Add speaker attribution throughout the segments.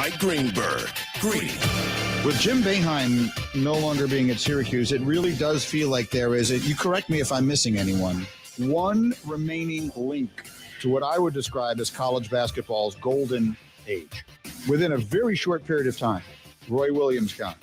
Speaker 1: Mike Greenberg. Greeny.
Speaker 2: With Jim Boeheim no longer being at Syracuse, it really does feel like there is, you correct me if I'm missing anyone, one remaining link to what I would describe as college basketball's golden age. Within a very short period of time, Roy Williams gone,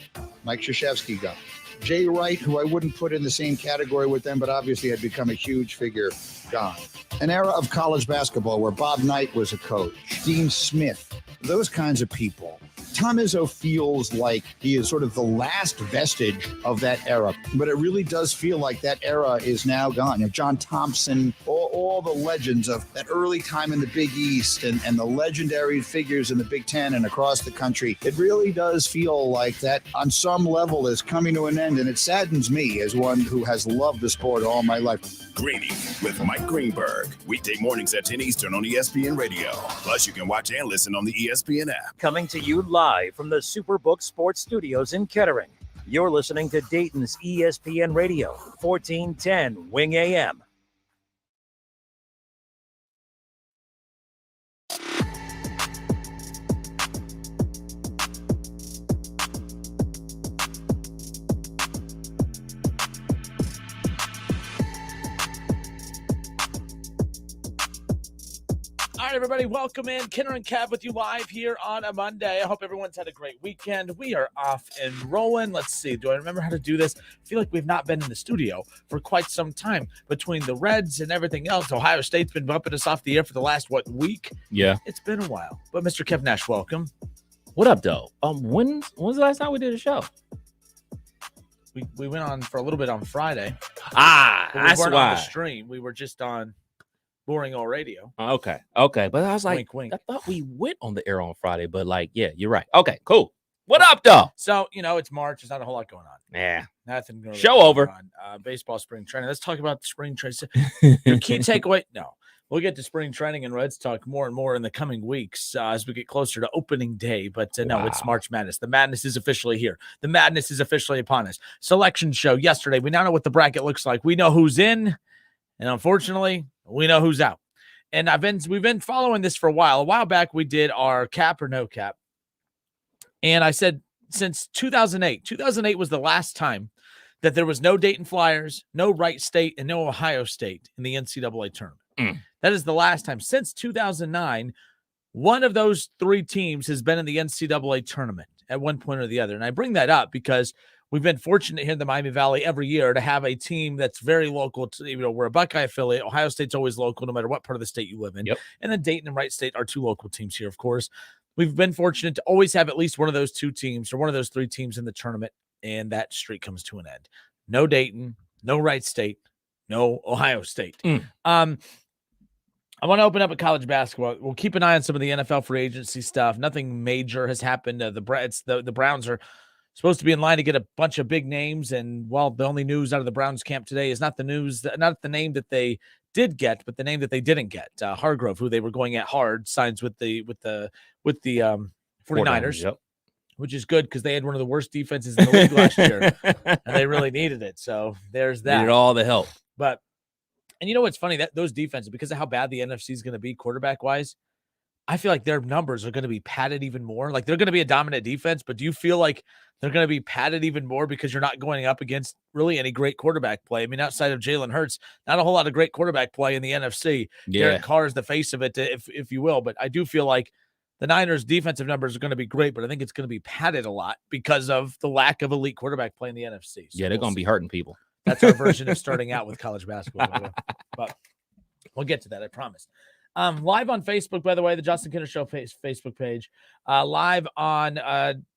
Speaker 2: Mike Krzyzewski gone, Jay Wright, who I wouldn't put in the same category with them, but obviously had become a huge figure, gone. An era of college basketball where Bob Knight was a coach, Dean Smith, those kinds of people. Tom Izzo feels like he is sort of the last vestige of that era, but it really does feel like that era is now gone. You know, John Thompson, all the legends of that early time in the Big East and the legendary figures in the Big Ten and across the country. It really does feel like that on some level is coming to an end, and it saddens me as one who has loved the sport all my life.
Speaker 1: Greeny with Mike Greenberg. Weekday mornings at 10 Eastern on ESPN Radio. Plus, you can watch and listen on the ESPN app.
Speaker 3: Coming to you live from the Superbook Sports Studios in Kettering. You're listening to Dayton's ESPN Radio, 1410 Wing AM.
Speaker 4: All right, everybody, welcome in. Kenner and Kev with you live here on a Monday. I hope everyone's had a great weekend. We are off and rolling. Let's see. Do I remember how to do this? I feel like we've not been in the studio for quite some time between the Reds and everything else. Ohio State's been bumping us off the air for the last, week?
Speaker 5: Yeah.
Speaker 4: It's been a while. But Mr. Kev Nash, welcome.
Speaker 5: What up, though? When's the last time we did a show?
Speaker 4: We went on for a little bit on Friday.
Speaker 5: That's
Speaker 4: weren't
Speaker 5: why.
Speaker 4: on the stream. We were just on Boring Old Radio.
Speaker 5: Okay. But I was like,
Speaker 4: wink, wink.
Speaker 5: I thought we went on the air on Friday, but yeah, you're right. Okay, cool. What up, though?
Speaker 4: So, it's March. There's not a whole lot going on.
Speaker 5: Yeah.
Speaker 4: Nothing going
Speaker 5: Show over.
Speaker 4: on. Baseball spring training. Let's talk about the spring training. Your key takeaway? No. We'll get to spring training and Reds talk more and more in the coming weeks as we get closer to opening day. But no, it's March Madness. The madness is officially here. The madness is officially upon us. Selection show yesterday. We now know what the bracket looks like. We know who's in, and unfortunately, we know who's out. And we've been following this for a while. A while back, we did our cap or no cap. And I said since 2008 was the last time that there was no Dayton Flyers, no Wright State, and no Ohio State in the NCAA tournament. That is the last time. Since 2009, one of those three teams has been in the NCAA tournament at one point or the other. And I bring that up because we've been fortunate here in the Miami Valley every year to have a team that's very local. We're a Buckeye affiliate. Ohio State's always local, no matter what part of the state you live in.
Speaker 5: Yep.
Speaker 4: And then Dayton and Wright State are two local teams here, of course. We've been fortunate to always have at least one of those two teams or one of those three teams in the tournament, and that streak comes to an end. No Dayton, no Wright State, no Ohio State. I want to open up at college basketball. We'll keep an eye on some of the NFL free agency stuff. Nothing major has happened. The Browns are supposed to be in line to get a bunch of big names, and the only news out of the Browns camp today is not the name that they did get, but the name that they didn't get. Hargrove, who they were going at hard, signs with the 49ers. Yep. Which is good because they had one of the worst defenses in the league last year, and they really needed it. So there's that.
Speaker 5: Needed all the help.
Speaker 4: And you know what's funny? That those defenses, because of how bad the NFC is going to be quarterback-wise, I feel like their numbers are going to be padded even more. Like, they're going to be a dominant defense, but do you feel like they're going to be padded even more because you're not going up against really any great quarterback play? I mean, outside of Jalen Hurts, not a whole lot of great quarterback play in the NFC. Yeah. Derek Carr is the face of it, if you will. But I do feel like the Niners' defensive numbers are going to be great, but I think it's going to be padded a lot because of the lack of elite quarterback play in the NFC. So
Speaker 5: they're going to be hurting people.
Speaker 4: That's our version of starting out with college basketball. But we'll get to that, I promise. Live on Facebook, by the way, the Justin Kinner Show Facebook page. Live on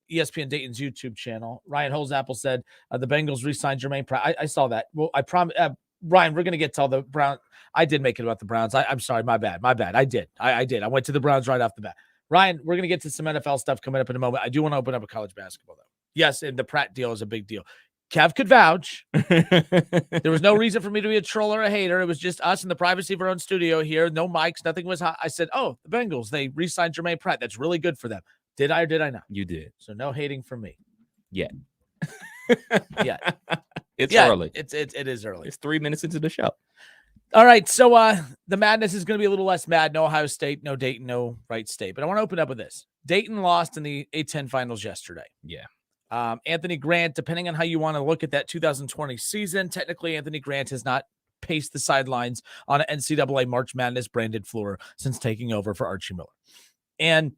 Speaker 4: ESPN Dayton's YouTube channel. Ryan Holzapple said the Bengals re-signed Jermaine Pratt. I saw that. Well, I promise. Ryan, we're going to get to all the Browns. I did make it about the Browns. I'm sorry. My bad. I did. I did. I went to the Browns right off the bat. Ryan, we're going to get to some NFL stuff coming up in a moment. I do want to open up a college basketball, though. Yes, and the Pratt deal is a big deal. Kev could vouch. There was no reason for me to be a troll or a hater. It was just us in the privacy of our own studio here. No mics. Nothing was hot. I said, the Bengals, they re-signed Jermaine Pratt. That's really good for them. Did I or did I not?
Speaker 5: You did.
Speaker 4: So no hating from me.
Speaker 5: Yeah.
Speaker 4: Yeah.
Speaker 5: It's early.
Speaker 4: It is early.
Speaker 5: It's 3 minutes into the show.
Speaker 4: All right, so the madness is going to be a little less mad. No Ohio State, no Dayton, no Wright State. But I want to open up with this. Dayton lost in the A-10 finals yesterday.
Speaker 5: Yeah.
Speaker 4: Anthony Grant, depending on how you want to look at that 2020 season, technically Anthony Grant has not paced the sidelines on an NCAA March Madness branded floor since taking over for Archie Miller. And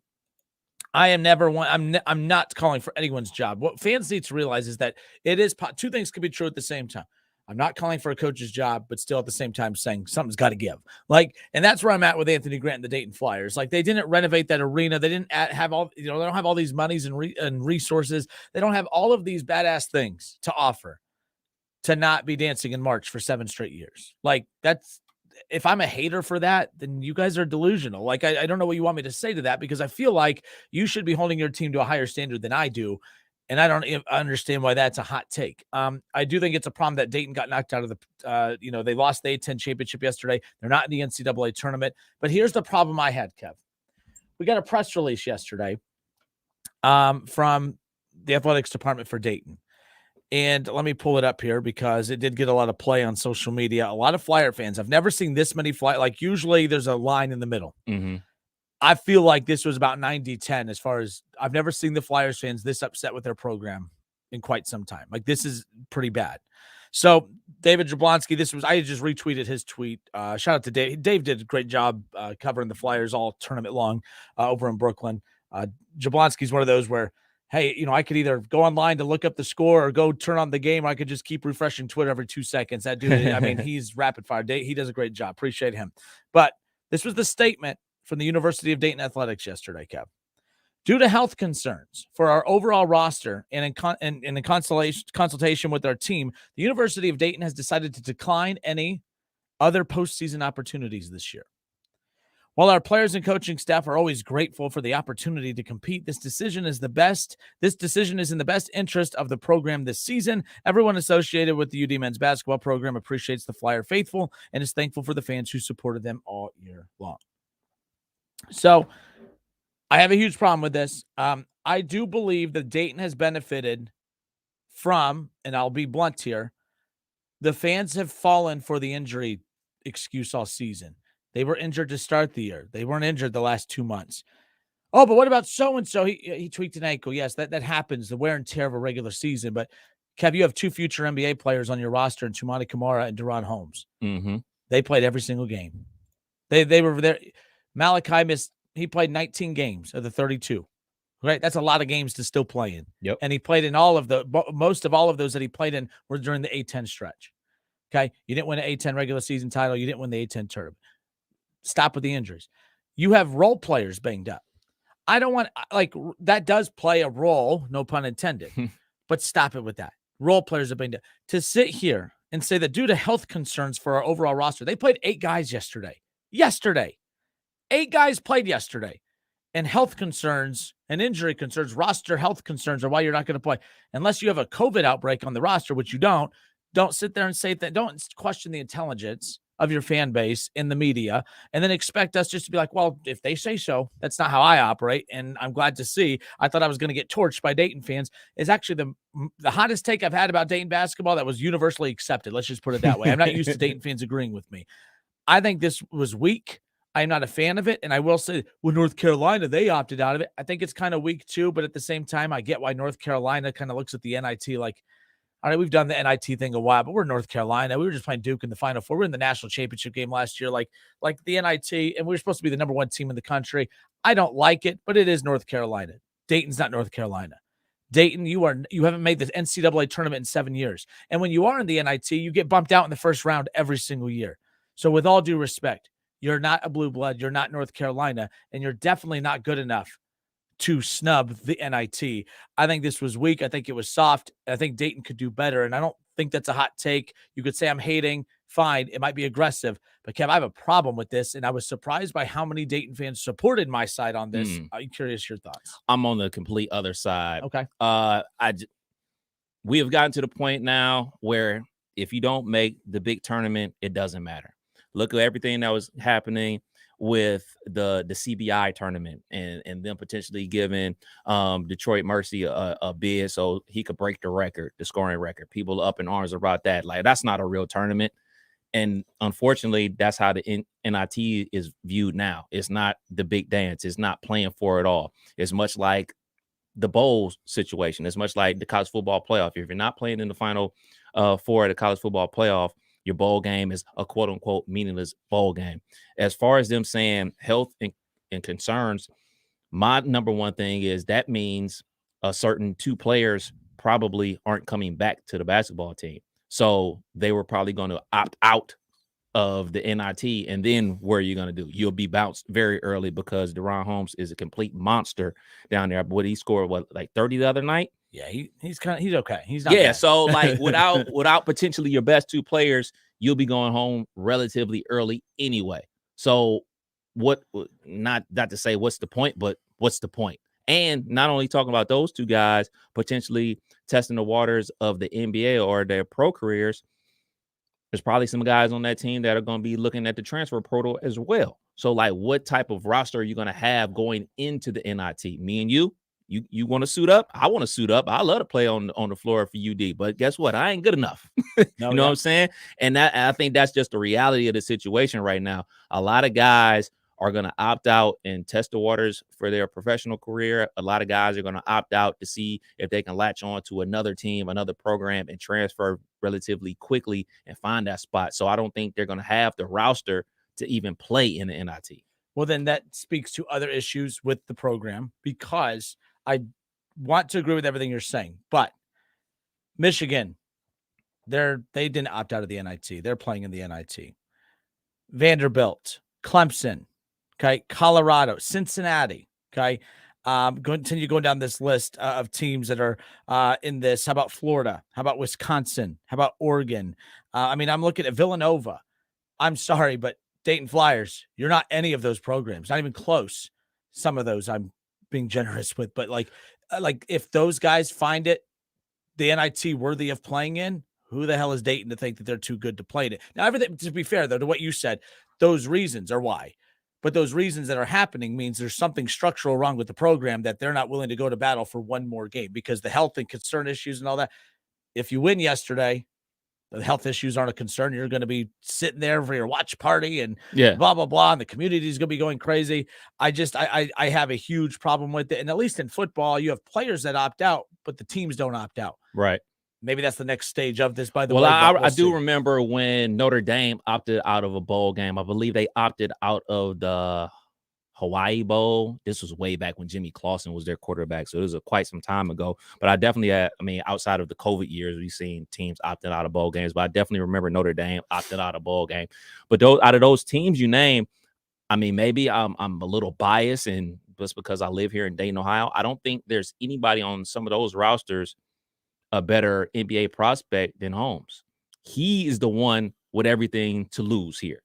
Speaker 4: I am never one. I'm not calling for anyone's job. What fans need to realize is that it is two things can be true at the same time. I'm not calling for a coach's job, but still at the same time saying something's got to give. And that's where I'm at with Anthony Grant and the Dayton Flyers. They didn't renovate that arena. They didn't have all, they don't have all these monies and resources. They don't have all of these badass things to offer to not be dancing in March for 7 straight years. That's, if I'm a hater for that, then you guys are delusional. I don't know what you want me to say to that, because I feel like you should be holding your team to a higher standard than I do. And I don't understand why that's a hot take. I do think it's a problem that Dayton got knocked out of the, they lost the A-10 championship yesterday. They're not in the NCAA tournament. But here's the problem I had, Kev. We got a press release yesterday from the athletics department for Dayton. And let me pull it up here because it did get a lot of play on social media. A lot of Flyer fans. I've never seen this many usually there's a line in the middle.
Speaker 5: Mm-hmm.
Speaker 4: I feel like this was about 90-10 as far as I've never seen the Flyers fans this upset with their program in quite some time. This is pretty bad. So David Jablonski, I just retweeted his tweet. Shout out to Dave. Dave did a great job covering the Flyers all tournament long over in Brooklyn. Jablonski's one of those where, hey, I could either go online to look up the score or go turn on the game. Or I could just keep refreshing Twitter every 2 seconds. That dude, he's rapid fire. He does a great job. Appreciate him. But this was the statement from the University of Dayton Athletics yesterday, Kev. Due to health concerns for our overall roster and in consultation with our team, the University of Dayton has decided to decline any other postseason opportunities this year. While our players and coaching staff are always grateful for the opportunity to compete, this decision is in the best interest of the program this season. Everyone associated with the UD men's basketball program appreciates the Flyer faithful and is thankful for the fans who supported them all year long. So I have a huge problem with this. I do believe that Dayton has benefited from, and I'll be blunt here, the fans have fallen for the injury excuse all season. They were injured to start the year. They weren't injured the last 2 months. Oh, but what about so-and-so? He tweaked an ankle. Yes, that happens, the wear and tear of a regular season. But, Kev, you have 2 future NBA players on your roster, in Tumani Kamara and Deron Holmes.
Speaker 5: Mm-hmm.
Speaker 4: They played every single game. They were there. Malachi he played 19 games of the 32. Right? That's a lot of games to still play in.
Speaker 5: Yep.
Speaker 4: And he played in most of all of those that he played in were during the A-10 stretch. Okay? You didn't win an A-10 regular season title. You didn't win the A-10 tournament. Stop with the injuries. You have role players banged up. I don't want, that does play a role, no pun intended, but stop it with that. Role players are banged up. To sit here and say that due to health concerns for our overall roster, they played 8 guys yesterday. 8 guys played yesterday. And health concerns and injury concerns, roster health concerns are why you're not going to play. Unless you have a COVID outbreak on the roster, which you don't sit there and say that. Don't question the intelligence of your fan base in the media and then expect us just to be like, well, if they say so. That's not how I operate. And I'm glad to see. I thought I was going to get torched by Dayton fans. Is actually the hottest take I've had about Dayton basketball that was universally accepted. Let's just put it that way. I'm not used to Dayton fans agreeing with me. I think this was weak. I'm not a fan of it. And I will say, well, North Carolina, they opted out of it. I think it's kind of weak too. But at the same time, I get why North Carolina kind of looks at the NIT like, all right, we've done the NIT thing a while, but we're North Carolina. We were just playing Duke in the Final Four. We're in the national championship game last year, like the NIT, and we were supposed to be the number 1 team in the country. I don't like it, but it is North Carolina. Dayton's not North Carolina. Dayton, you haven't made the NCAA tournament in 7 years. And when you are in the NIT, you get bumped out in the first round every single year. So with all due respect, you're not a blue blood. You're not North Carolina, and you're definitely not good enough to snub the NIT. I think this was weak. I think it was soft. I think Dayton could do better, and I don't think that's a hot take. You could say I'm hating. Fine. It might be aggressive. But, Kev, I have a problem with this, and I was surprised by how many Dayton fans supported my side on this. I'm curious your thoughts.
Speaker 5: I'm on the complete other side.
Speaker 4: Okay.
Speaker 5: We have gotten to the point now where if you don't make the big tournament, it doesn't matter. Look at everything that was happening with the CBI tournament and them potentially giving Detroit Mercy a bid so he could break the scoring record. People up in arms about that. Like, that's not a real tournament. And unfortunately, that's how the NIT is viewed now. It's not the big dance. It's not playing for it all. It's much like the bowl situation. It's much like the college football playoff. If you're not playing in the final four of the college football playoff, your bowl game is a quote unquote meaningless bowl game. As far as them saying health and concerns, my number one thing is that means a certain 2 players probably aren't coming back to the basketball team. So they were probably going to opt out of the NIT. And then what are you going to do? You'll be bounced very early because Deron Holmes is a complete monster down there. But he scored like 30 the other night?
Speaker 4: Yeah, he's okay. He's not
Speaker 5: yeah,
Speaker 4: bad.
Speaker 5: So like without potentially your best 2 players, you'll be going home relatively early anyway. So not to say what's the point, but what's the point? And not only talking about those 2 guys potentially testing the waters of the NBA or their pro careers, there's probably some guys on that team that are going to be looking at the transfer portal as well. So like, what type of roster are you going to have going into the NIT? Me and you want to suit up? I want to suit up. I love to play on the floor for UD, but guess what? I ain't good enough. You know what I'm saying? And I think that's just the reality of the situation right now. A lot of guys are going to opt out and test the waters for their professional career. A lot of guys are going to opt out to see if they can latch on to another team, another program, and transfer relatively quickly and find that spot. So I don't think they're going to have the roster to even play in the NIT.
Speaker 4: Well, then that speaks to other issues with the program, because I want to agree with everything you're saying, but Michigan, they didn't opt out of the NIT. They're playing in the NIT. Vanderbilt, Clemson, okay, Colorado, Cincinnati, okay. Continue going down this list of teams that are in this. How about Florida? How about Wisconsin? How about Oregon? I'm looking at Villanova. I'm sorry, but Dayton Flyers, you're not any of those programs, not even close. Some of those I'm being generous with, but like if those guys find it, the NIT worthy of playing in, who the hell is Dayton to think that they're too good to play in it? Now, everything, to be fair, though, to what you said, those reasons are why. But those reasons that are happening means there's something structural wrong with the program that they're not willing to go to battle for one more game, because the health and concern issues and all that. If you win yesterday, the health issues aren't a concern. You're going to be sitting there for your watch party and blah, blah, blah. And the community is going to be going crazy. I have a huge problem with it. And at least in football, you have players that opt out, but the teams don't opt out.
Speaker 5: Right.
Speaker 4: Maybe that's the next stage of this, by the way.
Speaker 5: Well, I do remember when Notre Dame opted out of a bowl game. I believe they opted out of the Hawaii Bowl. This was way back when Jimmy Clausen was their quarterback, so it was quite some time ago. But I definitely, outside of the COVID years, we've seen teams opting out of bowl games. But I definitely remember Notre Dame opted out of bowl game. But out of those teams you name, maybe I'm a little biased, and just because I live here in Dayton, Ohio, I don't think there's anybody on some of those rosters a better NBA prospect than Holmes. He is the one with everything to lose here.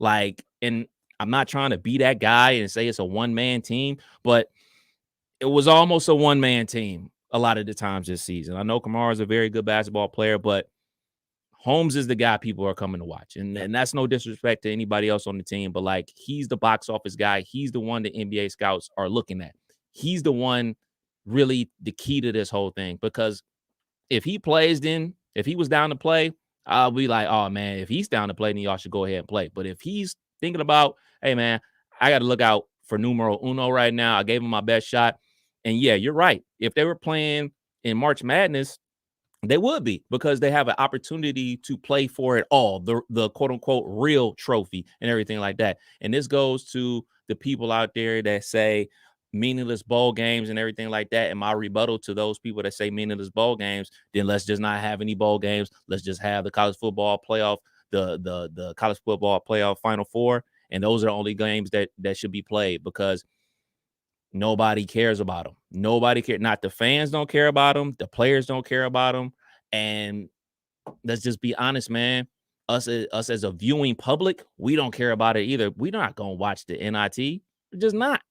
Speaker 5: And I'm not trying to be that guy and say it's a one-man team, but it was almost a one-man team a lot of the times this season. I know Kamara is a very good basketball player, but Holmes is the guy people are coming to watch. And that's no disrespect to anybody else on the team, but he's the box office guy. He's the one the NBA scouts are looking at. He's the one really the key to this whole thing, because if he plays, then if he was down to play, I'll be like, oh, man, if he's down to play, then y'all should go ahead and play. But if he's thinking about, hey, man, I got to look out for numero uno right now, I gave him my best shot. And, yeah, you're right. If they were playing in March Madness, they would be, because they have an opportunity to play for it all, the quote-unquote real trophy and everything like that. And this goes to the people out there that say meaningless bowl games and everything like that. And my rebuttal to those people that say meaningless bowl games, then let's just not have any bowl games. Let's just have the college football playoff, the college football playoff Final Four. And those are the only games that should be played, because nobody cares about them. Nobody cares. Not the fans don't care about them. The players don't care about them. And let's just be honest, man. Us as a viewing public, we don't care about it either. We're not going to watch the NIT. We're just not.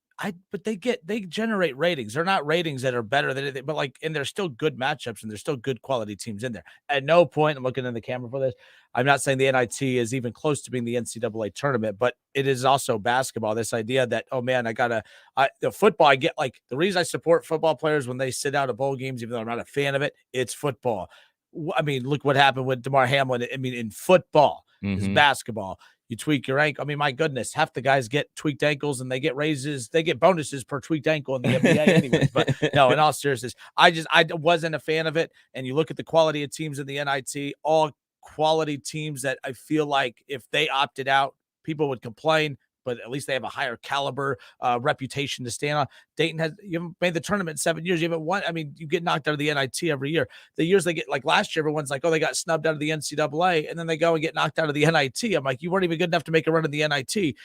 Speaker 4: But they generate ratings. They're not ratings that are better than anything, but and there's still good matchups and there's still good quality teams in there. At no point, I'm looking in the camera for this, I'm not saying the NIT is even close to being the NCAA tournament, but it is also basketball. This idea that, oh man, the football, I get the reason I support football players when they sit out of bowl games, even though I'm not a fan of it, it's football. Look what happened with DeMar Hamlin. In football, is basketball. You tweak your ankle. I mean, my goodness, half the guys get tweaked ankles and they get raises. They get bonuses per tweaked ankle in the NBA anyways. But no, in all seriousness, I wasn't a fan of it. And you look at the quality of teams in the NIT, all quality teams that I feel like if they opted out, people would complain, but at least they have a higher caliber reputation to stand on. Dayton you haven't made the tournament in 7 years. You haven't won. I mean, you get knocked out of the NIT every year. The years they get, like last year, everyone's like, oh, they got snubbed out of the NCAA, and then they go and get knocked out of the NIT. I'm like, you weren't even good enough to make a run in the NIT.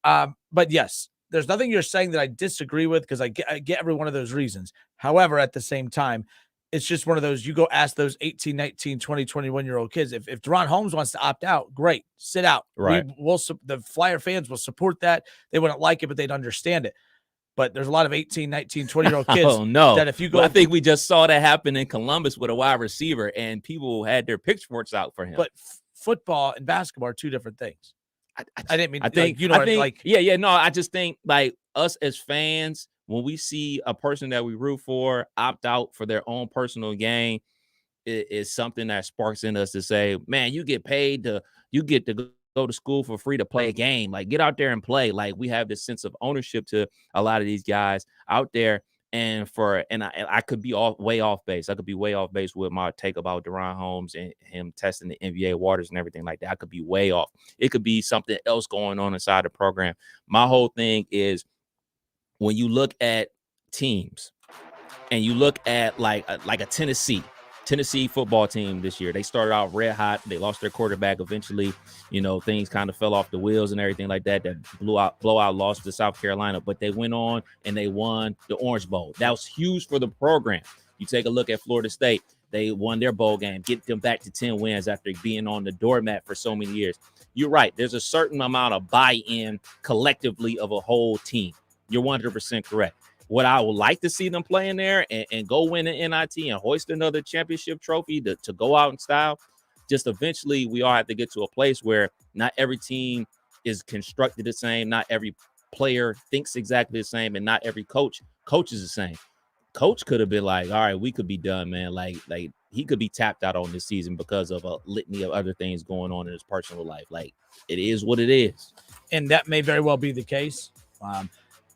Speaker 4: But yes, there's nothing you're saying that I disagree with, because I get every one of those reasons. However, at the same time, it's just one of those, you go ask those 18, 19, 20, 21-year-old kids. If Deron Holmes wants to opt out, great, sit out.
Speaker 5: Right.
Speaker 4: The Flyer fans will support that. They wouldn't like it, but they'd understand it. But there's a lot of 18, 19, 20-year-old kids that if you go.
Speaker 5: Well, I think we just saw that happen in Columbus with a wide receiver, and people had their pitchforks out for him.
Speaker 4: But football and basketball are two different things. I didn't mean,
Speaker 5: I think,
Speaker 4: like, you know,
Speaker 5: I think,
Speaker 4: like,
Speaker 5: no, I just think like us as fans, when we see a person that we root for opt out for their own personal gain, it is something that sparks in us to say, man, you get to go to school for free to play a game. Like, get out there and play. Like, we have this sense of ownership to a lot of these guys out there. And I could be way off base. I could be way off base with my take about Deron Holmes and him testing the NBA waters and everything like that. I could be way off. It could be something else going on inside the program. My whole thing is, when you look at teams and you look at like a Tennessee football team this year, they started out red hot. They lost their quarterback eventually. You know, things kind of fell off the wheels and everything like that. That blowout loss to South Carolina, but they went on and they won the Orange Bowl. That was huge for the program. You take a look at Florida State. They won their bowl game, get them back to 10 wins after being on the doormat for so many years. You're right. There's a certain amount of buy-in collectively of a whole team. You're 100% correct. What I would like to see them play in there and go win an NIT and hoist another championship trophy to go out in style. Just eventually, we all have to get to a place where not every team is constructed the same. Not every player thinks exactly the same, and not every coach coaches the same. Coach could have been like, all right, we could be done, man. Like he could be tapped out on this season because of a litany of other things going on in his personal life. Like, it is what it is.
Speaker 4: And that may very well be the case.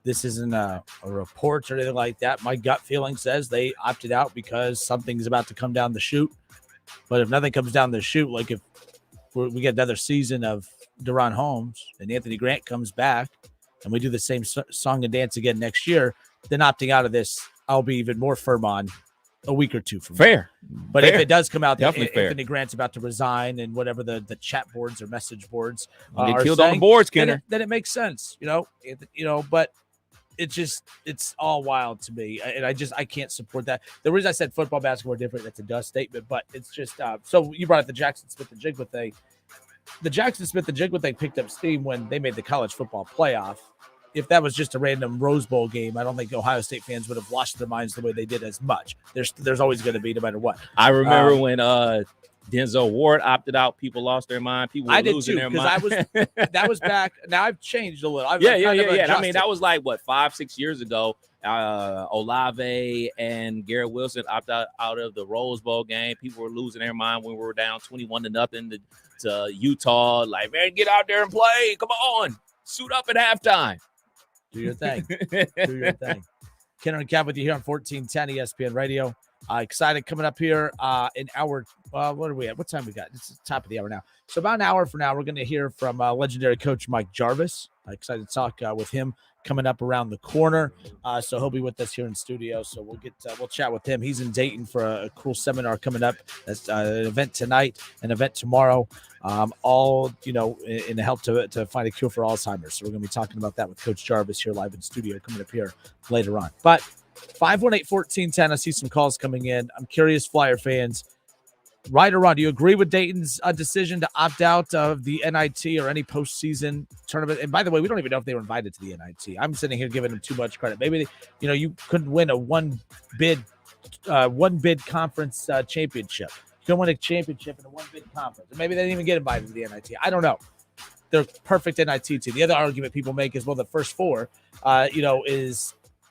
Speaker 4: This isn't a report or anything like that. My gut feeling says they opted out because something's about to come down the chute. But if nothing comes down the chute, like if we get another season of Deron Holmes and Anthony Grant comes back and we do the same song and dance again next year, then opting out of this, I'll be even more firm on a week or two from
Speaker 5: fair.
Speaker 4: But if it does come out that
Speaker 5: Definitely
Speaker 4: Anthony Grant's about to resign and whatever the chat boards or message boards
Speaker 5: get
Speaker 4: are
Speaker 5: killed
Speaker 4: saying,
Speaker 5: on the boards, Kenner.
Speaker 4: then it makes sense, but it's all wild to me. And I can't support that. The reason I said football, basketball are different, that's a dust statement, but it's just, so you brought up the Jackson Smith-Njigba thing. The Jackson Smith-Njigba thing picked up steam when they made the college football playoff. If that was just a random Rose Bowl game, I don't think Ohio State fans would have lost their minds the way they did as much. There's always going to be, no matter what.
Speaker 5: I remember when Denzel Ward opted out, people lost their mind. People were losing their mind.
Speaker 4: That was back. Now I've changed a little.
Speaker 5: Yeah. I mean, that was like 5-6 years ago. Olave and Garrett Wilson opted out of the Rose Bowl game. People were losing their mind when we were down 21-0 to Utah. Like, man, get out there and play. Come on, suit up at halftime.
Speaker 4: Do your thing. Do your thing. Kenner and Cap with you here on 1410 ESPN Radio. Excited coming up here in hour. What are we at? What time we got? It's the top of the hour now. So about an hour from now, we're going to hear from legendary coach Mike Jarvis. Excited to talk with him coming up around the corner. So he'll be with us here in studio. So we'll chat with him. He's in Dayton for a cool seminar coming up. That's an event tonight, an event tomorrow. All in the help to find a cure for Alzheimer's. So we're going to be talking about that with Coach Jarvis here live in studio coming up here later on. But 518-1410. I see some calls coming in. I'm curious, Flyer fans, right or wrong, do you agree with Dayton's decision to opt out of the NIT or any postseason tournament? And by the way, we don't even know if they were invited to the NIT. I'm sitting here giving them too much credit. Maybe you couldn't win a one bid conference championship. You couldn't win a championship in a one bid conference. Or maybe they didn't even get invited to the NIT. I don't know. They're perfect NIT team. The other argument people make is, well, the first four,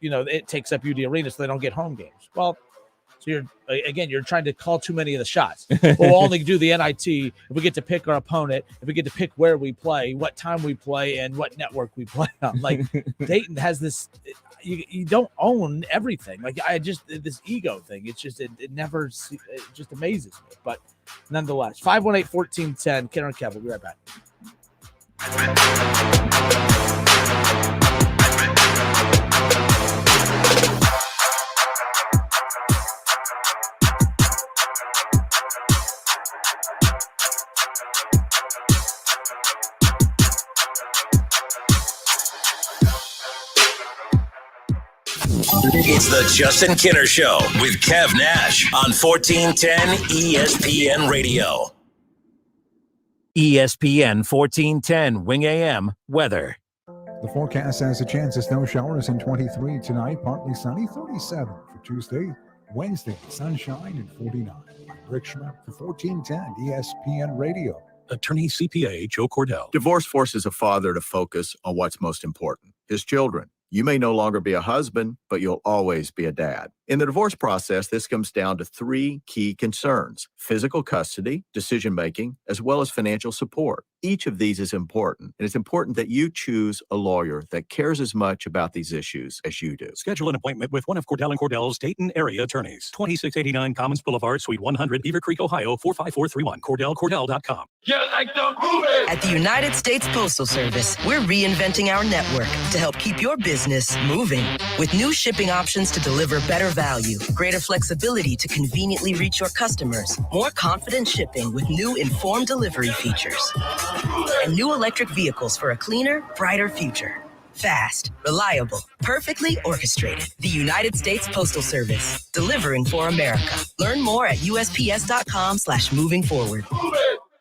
Speaker 4: it takes up UD Arena, so they don't get home games. Well, so So you're trying to call too many of the shots. We'll only do the NIT if we get to pick our opponent, if we get to pick where we play, what time we play, and what network we play on. Like Dayton has this, you don't own everything. Like this ego thing. It's just it just amazes me. But nonetheless, 518-1410, Kenner and Kev. We'll be right back.
Speaker 3: It's the Justin Kinner Show with Kev Nash on 1410 ESPN Radio. ESPN 1410 Wing AM weather.
Speaker 6: The forecast has a chance of snow showers in 23 tonight, partly sunny, 37 for Tuesday. Wednesday, sunshine and 49. I'm Rick Schrepp for 1410 ESPN Radio.
Speaker 7: Attorney CPA Joe Cordell. Divorce forces a father to focus on what's most important, his children. You may no longer be a husband, but you'll always be a dad. In the divorce process, this comes down to three key concerns: physical custody, decision-making, as well as financial support. Each of these is important, and it's important that you choose a lawyer that cares as much about these issues as you do.
Speaker 8: Schedule an appointment with one of Cordell & Cordell's Dayton area attorneys. 2689 Commons Boulevard, Suite 100, Beaver Creek, Ohio, 45431. CordellCordell.com.
Speaker 9: You like to move it! At the United States Postal Service, we're reinventing our network to help keep your business moving. With new shipping options to deliver better value, greater flexibility to conveniently reach your customers, more confident shipping with new informed delivery features, and new electric vehicles for a cleaner, brighter future. Fast, reliable, perfectly orchestrated. The United States Postal Service, delivering for America. Learn more at USPS.com/moving forward.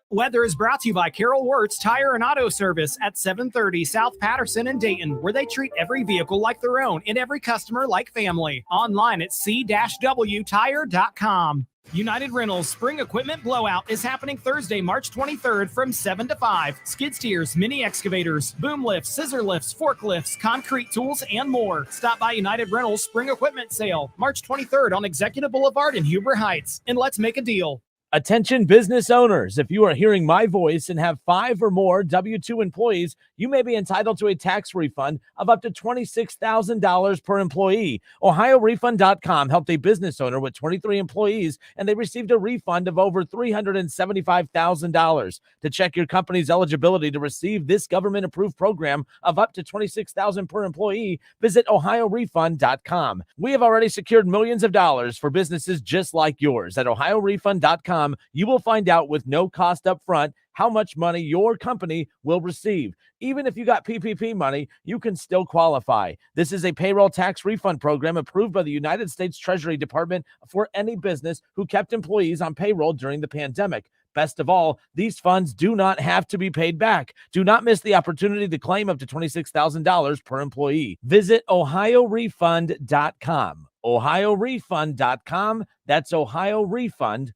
Speaker 10: Weather is brought to you by Carol Wirtz Tire and Auto Service at 730 South Patterson in Dayton, where they treat every vehicle like their own and every customer like family. Online at c-wtire.com. United Rentals Spring Equipment Blowout is happening Thursday, March 23rd from 7 to 5. Skid steers, mini excavators, boom lifts, scissor lifts, forklifts, concrete tools, and more. Stop by United Rentals Spring Equipment Sale, March 23rd on Executive Boulevard in Huber Heights. And let's make a deal.
Speaker 4: Attention business owners, if you are hearing my voice and have 5 or more W-2 employees, you may be entitled to a tax refund of up to $26,000 per employee. OhioRefund.com helped a business owner with 23 employees, and they received a refund of over $375,000. To check your company's eligibility to receive this government-approved program of up to $26,000 per employee, visit OhioRefund.com. We have already secured millions of dollars for businesses just like yours. At OhioRefund.com, you will find out with no cost up front how much money your company will receive. Even if you got PPP money, you can still qualify. This is a payroll tax refund program approved by the United States Treasury Department for any business who kept employees on payroll during the pandemic. Best of all, these funds do not have to be paid back. Do not miss the opportunity to claim up to $26,000 per employee. Visit OhioRefund.com. OhioRefund.com. That's OhioRefund.com.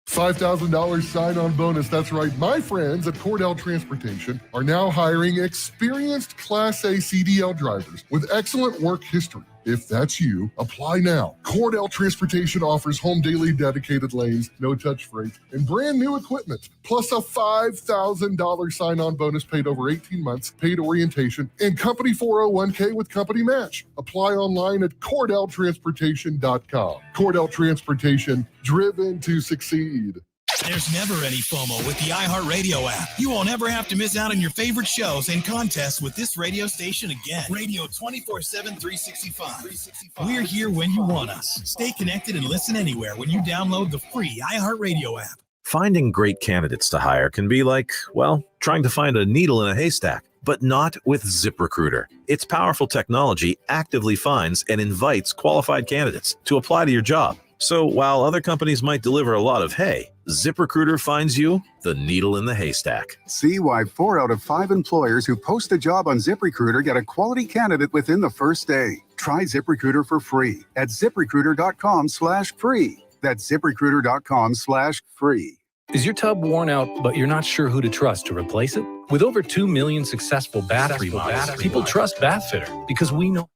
Speaker 11: $5,000 sign-on bonus. That's right. My friends at Cordell Transportation are now hiring experienced Class A CDL drivers with excellent work history. If that's you, apply now. Cordell Transportation offers home daily dedicated lanes, no-touch freight, and brand new equipment, plus a $5,000 sign-on bonus paid over 18 months, paid orientation, and company 401k with company match. Apply online at CordellTransportation.com. Cordell Transportation, driven to succeed.
Speaker 12: There's never any FOMO with the iHeartRadio app. You won't ever have to miss out on your favorite shows and contests with this radio station again. Radio 24/7, 365. We're here when you want us. Stay connected and listen anywhere when you download the free iHeartRadio app.
Speaker 13: Finding great candidates to hire can be like, well, trying to find a needle in a haystack, but not with ZipRecruiter. Its powerful technology actively finds and invites qualified candidates to apply to your job. So while other companies might deliver a lot of hay, ZipRecruiter finds you the needle in the haystack.
Speaker 14: See why 4 out of 5 employers who post a job on ZipRecruiter get a quality candidate within the first day. Try ZipRecruiter for free at ZipRecruiter.com/free. That's ZipRecruiter.com/free.
Speaker 15: Is your tub worn out, but you're not sure who to trust to replace it? With over 2 million successful bath remodels, people trust Bathfitter because we know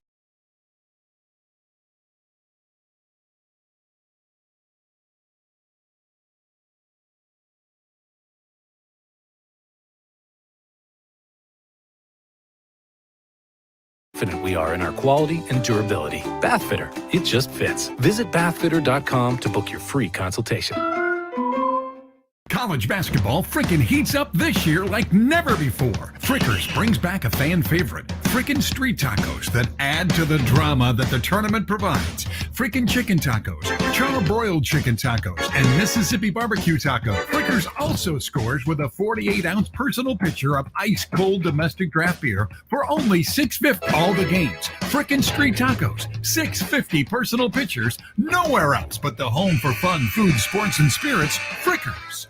Speaker 15: confident we are in our quality and durability. Bathfitter, it just fits. Visit bathfitter.com to book your free consultation.
Speaker 16: College basketball frickin' heats up this year like never before. Frickers brings back a fan favorite, frickin' street tacos that add to the drama that the tournament provides. Frickin' chicken tacos, charbroiled chicken tacos, and Mississippi barbecue taco. Frickers also scores with a 48-ounce personal pitcher of ice-cold domestic draft beer for only $6.50 all the games. Frickin' street tacos, $6.50 personal pitchers, nowhere else but the home for fun, food, sports, and spirits, Frickers.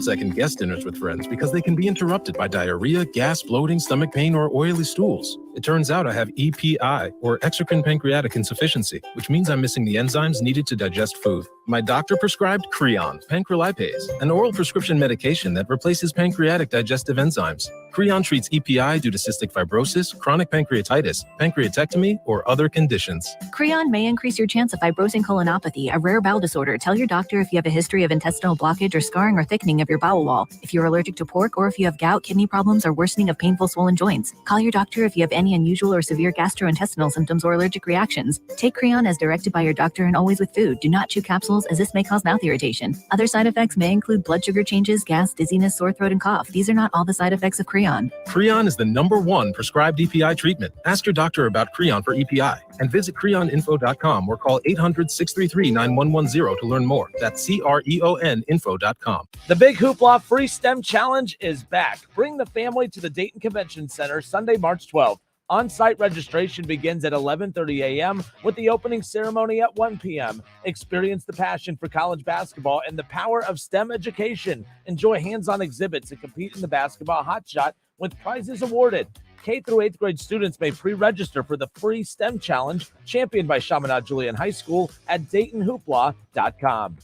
Speaker 17: Second guest dinners with friends because they can be interrupted by diarrhea, gas, bloating, stomach pain, or oily stools. It turns out I have EPI, or exocrine pancreatic insufficiency, which means I'm missing the enzymes needed to digest food. My doctor prescribed Creon, pancrelipase, an oral prescription medication that replaces pancreatic digestive enzymes. Creon treats EPI due to cystic fibrosis, chronic pancreatitis, pancreatectomy, or other conditions.
Speaker 18: Creon may increase your chance of fibrosing colonopathy, a rare bowel disorder. Tell your doctor if you have a history of intestinal blockage or scarring or thickening of your bowel wall, if you're allergic to pork, or if you have gout, kidney problems, or worsening of painful swollen joints. Call your doctor if you have any unusual or severe gastrointestinal symptoms or allergic reactions. Take Creon as directed by your doctor and always with food. Do not chew capsules, as this may cause mouth irritation. Other side effects may include blood sugar changes, gas, dizziness, sore throat, and cough. These are not all the side effects of Creon.
Speaker 17: Creon is the #1 prescribed EPI treatment. Ask your doctor about Creon for EPI and visit creoninfo.com or call 800-633-9110 to learn more. That's CREONinfo.com.
Speaker 4: The Big Hoopla Free STEM Challenge is back. Bring the family to the Dayton Convention Center Sunday, March 12th. On-site registration begins at 11:30 a.m. with the opening ceremony at 1 p.m. Experience the passion for college basketball and the power of STEM education. Enjoy hands-on exhibits and compete in the basketball hotshot with prizes awarded. K through 8th grade students may pre-register for the free STEM Challenge championed by Chaminade Julian High School at DaytonHoopla.com.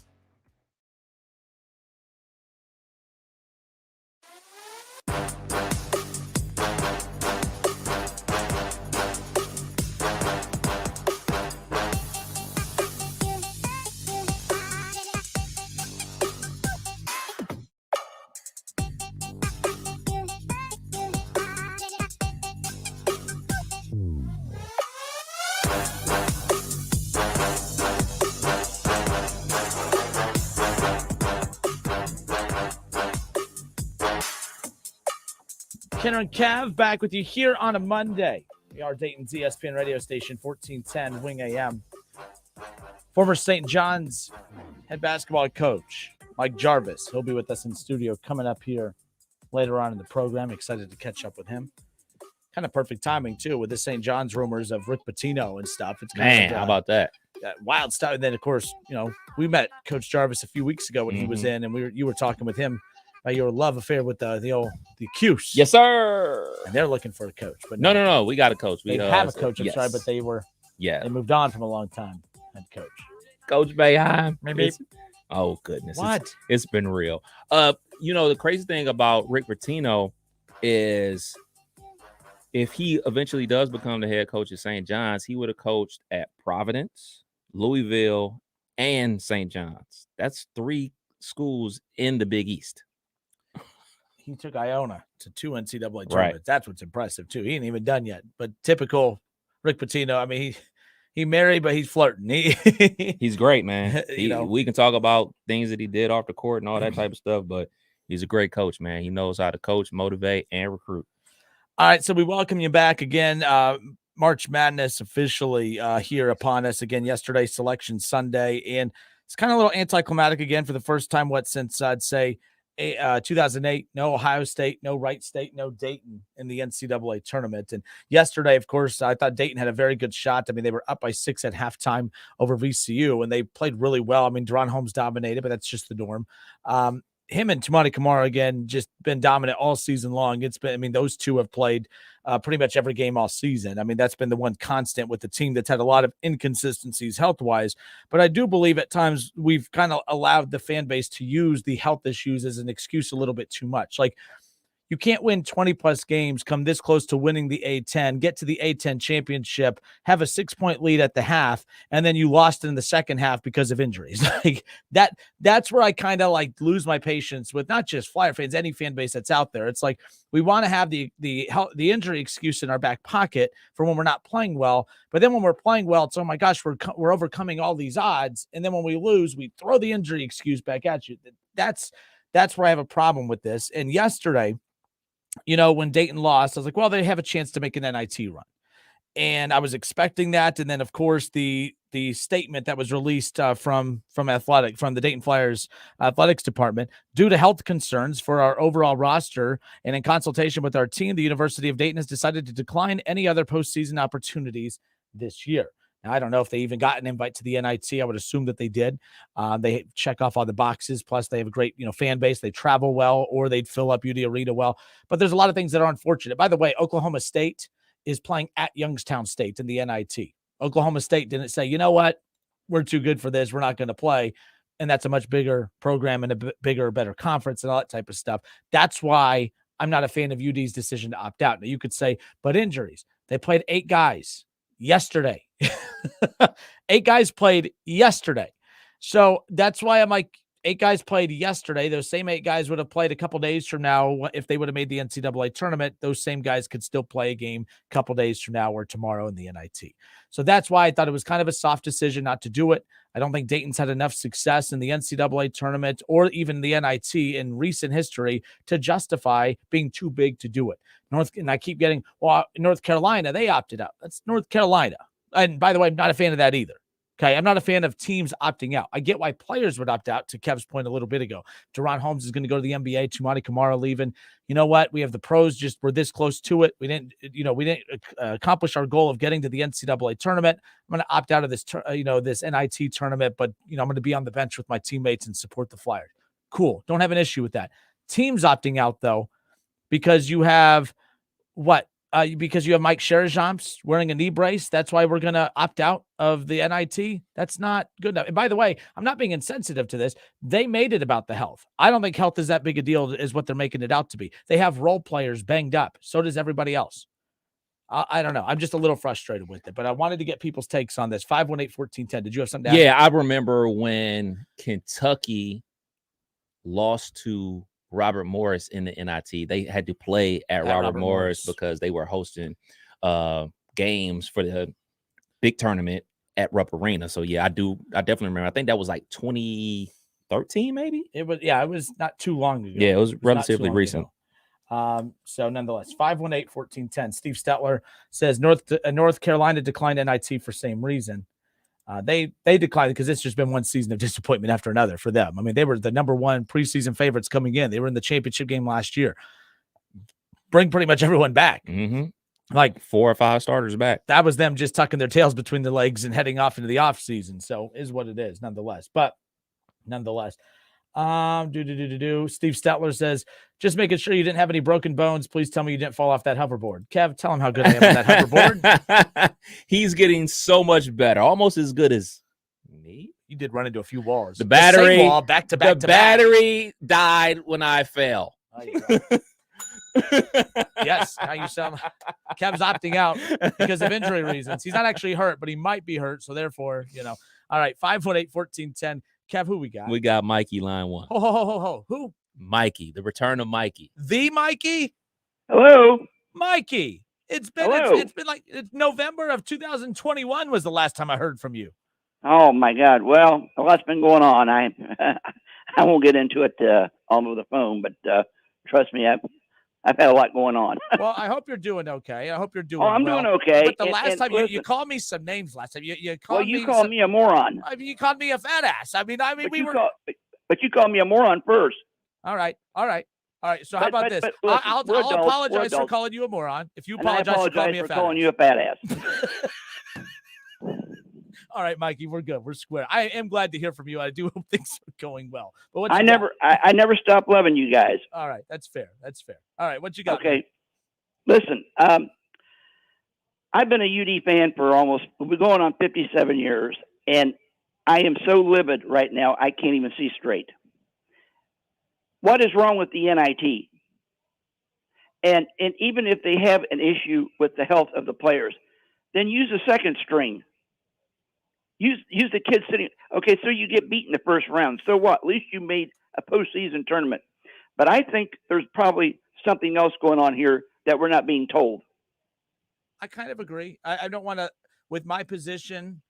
Speaker 4: Kenner and Kev back with you here on a Monday. We are Dayton's ESPN radio station, 1410 Wing AM. Former St. John's head basketball coach Mike Jarvis. He'll be with us in studio coming up here later on in the program. Excited to catch up with him. Kind of perfect timing, too, with the St. John's rumors of Rick Pitino and stuff. It's
Speaker 5: Man, how about that?
Speaker 4: Wild stuff. And then, of course, we met Coach Jarvis a few weeks ago when he was in, and you were talking with him about your love affair with the Cuse.
Speaker 5: Yes, sir.
Speaker 4: And they're looking for a coach. But
Speaker 5: No. We got a coach.
Speaker 4: They have a coach, I'm sorry, but they moved on from a long time head coach.
Speaker 5: Coach Boeheim.
Speaker 4: Maybe.
Speaker 5: Oh, goodness.
Speaker 4: What?
Speaker 5: It's been real. The crazy thing about Rick Pitino is if he eventually does become the head coach at St. John's, he would have coached at Providence, Louisville, and St. John's. That's 3 schools in the Big East.
Speaker 4: He took Iona to 2 NCAA tournaments.
Speaker 5: Right.
Speaker 4: That's what's impressive, too. He ain't even done yet. But typical Rick Pitino, I mean, he married, but he's flirting.
Speaker 5: He's great, man. We can talk about things that he did off the court and all that type of stuff, but he's a great coach, man. He knows how to coach, motivate, and recruit.
Speaker 4: All right, so we welcome you back again. March Madness officially here upon us again yesterday, Selection Sunday, and it's kind of a little anticlimactic again for the first time, since I'd say 2008, no Ohio State, no Wright State, no Dayton in the NCAA tournament. And yesterday, of course, I thought Dayton had a very good shot. I mean, they were up by 6 at halftime over VCU, and they played really well. I mean, Deron Holmes dominated, but that's just the norm. Him and Tamani Kamara, again, just been dominant all season long. Those two have played pretty much every game all season. I mean, that's been the one constant with the team that's had a lot of inconsistencies health-wise. But I do believe at times we've kind of allowed the fan base to use the health issues as an excuse a little bit too much. Like, You can't win 20-plus games, come this close to winning the A-10, get to the A-10 championship, have a 6-point lead at the half, and then you lost in the second half because of injuries. Like that's where I kind of like lose my patience with not just Flyer fans, any fan base that's out there. It's like we want to have the injury excuse in our back pocket for when we're not playing well, but then when we're playing well, it's, oh my gosh, we're overcoming all these odds, and then when we lose, we throw the injury excuse back at you. That's where I have a problem with this. And yesterday, when Dayton lost, I was like, well, they have a chance to make an NIT run. And I was expecting that. And then, of course, the statement that was released from the Dayton Flyers athletics department, due to health concerns for our overall roster and in consultation with our team, the University of Dayton has decided to decline any other postseason opportunities this year. Now, I don't know if they even got an invite to the NIT. I would assume that they did. They check off all the boxes. Plus, they have a great, fan base. They travel well, or they'd fill up UD Arena well. But there's a lot of things that are unfortunate. By the way, Oklahoma State is playing at Youngstown State in the NIT. Oklahoma State didn't say, you know what, we're too good for this, we're not going to play. And that's a much bigger program and a bigger, better conference and all that type of stuff. That's why I'm not a fan of UD's decision to opt out. Now, you could say, but injuries. They played 8 guys yesterday. 8 guys played yesterday. So that's why I'm like, 8 guys played yesterday. Those same 8 guys would have played a couple days from now. If they would have made the NCAA tournament, those same guys could still play a game a couple days from now or tomorrow in the NIT. So that's why I thought it was kind of a soft decision not to do it. I don't think Dayton's had enough success in the NCAA tournament or even the NIT in recent history to justify being too big to do it. And I keep getting, North Carolina, they opted out. That's North Carolina. And by the way, I'm not a fan of that either. Okay, I'm not a fan of teams opting out. I get why players would opt out, to Kev's point a little bit ago. Deron Holmes is going to go to the NBA. Tumani Kamara leaving. You know what? We have the pros. We're this close to it. We didn't accomplish our goal of getting to the NCAA tournament. I'm going to opt out of this, this NIT tournament. But I'm going to be on the bench with my teammates and support the Flyers. Cool. Don't have an issue with that. Teams opting out though, because you have what? Because you have Mike Sherajamps wearing a knee brace. That's why we're going to opt out of the NIT. That's not good enough. And by the way, I'm not being insensitive to this. They made it about the health. I don't think health is that big a deal as what they're making it out to be. They have role players banged up. So does everybody else. I don't know. I'm just a little frustrated with it, but I wanted to get people's takes on this. 518-1410. Did you have something to add?
Speaker 5: Yeah, I remember when Kentucky lost to Robert Morris in the NIT. They had to play at Robert Morris because they were hosting games for the big tournament at Rupp Arena. So yeah, I definitely remember. I think that was like 2013, maybe.
Speaker 4: It was not too long ago.
Speaker 5: Yeah, it was relatively recent.
Speaker 4: So nonetheless, 518-1410. Steve Stetler says North Carolina declined NIT for same reason. They declined because it's just been one season of disappointment after another for them. I mean, they were the number 1 preseason favorites coming in. They were in the championship game last year. Bring pretty much everyone back.
Speaker 5: Mm-hmm.
Speaker 4: Like
Speaker 5: 4 or 5 starters back.
Speaker 4: That was them just tucking their tails between the legs and heading off into the off season. So is what it is, nonetheless. But nonetheless, Steve Stetler says, just making sure you didn't have any broken bones. Please tell me you didn't fall off that hoverboard. Kev, tell him how good I am on that hoverboard.
Speaker 5: He's getting so much better, almost as good as me.
Speaker 4: You did run into a few walls.
Speaker 5: The battery,
Speaker 4: wall, back to back.
Speaker 5: The battery died when I fell.
Speaker 4: Yes, now you sound. Kev's opting out because of injury reasons. He's not actually hurt, but he might be hurt. So therefore, All right, 518-1410. Kev, who we got?
Speaker 5: We got Mikey, line 1.
Speaker 4: Who?
Speaker 5: Mikey, the return of Mikey.
Speaker 4: The Mikey?
Speaker 19: Hello.
Speaker 4: Mikey. It's been like November of 2021 was the last time I heard from you.
Speaker 19: Oh my God. Well, a lot's been going on. I won't get into it all over the phone, but trust me, I've had a lot going on.
Speaker 4: Well, I hope you're doing okay. I hope you're doing
Speaker 19: I'm
Speaker 4: well.
Speaker 19: doing okay.
Speaker 4: But the last time you called me some names last time. You called
Speaker 19: me a moron.
Speaker 4: I mean, you called me a fat ass. I mean,
Speaker 19: but you called me a moron first.
Speaker 4: All right. So how about this?
Speaker 19: Listen,
Speaker 4: I'll apologize for calling you a moron. If you apologize for calling me a fat ass.
Speaker 19: calling you a fat ass.
Speaker 4: All right, Mikey, we're good. We're square. I am glad to hear from you. I do hope things are going well. But
Speaker 19: I never stopped loving you guys.
Speaker 4: All right, that's fair. All right, what you got?
Speaker 19: Okay, listen. I've been a UD fan for we're going on 57 years, and I am so livid right now I can't even see straight. What is wrong with the NIT? And even if they have an issue with the health of the players, then use a second string. Use the kids sitting. Okay, so you get beat in the first round. So what? At least you made a postseason tournament. But I think there's probably something else going on here that we're not being told.
Speaker 4: I kind of agree. I don't want to, with my position,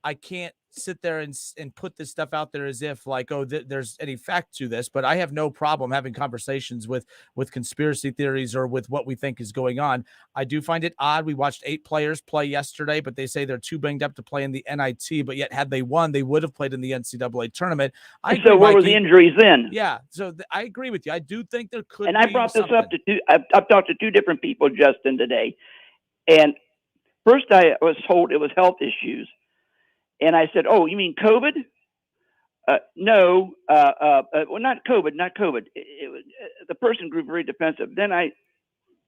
Speaker 4: I can't sit there and put this stuff out there as if like, oh, there's any fact to this, but I have no problem having conversations with conspiracy theories or with what we think is going on. I do find it odd. We watched 8 players play yesterday, but they say they're too banged up to play in the NIT, but yet had they won, they would have played in the NCAA tournament.
Speaker 19: So where were the injuries then?
Speaker 4: Yeah. So I agree with you. I do think there could
Speaker 19: and
Speaker 4: be
Speaker 19: I brought
Speaker 4: something.
Speaker 19: this up to two. I've talked to 2 different people, Justin, today. And first I was told it was health issues. And I said, oh, you mean COVID? No, well, not COVID. It was, the person grew very defensive. Then I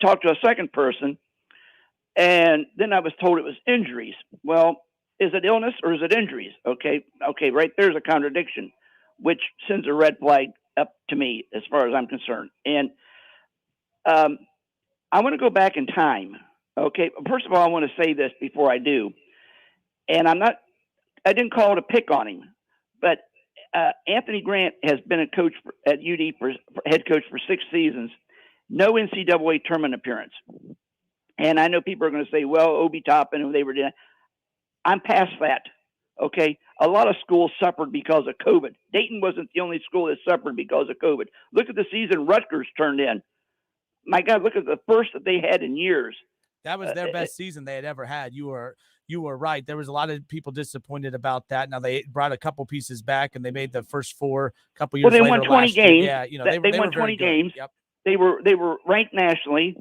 Speaker 19: talked to a second person, and then I was told it was injuries. Well, is it illness or is it injuries? Okay, right there's a contradiction, which sends a red flag up to me as far as I'm concerned. And I want to go back in time. Okay, first of all, I want to say this before I do. And I didn't call it a pick on him, but Anthony Grant has been a coach at UD for head coach for 6 seasons, no NCAA tournament appearance. And I know people are going to say, well, Obi Toppin, and they were doing. I'm past that. Okay, a lot of schools suffered because of COVID. Dayton wasn't the only school that suffered because of COVID. Look at the season Rutgers turned in. My God, look at the first that they had in years.
Speaker 4: That was their best season they had ever had. You were right. There was a lot of people disappointed about that. Now they brought a couple pieces back and they made the first 4 a couple years later.
Speaker 19: Well, they won 20 games.
Speaker 4: Yeah,
Speaker 19: they won 20 games.
Speaker 4: Yep.
Speaker 19: They were ranked nationally.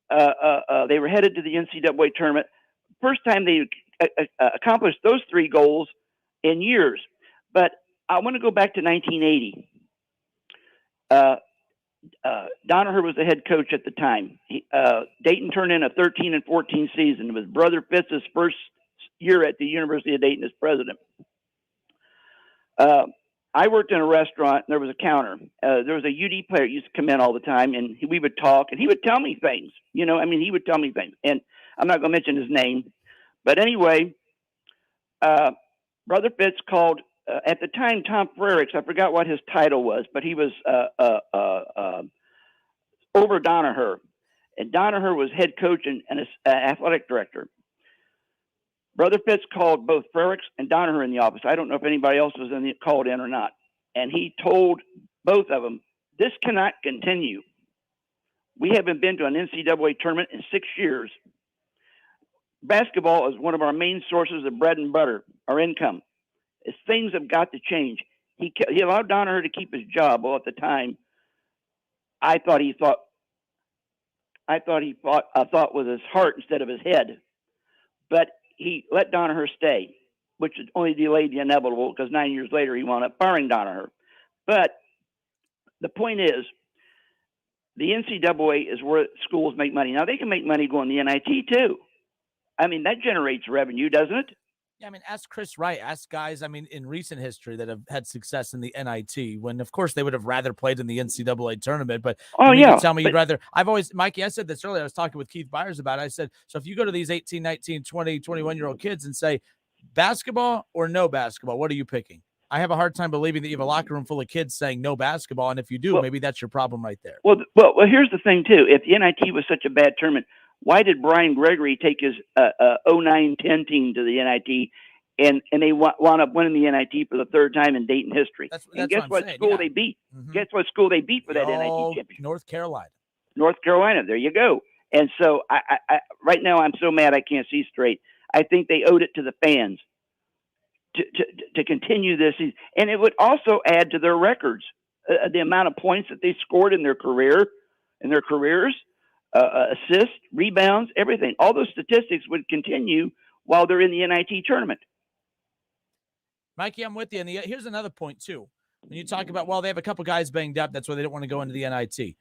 Speaker 19: They were headed to the NCAA tournament. First time they accomplished those 3 goals in years. But I want to go back to 1980. Donaher was the head coach at the time. Dayton turned in a 13-14 season. It was Brother Fitz's first year at the University of Dayton as president. I worked in a restaurant, and there was a counter. There was a UD player who used to come in all the time, and we would talk, and he would tell me things. He would tell me things. And I'm not going to mention his name. But anyway, Brother Fitz called, at the time, Tom Frericks, I forgot what his title was, but he was over Donaher. And Donaher was head coach and athletic director. Brother Fitz called both Frericks and Donaher in the office. I don't know if anybody else was called in or not. And he told both of them, this cannot continue. We haven't been to an NCAA tournament in 6 years. Basketball is one of our main sources of bread and butter, our income. Things have got to change. He allowed Donaher to keep his job. Well, at the time, I thought with his heart instead of his head. But he let Donaher stay, which only delayed the inevitable because 9 years later he wound up firing Donaher. But the point is, the NCAA is where schools make money. Now, they can make money going to the NIT too. That generates revenue, doesn't it?
Speaker 4: Yeah, ask Chris Wright, ask guys, in recent history that have had success in the NIT, when, of course, they would have rather played in the NCAA tournament. But tell me you'd rather. Mikey, I said this earlier. I was talking with Keith Byars about it. I said, so if you go to these 18, 19, 20, 21-year-old kids and say, basketball or no basketball, what are you picking? I have a hard time believing that you have a locker room full of kids saying no basketball. And if you do, maybe that's your problem right there.
Speaker 19: Well, here's the thing, too. If the NIT was such a bad tournament, why did Brian Gregory take his 09-10 team to the NIT, and they wound up winning the NIT for the 3rd time in Dayton history? And guess what school they beat? Mm-hmm. Guess what school they beat for that NIT championship?
Speaker 4: North Carolina.
Speaker 19: North Carolina. There you go. And so I right now I'm so mad I can't see straight. I think they owed it to the fans to continue this, and it would also add to their records the amount of points that they scored in their careers. Assists, rebounds, everything. All those statistics would continue while they're in the NIT tournament.
Speaker 4: Mikey, I'm with you. And here's another point, too. When you talk about, they have a couple guys banged up. That's why they don't want to go into the NIT.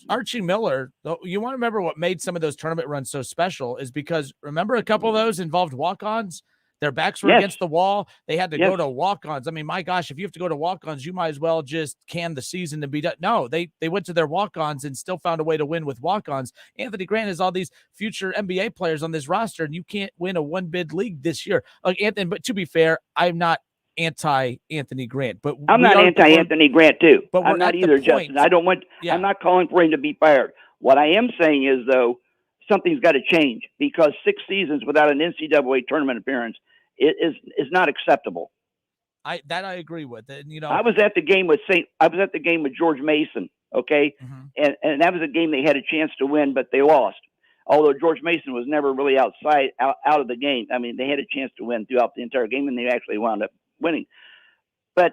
Speaker 4: Archie Miller, you want to remember what made some of those tournament runs so special is because, remember, a couple of those involved walk-ons? Their backs were against the wall. They had to go to walk-ons. I mean, my gosh, if you have to go to walk-ons, you might as well just can the season and be done. No, they went to their walk-ons and still found a way to win with walk-ons. Anthony Grant has all these future NBA players on this roster, and you can't win a one-bid league this year. Anthony, but to be fair, I'm not anti-Anthony Grant, but
Speaker 19: I'm not anti-Anthony Grant too.
Speaker 4: But
Speaker 19: I'm not either, Justin. I don't want.
Speaker 4: Yeah.
Speaker 19: I'm not calling for him to be fired. What I am saying is, though, something's got to change because 6 seasons without an NCAA tournament appearance is not acceptable.
Speaker 4: I agree with. And
Speaker 19: I was at the game with George Mason. Okay, and that was a game they had a chance to win, but they lost. Although George Mason was never really out of the game. I mean, they had a chance to win throughout the entire game, and they actually wound up winning. But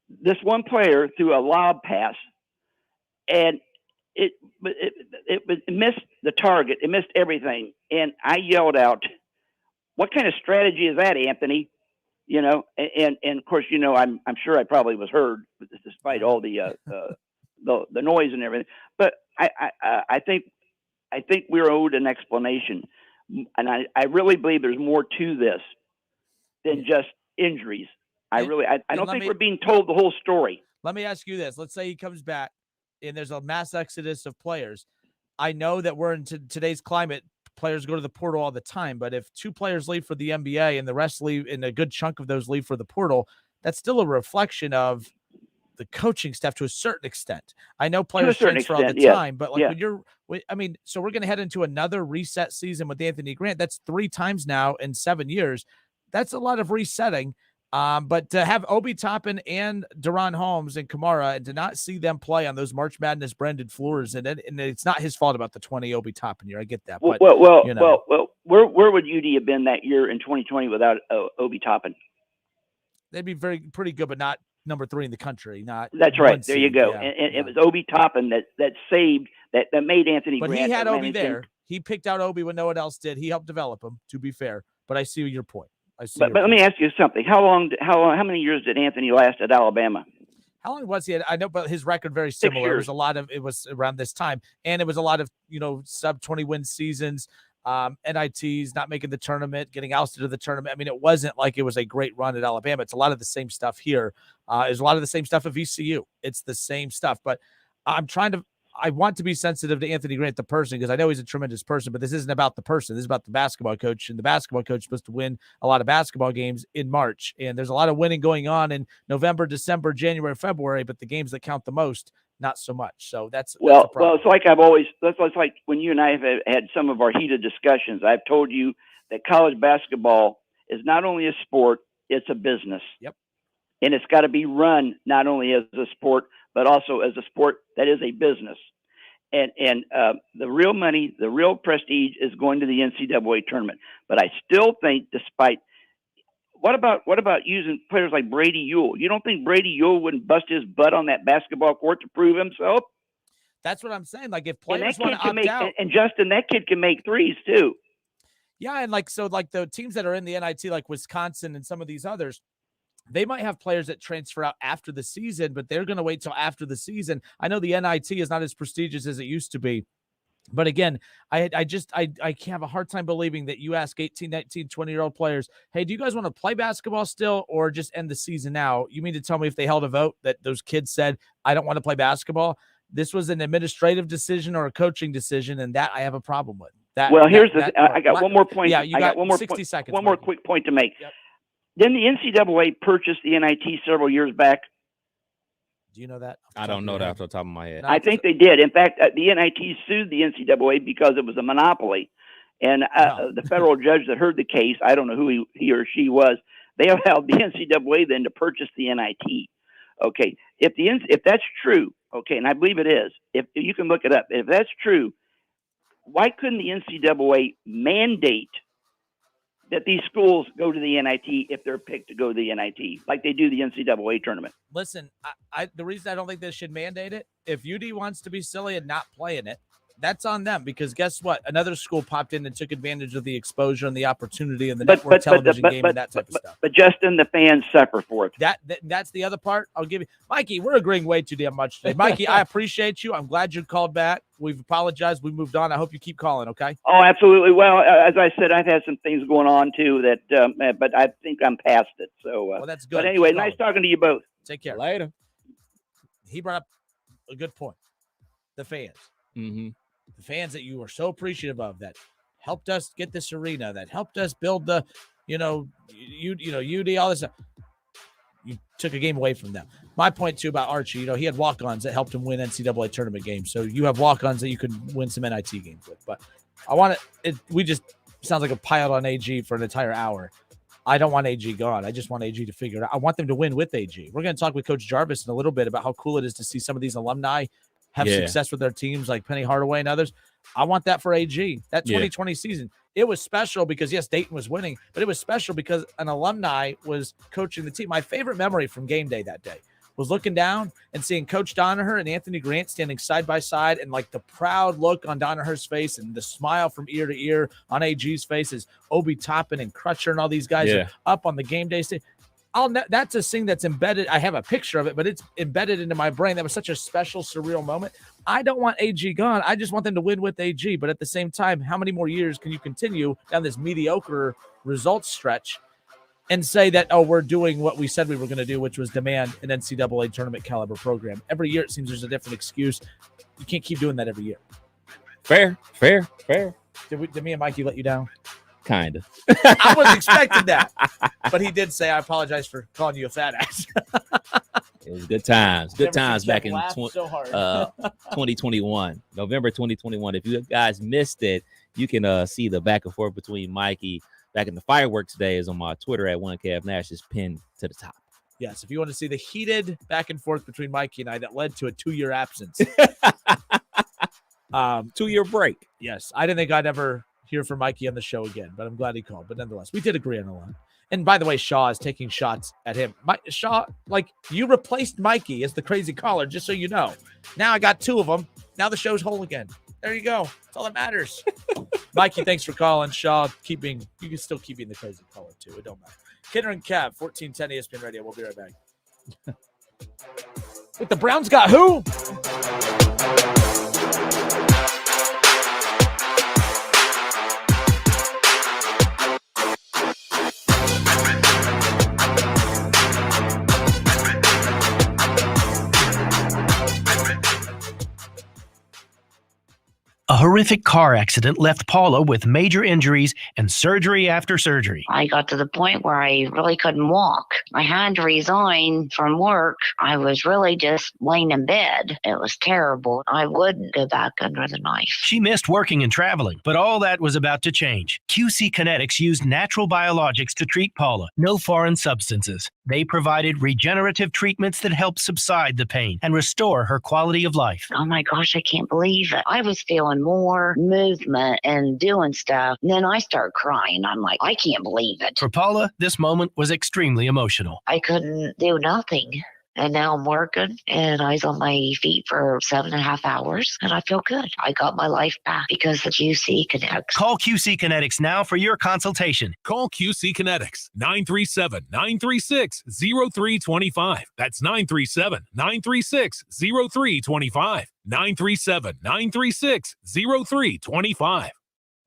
Speaker 19: this one player threw a lob pass, and it missed the target. It missed everything, and I yelled out, "What kind of strategy is that, Anthony?" And of course, I'm sure I probably was heard, despite all the noise and everything. But I think we're owed an explanation, and I really believe there's more to this than just injuries. I don't think we're being told the whole story.
Speaker 4: Let me ask you this. Let's say he comes back and there's a mass exodus of players. I know that we're in today's climate, players go to the portal all the time, but if 2 players leave for the NBA and the rest leave, and a good chunk of those leave for the portal, that's still a reflection of the coaching staff to a certain extent. I know players transfer all the time, but so we're going to head into another reset season with Anthony Grant. That's 3 times now in 7 years. That's a lot of resetting. But to have Obi Toppin and Deron Holmes and Kamara, and to not see them play on those March Madness branded floors, and it's not his fault about the 20 Obi Toppin year. I get that. But,
Speaker 19: well, where would UD have been that year in 2020 without Obi Toppin?
Speaker 4: They'd be pretty good, but not number 3 in the country.
Speaker 19: That's right. There you go. Yeah, and it was Obi Toppin that saved that made Anthony Grant.
Speaker 4: But he had Obi there. He picked out Obi when no one else did. He helped develop him, to be fair. But I see your point.
Speaker 19: But let me ask you something. How many years did Anthony last at Alabama?
Speaker 4: How long was he? I know, but his record very similar. It was around this time, and it was a lot of sub 20 win seasons, NITs, not making the tournament, getting ousted of the tournament. I mean, it wasn't like it was a great run at Alabama. It's a lot of the same stuff here. There's a lot of the same stuff at VCU. It's the same stuff, but I want to be sensitive to Anthony Grant, the person, because I know he's a tremendous person, but this isn't about the person. This is about the basketball coach, and the basketball coach is supposed to win a lot of basketball games in March. And there's a lot of winning going on in November, December, January, February, but the games that count the most, not so much. So that's
Speaker 19: it's like that's like when you and I have had some of our heated discussions. I've told you that college basketball is not only a sport, it's a business.
Speaker 4: Yep.
Speaker 19: And it's got to be run not only as a sport, but also as a sport that is a business. And the real money, the real prestige is going to the NCAA tournament. But I still think, despite what about using players like Brady Ewell? You don't think Brady Ewell wouldn't bust his butt on that basketball court to prove himself?
Speaker 4: That's what I'm saying. Like, if players want to opt out,
Speaker 19: and Justin, that kid can make threes too.
Speaker 4: Yeah, and like the teams that are in the NIT, like Wisconsin and some of these others, they might have players that transfer out after the season, but they're going to wait till after the season. I know the NIT is not as prestigious as it used to be. But again, I have a hard time believing that you ask 18, 19, 20-year-old players, hey, do you guys want to play basketball still or just end the season now? You mean to tell me if they held a vote that those kids said, I don't want to play basketball? This was an administrative decision or a coaching decision, and that I have a problem with. I got one more point.
Speaker 19: Yeah,
Speaker 4: you got
Speaker 19: 1 more
Speaker 4: 60
Speaker 19: point,
Speaker 4: seconds.
Speaker 19: One more quick point to make.
Speaker 4: Yep.
Speaker 19: Didn't the NCAA purchase the NIT several years back?
Speaker 4: Do you know that?
Speaker 5: I don't know that off the top of my head.
Speaker 19: I think they did. In fact, the NIT sued the NCAA because it was a monopoly. And the federal judge that heard the case, I don't know who he or she was, they allowed the NCAA then to purchase the NIT. Okay, if that's true, okay, and I believe it is, if you can look it up, if that's true, why couldn't the NCAA mandate that these schools go to the NIT if they're picked to go to the NIT, like they do the NCAA tournament?
Speaker 4: Listen, the reason I don't think they should mandate it, if UD wants to be silly and not play in it, that's on them, because guess what? Another school popped in and took advantage of the exposure and the opportunity and the network television game and that type of stuff.
Speaker 19: But Justin, the fans suffer for it.
Speaker 4: That's the other part. I'll give you, Mikey. We're agreeing way too damn much today. Mikey, I appreciate you. I'm glad you called back. We've apologized. We moved on. I hope you keep calling. Okay.
Speaker 19: Oh, absolutely. Well, as I said, I've had some things going on too but I think I'm past it. So,
Speaker 4: well, that's good.
Speaker 19: But anyway, nice talking to you both.
Speaker 4: Take care.
Speaker 5: Later.
Speaker 4: He brought up a good point. The fans.
Speaker 5: Mm-hmm.
Speaker 4: The fans that you were so appreciative of, that helped us get this arena, that helped us build the, UD, all this stuff. You took a game away from them. My point too about Archie, he had walk-ons that helped him win NCAA tournament games. So you have walk-ons that you can win some NIT games with. But I want we just sounds like a pile on AG for an entire hour. I don't want AG gone. I just want AG to figure it out. I want them to win with AG. We're going to talk with Coach Jarvis in a little bit about how cool it is to see some of these alumni have success with their teams, like Penny Hardaway and others. I want that for AG. That 2020 season, it was special because, yes, Dayton was winning, but it was special because an alumni was coaching the team. My favorite memory from game day that day was looking down and seeing Coach Donaher and Anthony Grant standing side by side, and like the proud look on Donaher's face and the smile from ear to ear on AG's face as Obi Toppin and Crutcher and all these guys are up on the game day stage. That's a thing that's embedded. I have a picture of it, but it's embedded into my brain. That was such a special, surreal moment. I don't want AG gone. I just want them to win with AG. But at the same time, how many more years can you continue down this mediocre results stretch and say that, we're doing what we said we were going to do, which was demand an NCAA tournament caliber program? Every year it seems there's a different excuse. You can't keep doing that every year.
Speaker 5: Fair.
Speaker 4: Did me and Mikey let you down?
Speaker 5: Kind of.
Speaker 4: I wasn't expecting that. But he did say, I apologize for calling you a fat ass.
Speaker 5: It was good times. Good times back in
Speaker 4: 2021.
Speaker 5: November 2021. If you guys missed it, you can see the back and forth between Mikey back in the fireworks days on my Twitter at 1KFNash is pinned to the top.
Speaker 4: Yes, if you want to see the heated back and forth between Mikey and I that led to a 2-year absence.
Speaker 5: 2-year break.
Speaker 4: Yes, I didn't think I'd ever hear from Mikey on the show again, but I'm glad he called. But nonetheless, we did agree on a lot. And by the way, Shaw is taking shots at him. Shaw, you replaced Mikey as the crazy caller, just so you know. Now I got 2 of them. Now the show's whole again. There you go. That's all that matters. Mikey, thanks for calling. Shaw, you can still keep being the crazy caller, too. It don't matter. Kidder and Cav, 1410 ESPN Radio. We'll be right back. Wait, the Browns got who?
Speaker 20: A horrific car accident left Paula with major injuries and surgery after surgery.
Speaker 21: I got to the point where I really couldn't walk. I had to resign from work. I was really just laying in bed. It was terrible. I wouldn't go back under the knife.
Speaker 20: She missed working and traveling, but all that was about to change. QC Kinetics used natural biologics to treat Paula. No foreign substances. They provided regenerative treatments that helped subside the pain and restore her quality of life.
Speaker 21: Oh my gosh, I can't believe it. I was feeling more movement and doing stuff. And then I started crying. I'm like, I can't believe it.
Speaker 20: For Paula, this moment was extremely emotional.
Speaker 21: I couldn't do nothing. And now I'm working and I was on my feet for 7.5 hours and I feel good. I got my life back because of QC Kinetics.
Speaker 20: Call QC Kinetics now for your consultation.
Speaker 8: Call QC Kinetics, 937-936-0325. That's 937-936-0325. 937-936-0325.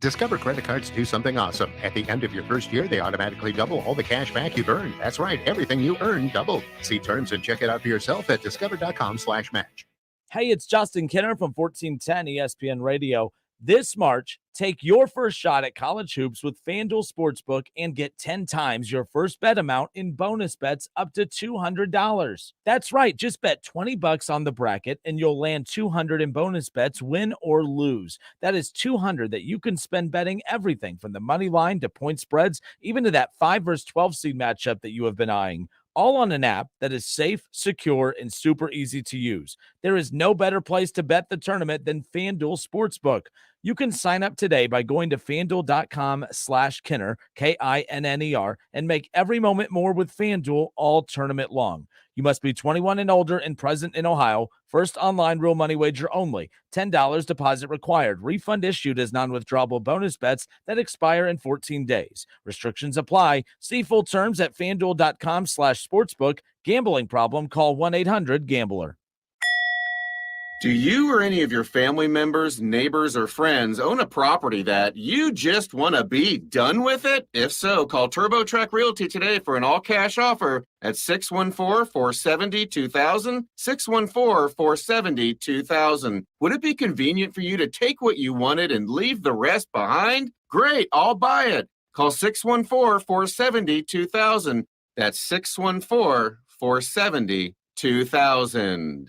Speaker 22: Discover credit cards do something awesome. At the end of your first year, they automatically double all the cash back you've earned. That's right. Everything you earn doubled. See terms and check it out for yourself at discover.com/match.
Speaker 4: Hey, it's Justin Kinner from 1410 ESPN Radio. This March, take your first shot at college hoops with FanDuel Sportsbook and get 10 times your first bet amount in bonus bets up to $200. That's right. Just bet $20 on the bracket and you'll land $200 in bonus bets, win or lose. That is $200 that you can spend betting everything from the money line to point spreads, even to that 5 versus 12 seed matchup that you have been eyeing. All on an app that is safe, secure, and super easy to use. There is no better place to bet the tournament than FanDuel Sportsbook. You can sign up today by going to FanDuel.com/Kinner, KINNER, and make every moment more with FanDuel all tournament long. You must be 21 and older and present in Ohio. First online real money wager only. $10 deposit required. Refund issued as non-withdrawable bonus bets that expire in 14 days. Restrictions apply. See full terms at FanDuel.com/sportsbook. Gambling problem? Call 1-800-GAMBLER.
Speaker 1: Do you or any of your family members, neighbors, or friends own a property that you just want to be done with it? If so, call TurboTrack Realty today for an all-cash offer at 614-470-2000, 614-470-2000. Would it be convenient for you to take what you wanted and leave the rest behind? Great, I'll buy it. Call 614-470-2000. That's 614-470-2000.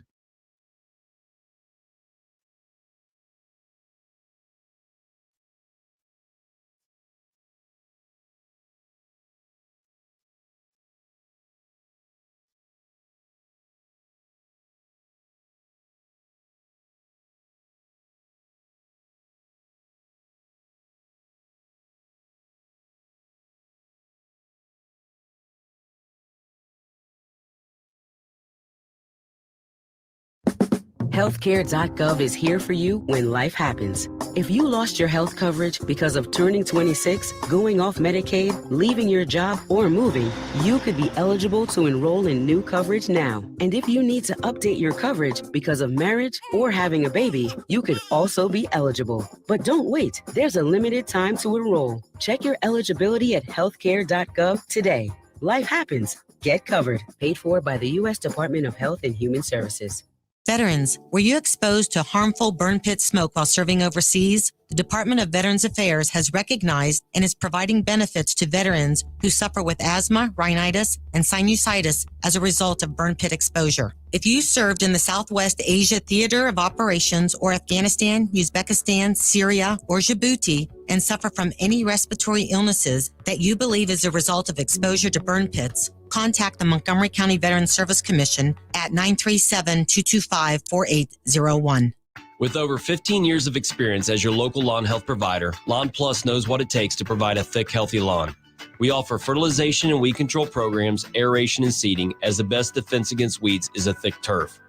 Speaker 2: Healthcare.gov is here for you when life happens. If you lost your health coverage because of turning 26, going off Medicaid, leaving your job, or moving, you could be eligible to enroll in new coverage now. And if you need to update your coverage because of marriage or having a baby, you could also be eligible. But don't wait. There's a limited time to enroll. Check your eligibility at healthcare.gov today. Life happens. Get covered. Paid for by the U.S. Department of Health and Human Services.
Speaker 23: Veterans, were you exposed to harmful burn pit smoke while serving overseas? The Department of Veterans Affairs has recognized and is providing benefits to veterans who suffer with asthma, rhinitis, and sinusitis as a result of burn pit exposure. If you served in the Southwest Asia Theater of Operations or Afghanistan, Uzbekistan, Syria, or Djibouti, and suffer from any respiratory illnesses that you believe is a result of exposure to burn pits, contact the Montgomery County Veterans Service Commission at 937-225-4801.
Speaker 24: With over 15 years of experience as your local lawn health provider, Lawn Plus knows what it takes to provide a thick, healthy lawn. We offer fertilization and weed control programs, aeration and seeding, as the best defense against weeds is a thick turf.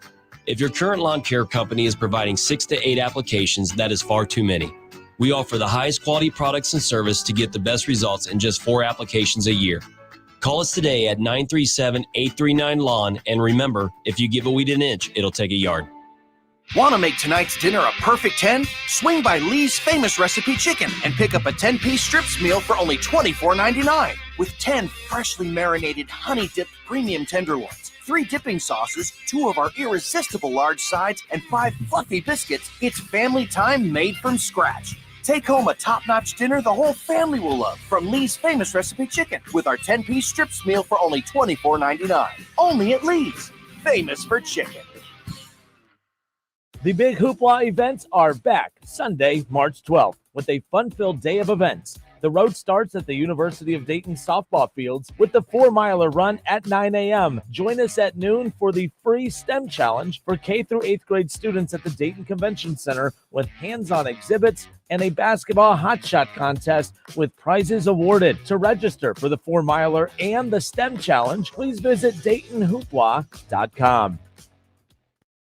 Speaker 24: If your current lawn care company is providing 6 to 8 applications, that is far too many. We offer the highest quality products and service to get the best results in just 4 applications a year. Call us today at 937-839-LAWN, and remember, if you give a weed an inch, it'll take a yard.
Speaker 25: Want to make tonight's dinner a perfect 10? Swing by Lee's Famous Recipe Chicken and pick up a 10-piece strips meal for only $24.99. With 10 freshly marinated, honey-dipped premium tenderloins, 3 dipping sauces, 2 of our irresistible large sides, and 5 fluffy biscuits, it's family time made from scratch. Take home a top-notch dinner the whole family will love from Lee's Famous Recipe Chicken with our 10-piece strips meal for only $24.99. Only at Lee's. Famous for chicken.
Speaker 4: The Big Hoopla events are back Sunday, March 12th, with a fun-filled day of events. The road starts at the University of Dayton softball fields with the 4-miler run at 9 a.m. Join us at noon for the free STEM challenge for K through 8th grade students at the Dayton Convention Center with hands-on exhibits and a basketball hotshot contest with prizes awarded. To register for the 4-miler and the STEM challenge, please visit DaytonHoopla.com.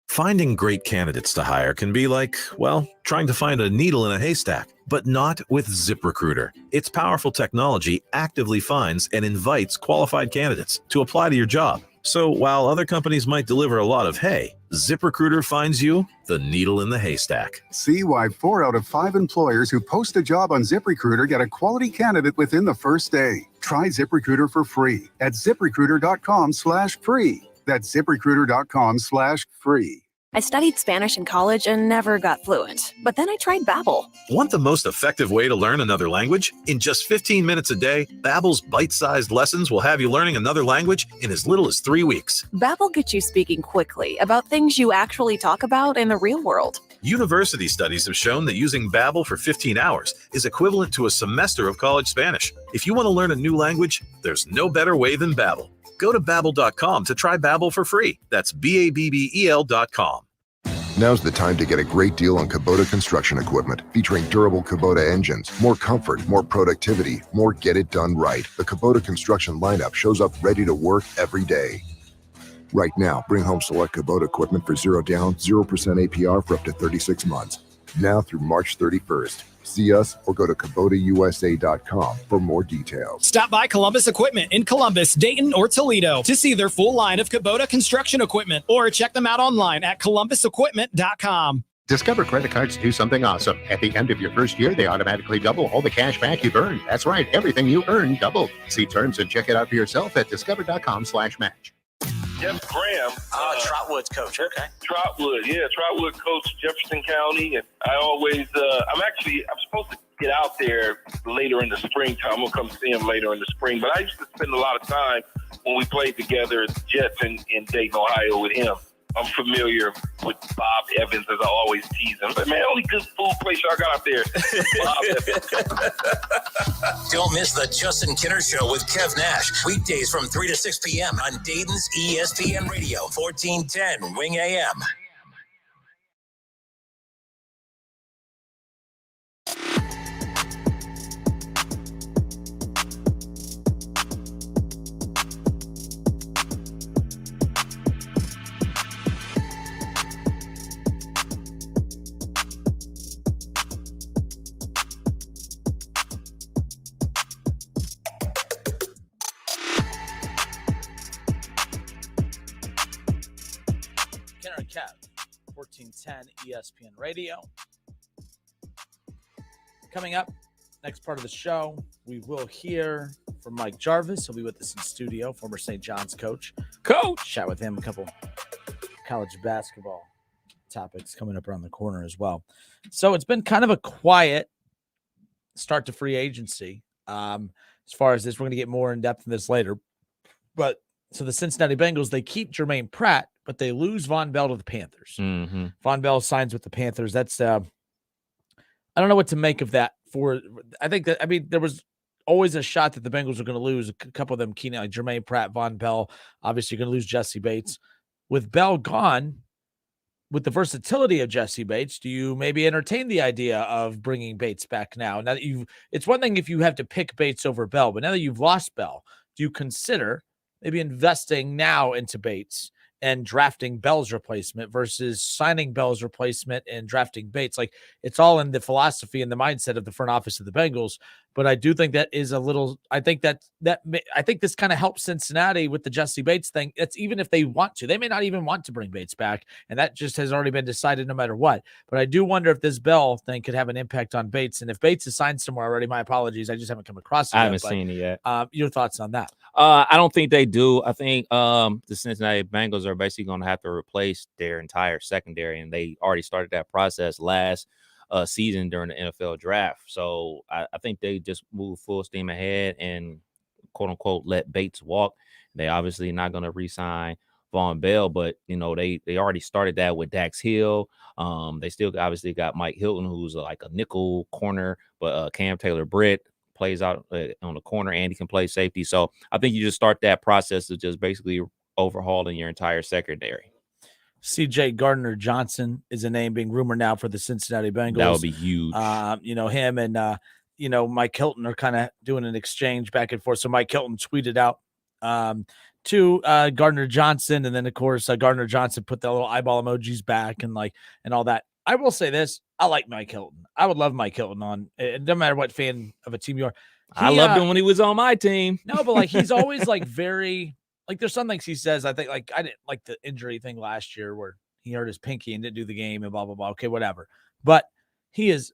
Speaker 13: Finding great candidates to hire can be like, well, trying to find a needle in a haystack, but not with ZipRecruiter. Its powerful technology actively finds and invites qualified candidates to apply to your job. So while other companies might deliver a lot of hay, ZipRecruiter finds you the needle in the haystack.
Speaker 14: See why 4 out of 5 employers who post a job on ZipRecruiter get a quality candidate within the first day. Try ZipRecruiter for free at ZipRecruiter.com/free. That's ZipRecruiter.com/free.
Speaker 26: I studied Spanish in college and never got fluent. But then I tried Babbel.
Speaker 13: Want the most effective way to learn another language? In just 15 minutes a day, Babbel's bite-sized lessons will have you learning another language in as little as 3 weeks.
Speaker 26: Babbel gets you speaking quickly about things you actually talk about in the real world.
Speaker 13: University studies have shown that using Babbel for 15 hours is equivalent to a semester of college Spanish. If you want to learn a new language, there's no better way than Babbel. Go to Babbel.com to try Babbel for free. That's Babbel.com.
Speaker 3: Now's the time to get a great deal on Kubota construction equipment, featuring durable Kubota engines, more comfort, more productivity, more get it done right. The Kubota construction lineup shows up ready to work every day. Right now, bring home select Kubota equipment for 0 down, 0% APR for up to 36 months. Now through March 31st. See us or go to KubotaUSA.com for more details.
Speaker 6: Stop by Columbus Equipment in Columbus, Dayton, or Toledo to see their full line of Kubota construction equipment, or check them out online at columbusequipment.com.
Speaker 22: Discover credit cards do something awesome. At the end of your first year, they automatically double all the cash back you've earned. That's right. Everything you earn doubled. See terms and check it out for yourself at discover.com/match.
Speaker 7: Jeff Graham.
Speaker 25: Trotwood's coach. Okay.
Speaker 7: Trotwood, yeah. Trotwood coach Jefferson County. And I always, I'm supposed to get out there later in the springtime. I'm going to come see him later in the spring. But I used to spend a lot of time when we played together at the Jets in Dayton, Ohio with him. I'm familiar with Bob Evans, as I always tease him. But, man, only good food place y'all got out there. Bob Evans.
Speaker 9: Don't miss the Justin Kinner Show with Kev Nash. Weekdays from 3 to 6 p.m. on Dayton's ESPN Radio, 1410 Wing AM.
Speaker 4: Kev, 1410 ESPN Radio. Coming up, next part of the show, we will hear from Mike Jarvis. He'll be with us in studio, former St. John's coach. Chat with him, a couple college basketball topics coming up around the corner as well. So it's been kind of a quiet start to free agency. As far as this, we're going to get more in depth in this later. But so the Cincinnati Bengals, they keep Jermaine Pratt, but they lose Von Bell to the Panthers.
Speaker 5: Mm-hmm.
Speaker 4: Von Bell signs with the Panthers. That's I don't know what to make of that. There was always a shot that the Bengals are going to lose a couple of them key, like Jermaine Pratt, Von Bell. Obviously, you're going to lose Jesse Bates. With Bell gone, with the versatility of Jesse Bates, do you maybe entertain the idea of bringing Bates back now? Now that it's one thing if you have to pick Bates over Bell, but now that you've lost Bell, do you consider maybe investing now into Bates and drafting Bell's replacement versus signing Bell's replacement and drafting Bates? Like, it's all in the philosophy and the mindset of the front office of the Bengals. But I do think that is a little, I think this kind of helps Cincinnati with the Jesse Bates thing. It's even if they want to, they may not even want to bring Bates back. And that just has already been decided no matter what. But I do wonder if this Bell thing could have an impact on Bates. And if Bates is signed somewhere already, my apologies, I just haven't come across it.
Speaker 5: I haven't seen it yet.
Speaker 4: Your thoughts on that?
Speaker 5: I don't think they do. I think the Cincinnati Bengals are basically going to have to replace their entire secondary, and they already started that process last season during the NFL draft. So I think they just move full steam ahead and quote unquote let Bates walk. They obviously not going to re-sign Von Bell, but they already started that with Dax Hill. They still obviously got Mike Hilton, who's like a nickel corner, but Cam Taylor-Britt plays out on the corner and he can play safety. So I think you just start that process of just basically overhauling your entire secondary.
Speaker 4: CJ Gardner-Johnson is a name being rumored now for the Cincinnati Bengals.
Speaker 5: That would be huge.
Speaker 4: Him and Mike Hilton are kind of doing an exchange back and forth. So Mike Hilton tweeted out to Gardner-Johnson, and then of course Gardner-Johnson put the little eyeball emojis back and all that. I will say this: I like Mike Hilton. I would love Mike Hilton on. It doesn't matter what fan of a team you are.
Speaker 5: I loved him when he was on my team.
Speaker 4: No, but he's always very. There's some things he says, I think, I didn't like the injury thing last year where he hurt his pinky and didn't do the game and blah, blah, blah. Okay, whatever. But he was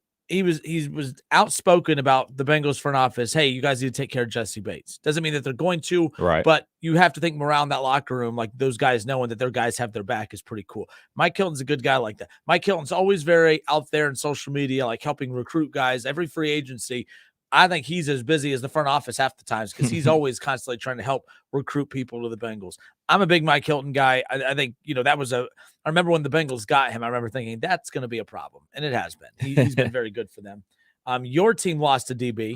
Speaker 4: outspoken about the Bengals front office. Hey, you guys need to take care of Jesse Bates. Doesn't mean that they're going to,
Speaker 5: right?
Speaker 4: But you have to think morale in that locker room, like those guys knowing that their guys have their back is pretty cool. Mike Hilton's a good guy like that. Mike Hilton's always very out there in social media, helping recruit guys. Every free agency, I think he's as busy as the front office half the times because he's always constantly trying to help recruit people to the Bengals. I'm a big Mike Hilton guy. I think, that was I remember when the Bengals got him, I remember thinking that's going to be a problem. And it has been. He's been very good for them. Your team lost to DB.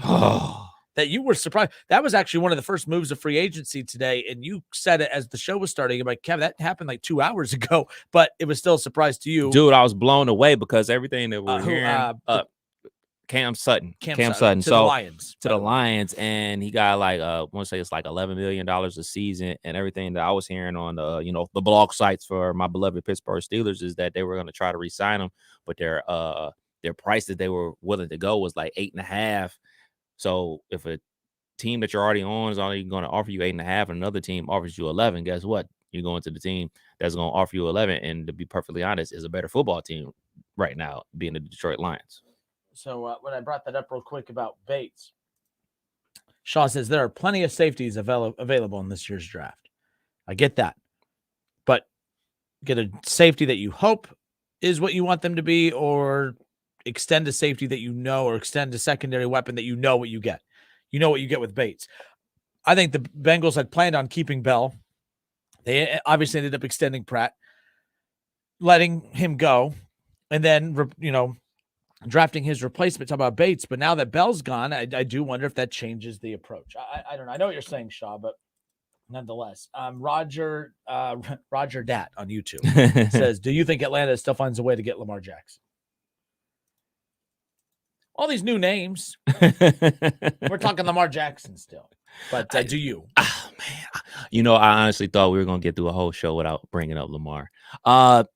Speaker 4: that you were surprised. That was actually one of the first moves of free agency today. And you said it as the show was starting. I'm like, Kev, that happened like 2 hours ago, but it was still a surprise to you.
Speaker 5: Dude, I was blown away because everything that we're hearing, Cam Sutton.
Speaker 4: Cam Sutton. To the Lions.
Speaker 5: To the Lions. And he got like, I want to say it's like $11 million a season. And everything that I was hearing on the, the blog sites for my beloved Pittsburgh Steelers is that they were going to try to re-sign him, but their price that they were willing to go was like 8.5. So if a team that you're already on is only going to offer you 8.5 and another team offers you 11, guess what? You're going to the team that's going to offer you 11. And to be perfectly honest, is a better football team right now, being the Detroit Lions.
Speaker 4: So when I brought that up real quick about Bates, Shaw says there are plenty of safeties available in this year's draft. I get that. But get a safety that you hope is what you want them to be, or extend a safety that or extend a secondary weapon that you know what you get. You know what you get with Bates. I think the Bengals had planned on keeping Bell. They obviously ended up extending Pratt, letting him go, and then, drafting his replacement. Talk about Bates. But now that Bell's gone, I do wonder if that changes the approach. I don't know. I know what you're saying, Shaw, but nonetheless, Roger Dat on YouTube says, do you think Atlanta still finds a way to get Lamar Jackson? All these new names. We're talking Lamar Jackson still. But do you?
Speaker 5: Oh, man. I honestly thought we were going to get through a whole show without bringing up Lamar. I'll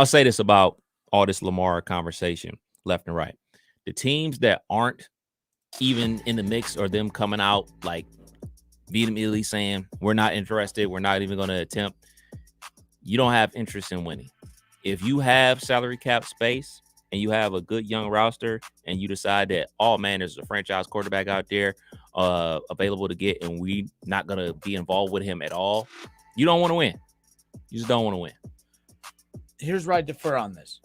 Speaker 5: say this about all this Lamar conversation left and right. The teams that aren't even in the mix, or them coming out like vehemently saying, we're not interested, we're not even going to attempt, you don't have interest in winning. If you have salary cap space and you have a good young roster and you decide that, oh man, there's a franchise quarterback out there available to get, and we not going to be involved with him at all, you don't want to win. You just don't want to win.
Speaker 4: Here's where I defer on this.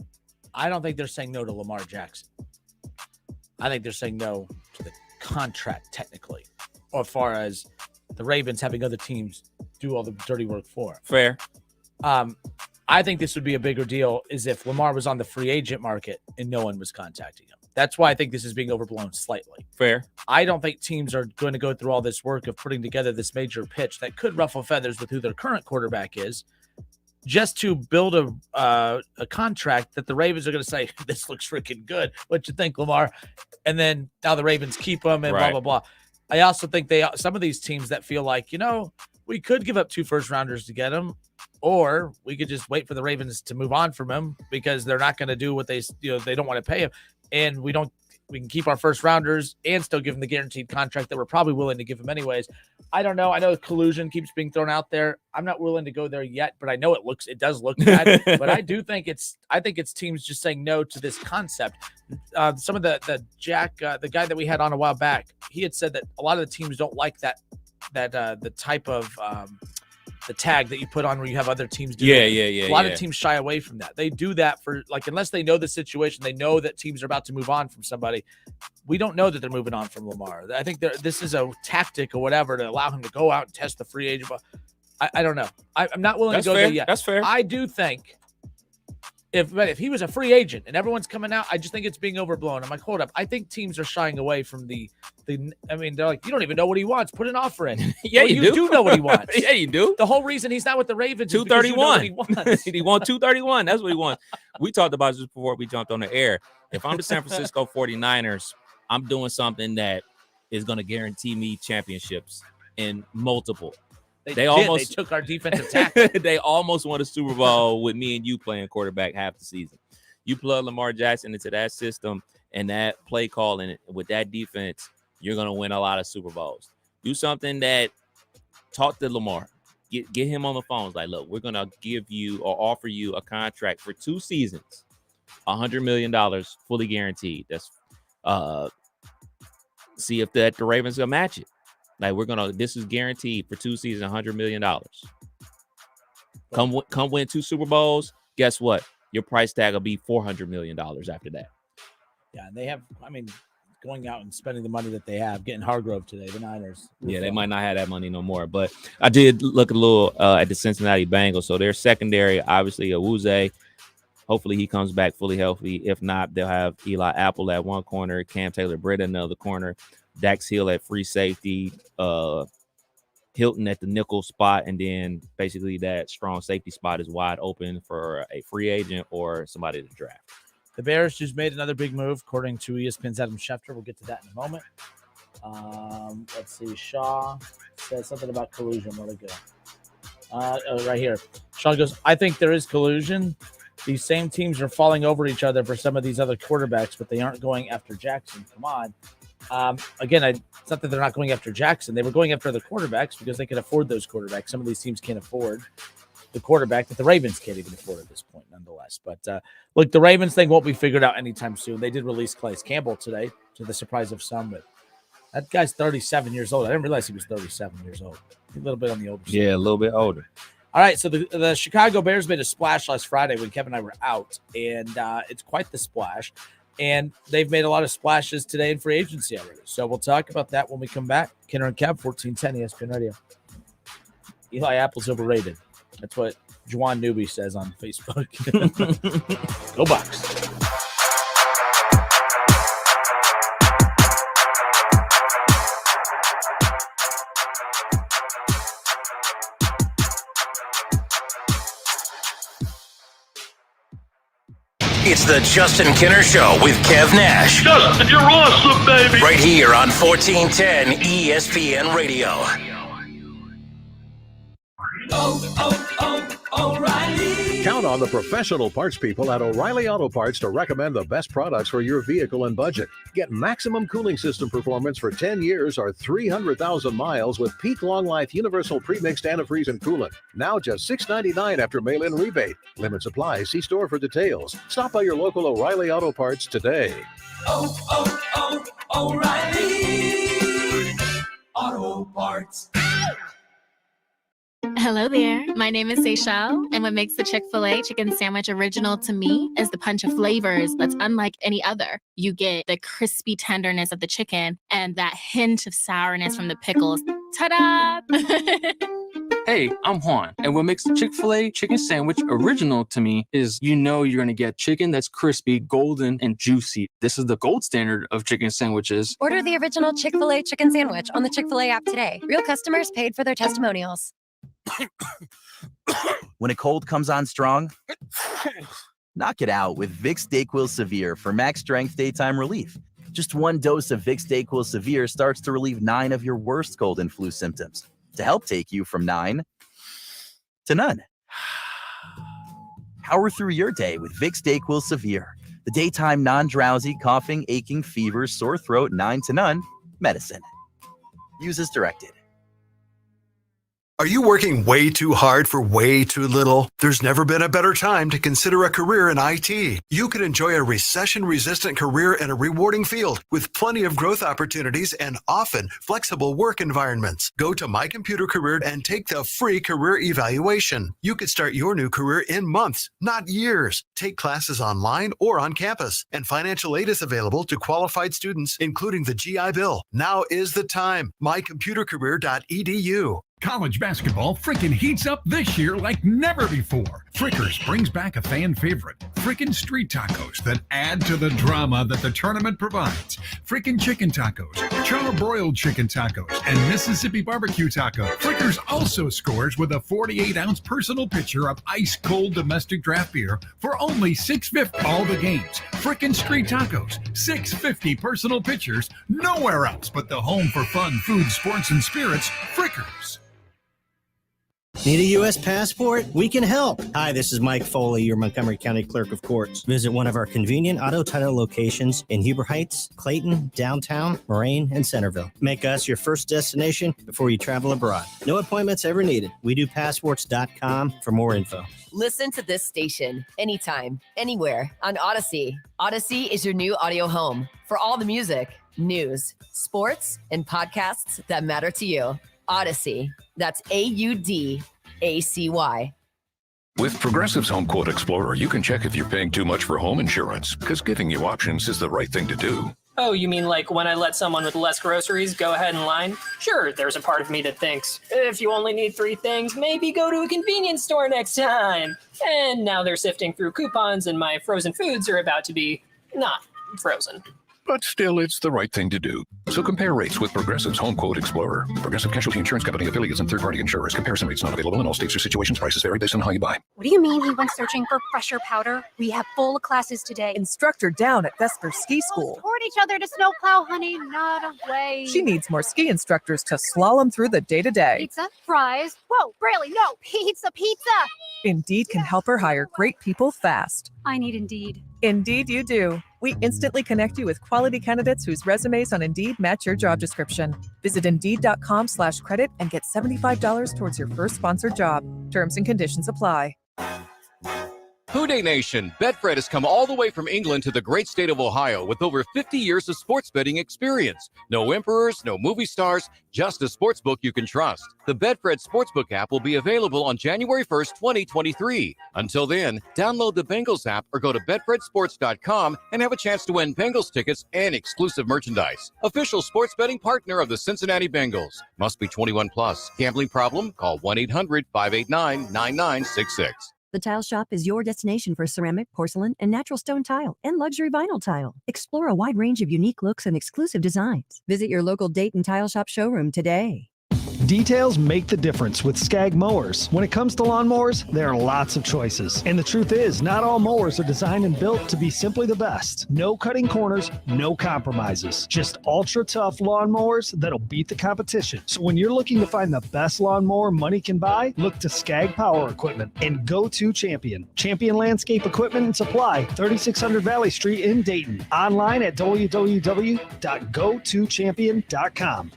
Speaker 4: I don't think they're saying no to Lamar Jackson. I think they're saying no to the contract, technically, or as far as the Ravens having other teams do all the dirty work for him.
Speaker 5: Fair.
Speaker 4: I think this would be a bigger deal is if Lamar was on the free agent market and no one was contacting him. That's why I think this is being overblown slightly.
Speaker 5: Fair.
Speaker 4: I don't think teams are going to go through all this work of putting together this major pitch that could ruffle feathers with who their current quarterback is, just to build a contract that the Ravens are going to say, this looks freaking good. What you think, Lamar? And then now the Ravens keep him and blah, blah, blah. I also think some of these teams that feel like, we could give up 2 first-rounders to get him, or we could just wait for the Ravens to move on from him because they're not going to do what they don't want to pay him. And we can keep our first-rounders and still give him the guaranteed contract that we're probably willing to give him anyways. I don't know. I know collusion keeps being thrown out there. I'm not willing to go there yet, but I know it does look bad. But I do think it's teams just saying no to this concept. Some of the guy that we had on a while back, he had said that a lot of the teams don't like the type of the tag that you put on where you have other teams do. A lot of teams shy away from that. They do that for unless they know the situation, they know that teams are about to move on from somebody. We don't know that they're moving on from Lamar. I think this is a tactic or whatever to allow him to go out and test the free agent. I don't know. I'm not willing to go there yet.
Speaker 5: That's fair.
Speaker 4: I do think if he was a free agent and everyone's coming out, I just think it's being overblown. I'm like, hold up. I think teams are shying away from they're like, you don't even know what he wants. Put an offer in.
Speaker 5: Yeah,
Speaker 4: well, you do know what he wants.
Speaker 5: Yeah, you do.
Speaker 4: The whole reason he's not with the Ravens is
Speaker 5: 231.
Speaker 4: he wants.
Speaker 5: He wants 231. That's what he wants. We talked about this before we jumped on the air. If I'm the San Francisco 49ers, I'm doing something that is going to guarantee me championships in multiple.
Speaker 4: They took our defensive tackle.
Speaker 5: They almost won a Super Bowl with me and you playing quarterback half the season. You plug Lamar Jackson into that system and that play calling with that defense, you're going to win a lot of Super Bowls. Do something that talk to Lamar. Get him on the phone. It's like, look, we're going to give you or offer you a contract for 2 seasons, $100 million, fully guaranteed. That's see if the Ravens will match it. Like this is guaranteed for 2 seasons, $100 million. Come win 2 Super Bowls. Guess what? Your price tag will be $400 million after that.
Speaker 4: Yeah, and they have, going out and spending the money that they have, getting Hargrove today, the Niners.
Speaker 5: Yeah, they might not have that money no more. But I did look a little at the Cincinnati Bengals. So their secondary, obviously, Awuzie. Hopefully he comes back fully healthy. If not, they'll have Eli Apple at one corner, Cam Taylor-Britt in the other corner. Dax Hill at free safety, Hilton at the nickel spot, and then basically that strong safety spot is wide open for a free agent or somebody to draft.
Speaker 4: The Bears just made another big move, according to ESPN's Adam Schefter. We'll get to that in a moment. Let's see. Shaw says something about collusion. Where'd it go? Right here. Shaw goes, I think there is collusion. These same teams are falling over each other for some of these other quarterbacks, but they aren't going after Jackson. Come on. Again, it's not that they're not going after Jackson. They were going after the quarterbacks because they could afford those quarterbacks. Some of these teams can't afford the quarterback that the Ravens can't even afford at this point, nonetheless. But look, the Ravens thing won't be figured out anytime soon. They did release Calais Campbell today, to the surprise of some, but that guy's 37 years old. I didn't realize he was 37 years old. A little bit on the older side.
Speaker 5: Yeah, a little bit older.
Speaker 4: All right, so the Chicago Bears made a splash last Friday when Kevin and I were out, and it's quite the splash. And they've made a lot of splashes today in free agency already. So we'll talk about that when we come back. Kenner and Kev, 1410 ESPN Radio. Eli Apple's overrated. That's what Juwan Newby says on Facebook. Go Bucks.
Speaker 9: It's the Justin Kinner Show with Kev Nash.
Speaker 7: Justin, you're awesome, baby.
Speaker 9: Right here on 1410 ESPN Radio.
Speaker 10: O'Reilly. Count on the professional parts people at O'Reilly Auto Parts to recommend the best products for your vehicle and budget. Get maximum cooling system performance for 10 years or 300,000 miles with peak long life universal premixed antifreeze and coolant. Now just $6.99 after mail-in rebate. Limit supply. See store for details. Stop by your local O'Reilly Auto Parts today.
Speaker 11: O'Reilly Auto Parts.
Speaker 12: Hello there. My name is Seychelle, and what makes the Chick-fil-A chicken sandwich original to me is the punch of flavors that's unlike any other. You get the crispy tenderness of the chicken and that hint of sourness from the pickles. Ta-da!
Speaker 15: Hey, I'm Juan, and what makes the Chick-fil-A chicken sandwich original to me is you're going to get chicken that's crispy, golden, and juicy. This is the gold standard of chicken sandwiches.
Speaker 16: Order the original Chick-fil-A chicken sandwich on the Chick-fil-A app today. Real customers paid for their testimonials.
Speaker 18: When a cold comes on strong, knock it out with Vicks DayQuil Severe for max strength daytime relief. Just one dose of Vicks DayQuil Severe starts to relieve 9 of your worst cold and flu symptoms to help take you from 9 to none. Power through your day with Vicks DayQuil Severe, the daytime non-drowsy, coughing, aching, fever, sore throat, 9 to none medicine. Use as directed.
Speaker 27: Are you working way too hard for way too little? There's never been a better time to consider a career in IT. You can enjoy a recession-resistant career in a rewarding field with plenty of growth opportunities and often flexible work environments. Go to My Computer Career and take the free career evaluation. You could start your new career in months, not years. Take classes online or on campus, and financial aid is available to qualified students, including the GI Bill. Now is the time. mycomputercareer.edu.
Speaker 28: College basketball frickin' heats up this year like never before. Frickers brings back a fan favorite, frickin' street tacos that add to the drama that the tournament provides. Frickin' chicken tacos, charbroiled chicken tacos, and Mississippi barbecue tacos. Frickers also scores with a 48-ounce personal pitcher of ice-cold domestic draft beer for only $6.50 all the games. Frickin' street tacos, $6.50 personal pitchers, nowhere else but the home for fun, food, sports, and spirits, Frickers.
Speaker 29: Need a U.S. passport? We can help. Hi, this is Mike Foley, your Montgomery County Clerk of Courts. Visit one of our convenient auto title locations in Huber Heights, Clayton, downtown, Moraine, and Centerville. Make us your first destination before you travel abroad. No appointments ever needed. We do passports.com for more info.
Speaker 30: Listen to this station anytime, anywhere on Odyssey. Odyssey is your new audio home for all the music, news, sports, and podcasts that matter to you. Odyssey. That's AUDACY.
Speaker 31: With Progressive's Home Quote Explorer, you can check if you're paying too much for home insurance, because giving you options is the right thing to do.
Speaker 32: Oh, you mean like when I let someone with less groceries go ahead in line? Sure, there's a part of me that thinks, if you only need 3 things, maybe go to a convenience store next time. And now they're sifting through coupons and my frozen foods are about to be not frozen.
Speaker 31: but still it's the right thing to do. So compare rates with Progressive's Home Quote Explorer. Progressive Casualty Insurance Company affiliates and third-party insurers. Comparison rates not available in all states or situations. Prices vary based on how you buy.
Speaker 1: What do you mean he went searching for fresher powder? We have full classes today.
Speaker 2: Instructor down at Vesper Ski School.
Speaker 1: Toward each other to snowplow, honey, not away.
Speaker 2: She needs more ski instructors to slalom through the day-to-day.
Speaker 1: Pizza, fries. Whoa, Braley, no, pizza.
Speaker 2: Indeed can help her hire great people fast.
Speaker 1: I need Indeed.
Speaker 2: Indeed you do. We instantly connect you with quality candidates whose resumes on Indeed match your job description. Visit Indeed.com/credit and get $75 towards your first sponsored job. Terms and conditions apply.
Speaker 8: Houday Nation, Betfred has come all the way from England to the great state of Ohio with over 50 years of sports betting experience. No emperors, no movie stars, just a sportsbook you can trust. The Betfred Sportsbook app will be available on January 1st, 2023. Until then, download the Bengals app or go to betfredsports.com and have a chance to win Bengals tickets and exclusive merchandise. Official sports betting partner of the Cincinnati Bengals. Must be 21 plus. Gambling problem? Call 1-800-589-9966.
Speaker 13: The Tile Shop is your destination for ceramic, porcelain, and natural stone tile and luxury vinyl tile. Explore a wide range of unique looks and exclusive designs. Visit your local Dayton Tile Shop showroom today.
Speaker 14: Details make the difference with Skag mowers. When it comes to lawnmowers, there are lots of choices. And the truth is, not all mowers are designed and built to be simply the best. No cutting corners, no compromises. Just ultra-tough lawnmowers that'll beat the competition. So when you're looking to find the best lawnmower money can buy, look to Skag Power Equipment and Go-To Champion. Champion Landscape Equipment and Supply, 3600 Valley Street in Dayton. Online at www.gotochampion.com.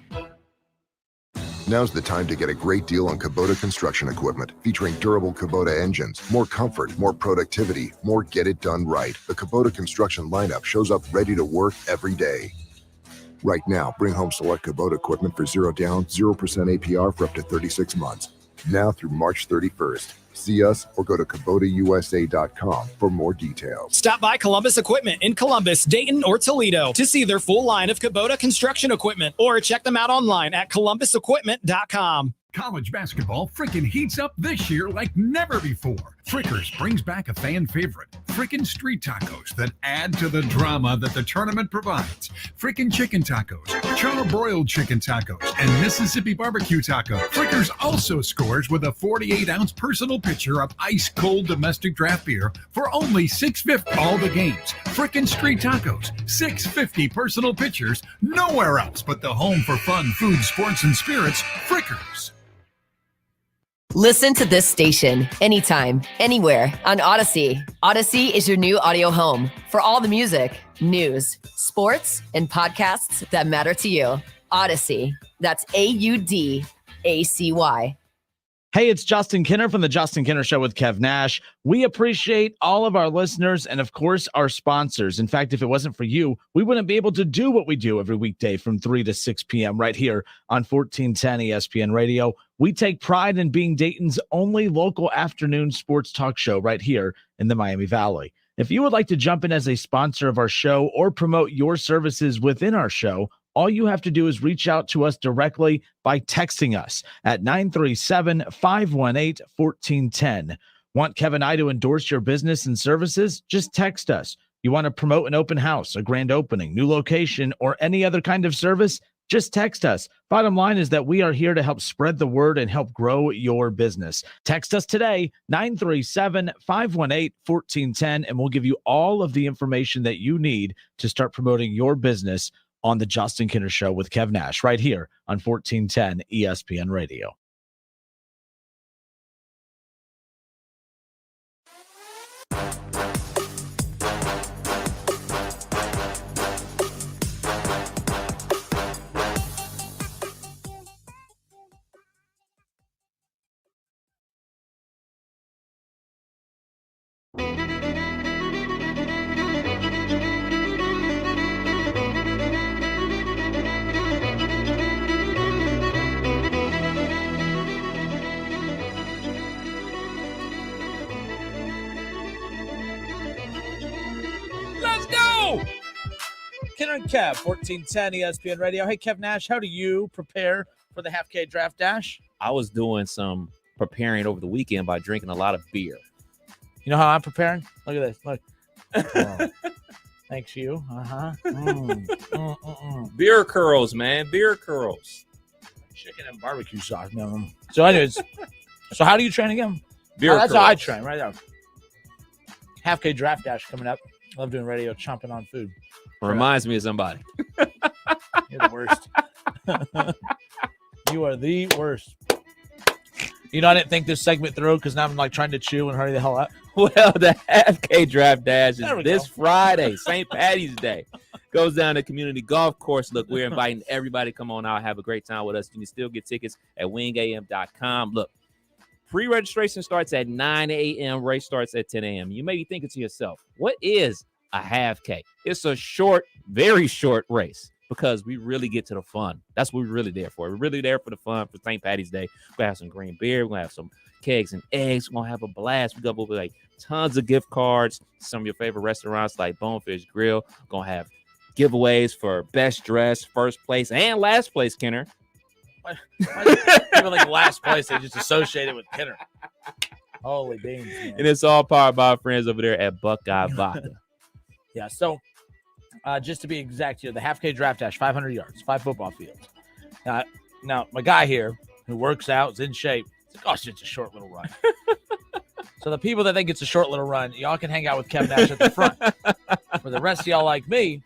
Speaker 3: Now's the time to get a great deal on Kubota construction equipment, featuring durable Kubota engines, more comfort, more productivity, more get it done right. The Kubota construction lineup shows up ready to work every day. Right now, bring home select Kubota equipment for 0 down, 0% APR for up to 36 months. Now through March 31st. See us or go to KubotaUSA.com for more details.
Speaker 6: Stop by Columbus Equipment in Columbus, Dayton, or Toledo to see their full line of Kubota construction equipment, or check them out online at ColumbusEquipment.com.
Speaker 28: College basketball frickin' heats up this year like never before. Frickers brings back a fan favorite, frickin' street tacos that add to the drama that the tournament provides. Frickin' chicken tacos, charbroiled chicken tacos, and Mississippi barbecue taco. Frickers also scores with a 48-ounce personal pitcher of ice-cold domestic draft beer for only $6.50 all the games. Frickin' street tacos, $6.50 personal pitchers, nowhere else but the home for fun, food, sports, and spirits, Frickers.
Speaker 30: Listen to this station anytime, anywhere on Odyssey. Odyssey is your new audio home for all the music, news, sports, and podcasts that matter to you. Odyssey. That's AUDACY.
Speaker 4: Hey, it's Justin Kinner from the Justin Kinner Show with Kev Nash. We appreciate all of our listeners and, of course, our sponsors. In fact, if it wasn't for you, we wouldn't be able to do what we do every weekday from 3 to 6 p.m. right here on 1410 ESPN Radio. We take pride in being Dayton's only local afternoon sports talk show right here in the Miami Valley. If you would like to jump in as a sponsor of our show or promote your services within our show, all you have to do is reach out to us directly by texting us at 937-518-1410. Want Kevin and I to endorse your business and services? Just text us. You want to promote an open house, a grand opening, new location, or any other kind of service? Just text us. Bottom line is that we are here to help spread the word and help grow your business. Text us today, 937-518-1410, and we'll give you all of the information that you need to start promoting your business on the Justin Kinner Show with Kev Nash right here on 1410 ESPN Radio. Kinner and Kev, 1410 ESPN Radio. Hey, Kev Nash, how do you prepare for the half K draft dash?
Speaker 5: I was doing some preparing over the weekend by drinking a lot of beer.
Speaker 4: You know how I'm preparing? Look at this. Look. Thanks, you.
Speaker 5: Beer curls, man. Beer curls.
Speaker 4: Chicken and barbecue sauce. No. So, anyways, so how do you train again?
Speaker 5: Beer
Speaker 4: that's
Speaker 5: curls.
Speaker 4: how I train, right there. Half K draft dash coming up. Love doing radio, chomping on food.
Speaker 5: Reminds me of somebody.
Speaker 4: You're the worst. You are the worst. You know, I didn't think this segment through because now I'm like trying to chew and hurry the hell up.
Speaker 5: Well, the Half K Draft Dash is this
Speaker 4: go.
Speaker 5: Friday, St. Patty's Day. Goes down to Community Golf Course. Look, we're inviting everybody to come on out, have a great time with us. You can still get tickets at wingam.com. Look, pre-registration starts at 9 a.m. Race starts at 10 a.m. You may be thinking to yourself, what is a Half K? It's a short, very short race because we really get to the fun. That's what we're really there for. We're really there for the fun for St. Patty's Day. We're going to have some green beer. We're going to have some kegs and eggs. We're going to have a blast. We're going to like tons of gift cards. Some of your favorite restaurants like Bonefish Grill. We're going to have giveaways for best dress, first place, and last place, Kenner.
Speaker 4: Even like last place, they just associate it with Kenner. Holy beans, man.
Speaker 5: And it's all powered by our friends over there at Buckeye Vodka.
Speaker 4: Yeah, so just to be exact here, the Half K Draft Dash, 500 yards, 5 football fields. Now, my guy here who works out, is in shape, it's like, oh, it's just a short little run. So the people that think it's a short little run, y'all can hang out with Kev Nash at the front. For the rest of y'all like me,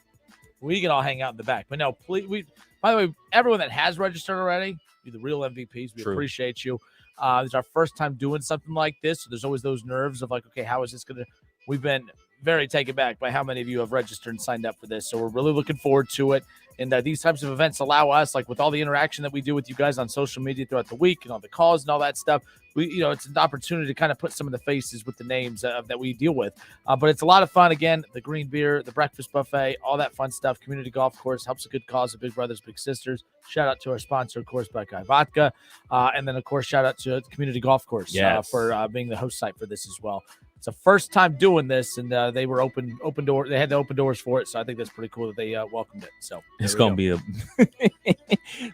Speaker 4: we can all hang out in the back. But no, please, by the way, everyone that has registered already, you're the real MVPs. We appreciate you. It's our first time doing something like this. So there's always those nerves of like, okay, how is this going to – we've been very taken back by how many of you have registered and signed up for this. So we're really looking forward to it. And these types of events allow us, like with all the interaction that we do with you guys on social media throughout the week and all the calls and all that stuff, it's an opportunity to kind of put some of the faces with the names that we deal with. But it's a lot of fun. Again, the green beer, the breakfast buffet, all that fun stuff. Community Golf Course helps a good cause of Big Brothers Big Sisters. Shout out to our sponsor, of course, Buckeye Vodka. And then, of course, shout out to Community Golf Course for being the host site for this as well. It's the first time doing this, and they were open door. They had the open doors for it, so I think that's pretty cool that they welcomed it. So
Speaker 5: it's gonna be a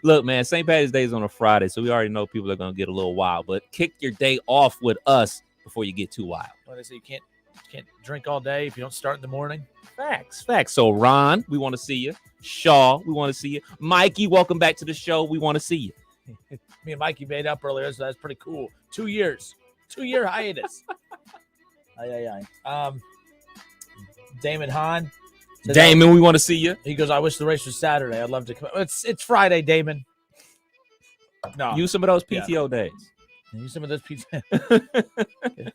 Speaker 5: look, man. St. Patty's Day is on a Friday, so we already know people are gonna get a little wild. But kick your day off with us before you get too wild.
Speaker 4: Well, they say you can't drink all day if you don't start in the morning.
Speaker 5: Facts. So Ron, we want to see you. Shaw, we want to see you. Mikey, welcome back to the show. We want to see you.
Speaker 4: Me and Mikey made up earlier, so that's pretty cool. 2 years, 2-year hiatus. Damon Hahn.
Speaker 5: Damon, we want to see you.
Speaker 4: He goes, I wish the race was Saturday. I'd love to come. It's Friday, Damon. No.
Speaker 5: Use some of those PTO days.
Speaker 4: Use some of those PTO.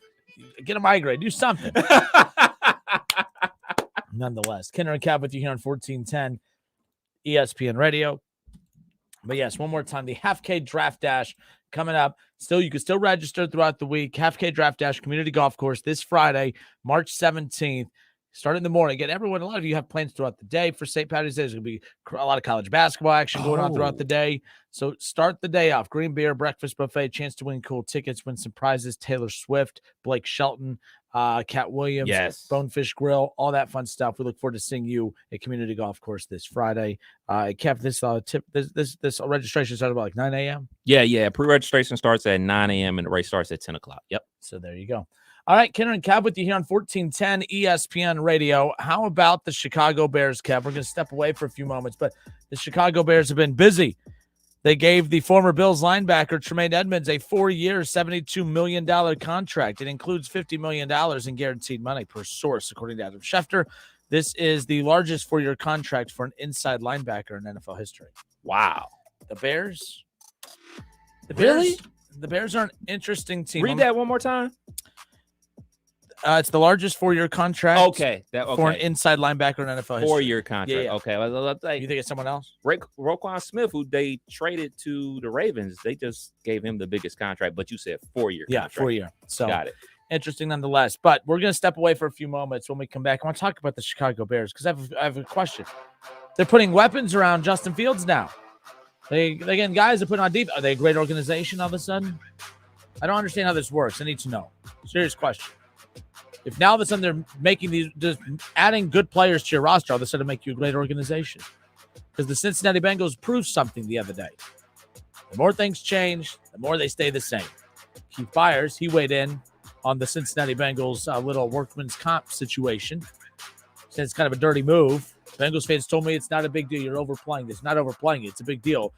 Speaker 4: Get a migraine. Do something. Nonetheless, Kenner and Cav with you here on 1410 ESPN Radio. But yes, one more time, the Half K Draft Dash coming up. You can still register throughout the week. Half K Draft Dash Community Golf Course this Friday, March 17th. Start in the morning. Again, a lot of you have plans throughout the day for St. Patty's Day. There's going to be a lot of college basketball action going on throughout the day. So start the day off. Green beer, breakfast buffet, chance to win cool tickets, win some prizes. Taylor Swift, Blake Shelton, Cat Williams, Bonefish Grill, all that fun stuff. We look forward to seeing you at Community Golf Course this Friday. Kev, this registration started about like 9 a.m.?
Speaker 5: Yeah. Pre-registration starts at 9 a.m. and the race starts at 10 o'clock. Yep.
Speaker 4: So there you go. All right, Kenner and Kev with you here on 1410 ESPN Radio. How about the Chicago Bears, Kev? We're going to step away for a few moments, but the Chicago Bears have been busy. They gave the former Bills linebacker Tremaine Edmonds a 4-year, $72 million contract. It includes $50 million in guaranteed money per source, according to Adam Schefter. This is the largest 4-year contract for an inside linebacker in NFL history.
Speaker 5: Wow.
Speaker 4: The Bears?
Speaker 5: Really?
Speaker 4: The Bears are an interesting team.
Speaker 5: Read that one more time.
Speaker 4: It's the largest 4-year contract.
Speaker 5: Okay.
Speaker 4: For an inside linebacker in NFL history.
Speaker 5: 4-year contract. Yeah. Okay.
Speaker 4: You think it's someone else?
Speaker 5: Roquan Smith, who they traded to the Ravens, they just gave him the biggest contract, but you said 4-year contract.
Speaker 4: Yeah, 4-year. So
Speaker 5: got it.
Speaker 4: Interesting nonetheless. But we're going to step away for a few moments. When we come back, I want to talk about the Chicago Bears because I have a question. They're putting weapons around Justin Fields now. They getting guys to put on deep. Are they a great organization all of a sudden? I don't understand how this works. I need to know. Serious question. If now all of a sudden they're making just adding good players to your roster, all of a sudden make you a great organization. Because the Cincinnati Bengals proved something the other day. The more things change, the more they stay the same. Keith Byars, he weighed in on the Cincinnati Bengals little workman's comp situation. said it's kind of a dirty move. Bengals fans told me it's not a big deal. You're overplaying this. Not overplaying it. It's a big deal.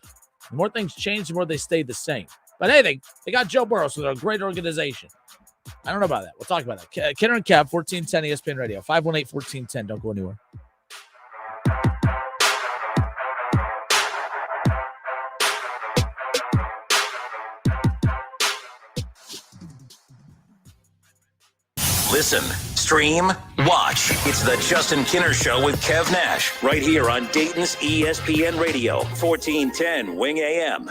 Speaker 4: The more things change, the more they stay the same. But hey, they got Joe Burrow, so they're a great organization. I don't know about that. We'll talk about that. Kenner and Kev, 1410 ESPN Radio, 518-1410. Don't go anywhere.
Speaker 7: Listen, stream, watch. It's the Justin Kinner Show with Kev Nash right here on Dayton's ESPN Radio, 1410 Wing AM.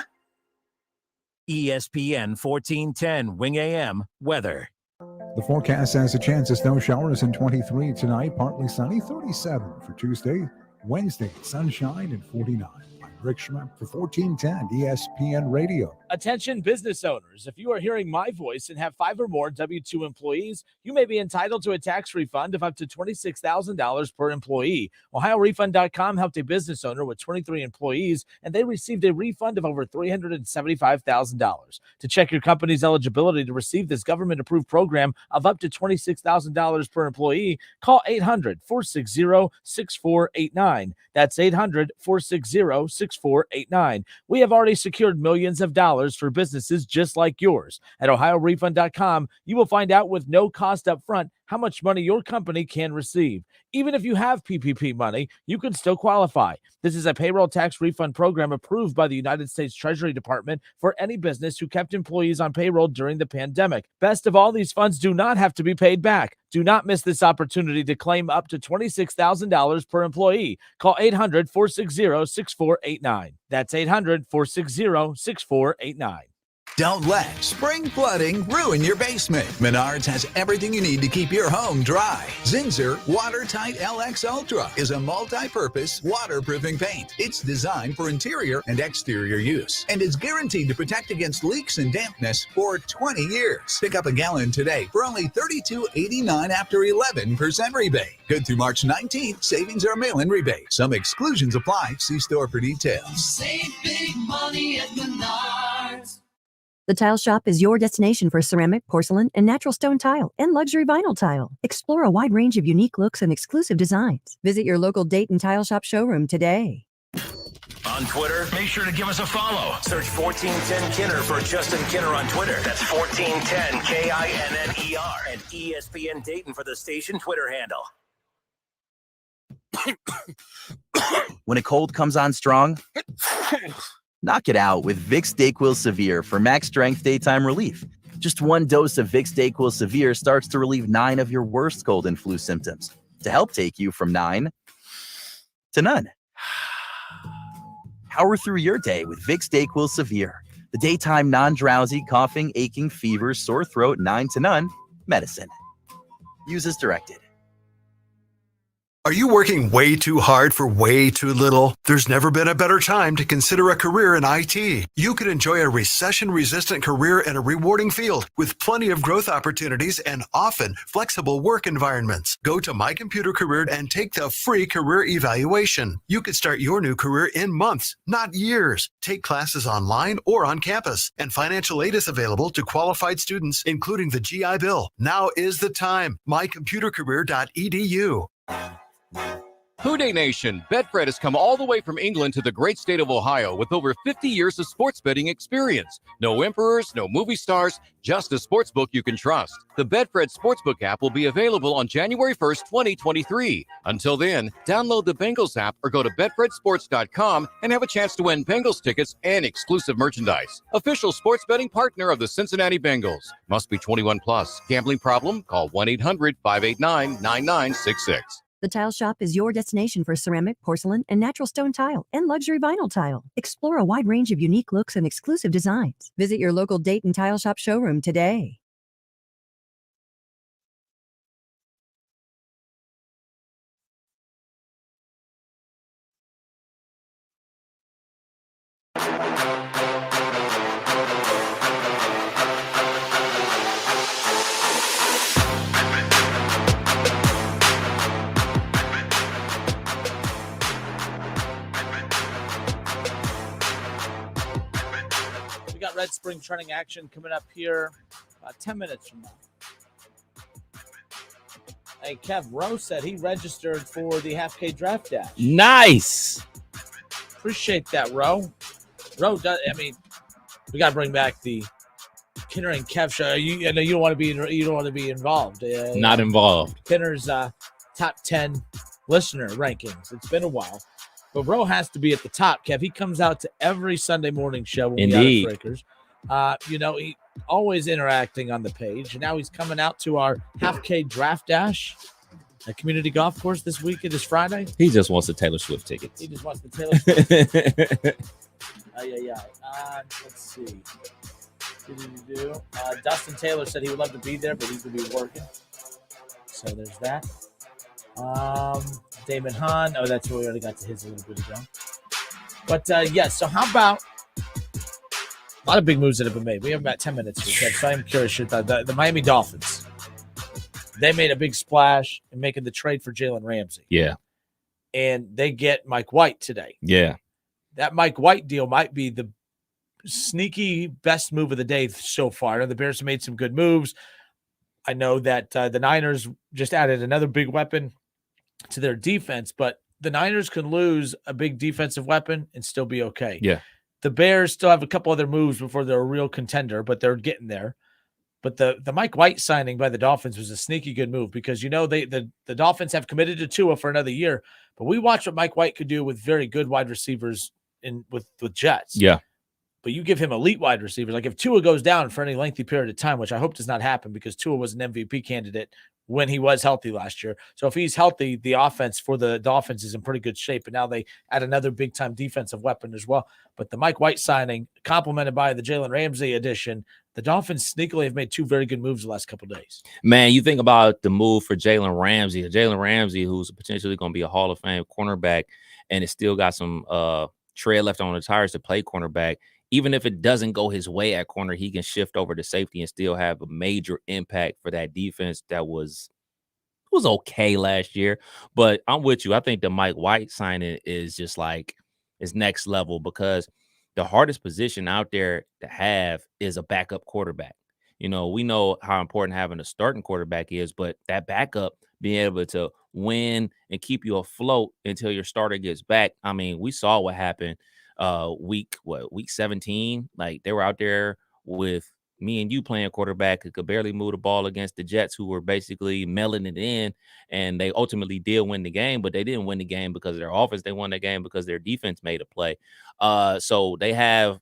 Speaker 9: ESPN 1410 Wing AM weather.
Speaker 28: The forecast has a chance of snow showers in 23 tonight, partly sunny, 37 for Tuesday. Wednesday, sunshine and 49. I'm Rick Schmidt for 1410 ESPN Radio.
Speaker 4: Attention business owners. If you are hearing my voice and have 5 or more W-2 employees, you may be entitled to a tax refund of up to $26,000 per employee. OhioRefund.com helped a business owner with 23 employees, and they received a refund of over $375,000. To check your company's eligibility to receive this government-approved program of up to $26,000 per employee, call 800-460-6489. That's 800-460-6489. We have already secured millions of dollars for businesses just like yours. At OhioRefund.com, you will find out with no cost up front how much money your company can receive. Even if you have PPP money, you can still qualify. This is a payroll tax refund program approved by the United States Treasury Department for any business who kept employees on payroll during the pandemic. Best of all, these funds do not have to be paid back. Do not miss this opportunity to claim up to $26,000 per employee. Call 800-460-6489. That's 800-460-6489.
Speaker 10: Don't let spring flooding ruin your basement. Menards has everything you need to keep your home dry. Zinsser Watertight LX Ultra is a multi-purpose waterproofing paint. It's designed for interior and exterior use and is guaranteed to protect against leaks and dampness for 20 years. Pick up a gallon today for only $32.89 after 11% rebate. Good through March 19th. Savings are mail-in rebate. Some exclusions apply. See store for details.
Speaker 11: Save big money at Menards.
Speaker 13: The Tile Shop is your destination for ceramic, porcelain, and natural stone tile and luxury vinyl tile. Explore a wide range of unique looks and exclusive designs. Visit your local Dayton Tile Shop showroom today.
Speaker 7: On Twitter, make sure to give us a follow. Search 1410 Kinner for Justin Kinner on Twitter. That's 1410 KINNER. And ESPN Dayton for the station Twitter handle.
Speaker 18: When a cold comes on strong, knock it out with Vicks DayQuil Severe for max strength daytime relief. Just one dose of Vicks DayQuil Severe starts to relieve 9 of your worst cold and flu symptoms to help take you from 9 to none. Power through your day with Vicks DayQuil Severe, the daytime non-drowsy, coughing, aching, fever, sore throat, 9 to none medicine. Use as directed.
Speaker 27: Are you working way too hard for way too little? There's never been a better time to consider a career in IT. You could enjoy a recession-resistant career in a rewarding field with plenty of growth opportunities and often flexible work environments. Go to My Computer Career and take the free career evaluation. You could start your new career in months, not years. Take classes online or on campus, and financial aid is available to qualified students, including the GI Bill. Now is the time. mycomputercareer.edu.
Speaker 8: Who Dey Nation, Betfred has come all the way from England to the great state of Ohio with over 50 years of sports betting experience. No emperors, no movie stars, just a sportsbook you can trust. The Betfred Sportsbook app will be available on January 1st, 2023. Until then, download the Bengals app or go to betfredsports.com and have a chance to win Bengals tickets and exclusive merchandise. Official sports betting partner of the Cincinnati Bengals. Must be 21 plus. Gambling problem? Call 1-800-589-9966.
Speaker 13: The Tile Shop is your destination for ceramic, porcelain, and natural stone tile and luxury vinyl tile. Explore a wide range of unique looks and exclusive designs. Visit your local Dayton Tile Shop showroom today.
Speaker 4: Red Spring training action coming up here about 10 minutes from now. Hey, Kev, Rowe said he registered for the half K draft dash.
Speaker 5: Nice.
Speaker 4: Appreciate that, Rowe. Rowe does. I mean, we got to bring back the Kinner and Kev show. I know you don't want to be involved.
Speaker 5: Not involved.
Speaker 4: Kinner's top 10 listener rankings. It's been a while, but Rowe has to be at the top. Kev, he comes out to every Sunday morning show. When
Speaker 5: Indeed.
Speaker 4: We out at Breakers. He always interacting on the page, and now he's coming out to our half K draft dash at Community Golf Course this week. It is Friday.
Speaker 5: He just wants the Taylor Swift tickets.
Speaker 4: He just wants the Taylor Swift. Let's see. Dustin Taylor said he would love to be there, but he could be working. So there's that. Damon Hahn. Oh, that's where we already got to his a little bit ago. But so how about a lot of big moves that have been made. We have about 10 minutes here, so I'm curious. The Miami Dolphins, they made a big splash in making the trade for Jalen Ramsey.
Speaker 5: Yeah.
Speaker 4: And they get Mike White today.
Speaker 5: Yeah.
Speaker 4: That Mike White deal might be the sneaky best move of the day so far. I know the Bears have made some good moves. I know that the Niners just added another big weapon to their defense, but the Niners can lose a big defensive weapon and still be okay.
Speaker 5: Yeah.
Speaker 4: The Bears still have a couple other moves before they're a real contender, but they're getting there. But the Mike White signing by the Dolphins was a sneaky good move because, the Dolphins have committed to Tua for another year, but we watched what Mike White could do with very good wide receivers with Jets.
Speaker 5: Yeah.
Speaker 4: But you give him elite wide receivers. Like if Tua goes down for any lengthy period of time, which I hope does not happen because Tua was an MVP candidate when he was healthy last year. So if he's healthy, the offense for the Dolphins is in pretty good shape. And now they add another big-time defensive weapon as well. But the Mike White signing, complemented by the Jalen Ramsey addition, the Dolphins sneakily have made two very good moves the last couple of days.
Speaker 5: Man, you think about the move for Jalen Ramsey, who's potentially going to be a Hall of Fame cornerback, and it's still got some tread left on the tires to play cornerback. Even if it doesn't go his way at corner, he can shift over to safety and still have a major impact for that defense that was okay last year. But I'm with you. I think the Mike White signing is just like is next level because the hardest position out there to have is a backup quarterback. We know how important having a starting quarterback is, but that backup being able to win and keep you afloat until your starter gets back. I mean, we saw what happened week 17. Like they were out there with me and you playing quarterback who could barely move the ball against the Jets, who were basically mailing it in, and they ultimately did win the game, but they didn't win the game because of their offense. They won the game because their defense made a play. So they have,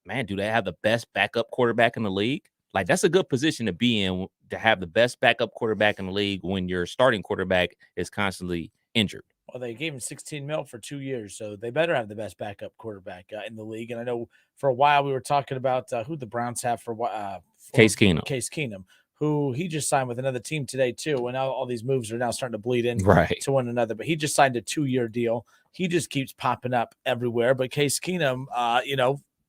Speaker 5: do they have the best backup quarterback in the league? Like that's a good position to be in, to have the best backup quarterback in the league when your starting quarterback is constantly injured.
Speaker 4: Well, they gave him $16 million for 2 years, so they better have the best backup quarterback in the league. And I know for a while we were talking about who the Browns have for
Speaker 5: Case Keenum.
Speaker 4: Case Keenum, who he just signed with another team today too. And now all these moves are now starting to bleed in to one another. But he just signed a 2-year deal. He just keeps popping up everywhere. But Case Keenum,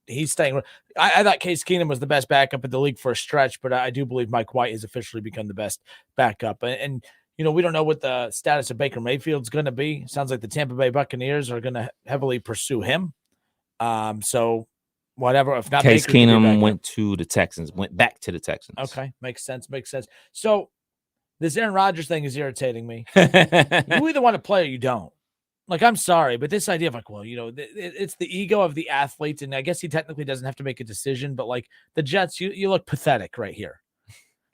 Speaker 4: he's staying. I thought Case Keenum was the best backup in the league for a stretch, but I do believe Mike White has officially become the best backup. And we don't know what the status of Baker Mayfield's going to be. Sounds like the Tampa Bay Buccaneers are going to heavily pursue him. So whatever. If not,
Speaker 5: Case
Speaker 4: Baker
Speaker 5: Keenum went back to the Texans.
Speaker 4: Okay. Makes sense. So this Aaron Rodgers thing is irritating me. You either want to play or you don't. Like, I'm sorry, but this idea of it's the ego of the athlete. And I guess he technically doesn't have to make a decision, but like the Jets, you look pathetic right here.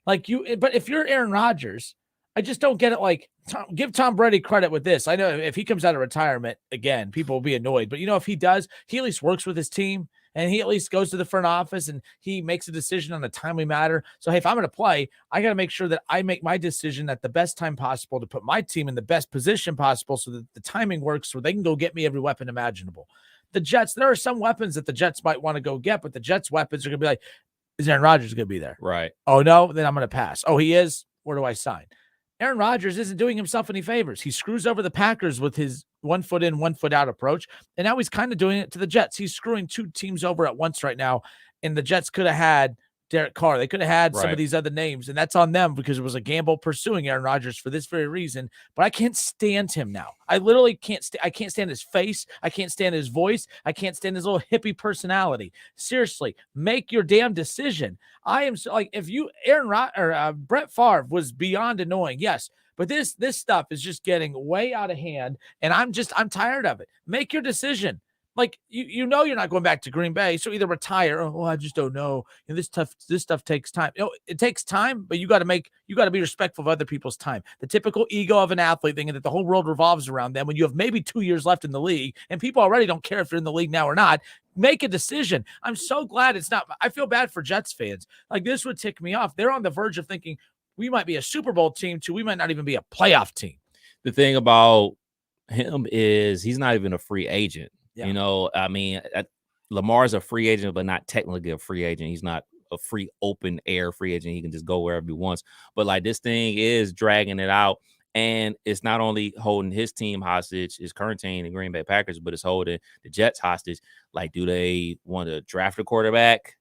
Speaker 4: But if you're Aaron Rodgers, I just don't get it. Like, give Tom Brady credit with this. I know if he comes out of retirement again, people will be annoyed. But, if he does, he at least works with his team and he at least goes to the front office and he makes a decision on a timely matter. So, hey, if I'm going to play, I got to make sure that I make my decision at the best time possible to put my team in the best position possible so that the timing works so they can go get me every weapon imaginable. The Jets, there are some weapons that the Jets might want to go get, but the Jets' weapons are going to be like, is Aaron Rodgers going to be there?
Speaker 5: Right.
Speaker 4: Oh, no, then I'm going to pass. Oh, he is? Where do I sign? Aaron Rodgers isn't doing himself any favors. He screws over the Packers with his 1 foot in, 1 foot out approach. And now he's kind of doing it to the Jets. He's screwing two teams over at once right now. And the Jets could have had Derek Carr. They could have had some
Speaker 5: Right.
Speaker 4: of these other names, and that's on them because it was a gamble pursuing Aaron Rodgers for this very reason. But I can't stand him now. I literally can't. I can't stand his face. I can't stand his voice. I can't stand his little hippie personality. Seriously, make your damn decision. I am so, like, if you Brett Favre was beyond annoying, yes. But this stuff is just getting way out of hand, and I'm tired of it. Make your decision. Like, you know you're not going back to Green Bay, so either retire or, I just don't know. And this stuff takes time. It takes time, but you got to be respectful of other people's time. The typical ego of an athlete thinking that the whole world revolves around them when you have maybe 2 years left in the league, and people already don't care if you're in the league now or not. Make a decision. I'm so glad it's not. I feel bad for Jets fans. Like, this would tick me off. They're on the verge of thinking we might be a Super Bowl team too. We might not even be a playoff team.
Speaker 5: The thing about him is he's not even a free agent.
Speaker 4: Yeah.
Speaker 5: You know, I mean, Lamar's a free agent, but not technically a free agent. He's not a free open air free agent. He can just go wherever he wants. But like, this thing is dragging it out. And it's not only holding his team hostage, his current team, the Green Bay Packers, but it's holding the Jets hostage. Like, do they want to draft a quarterback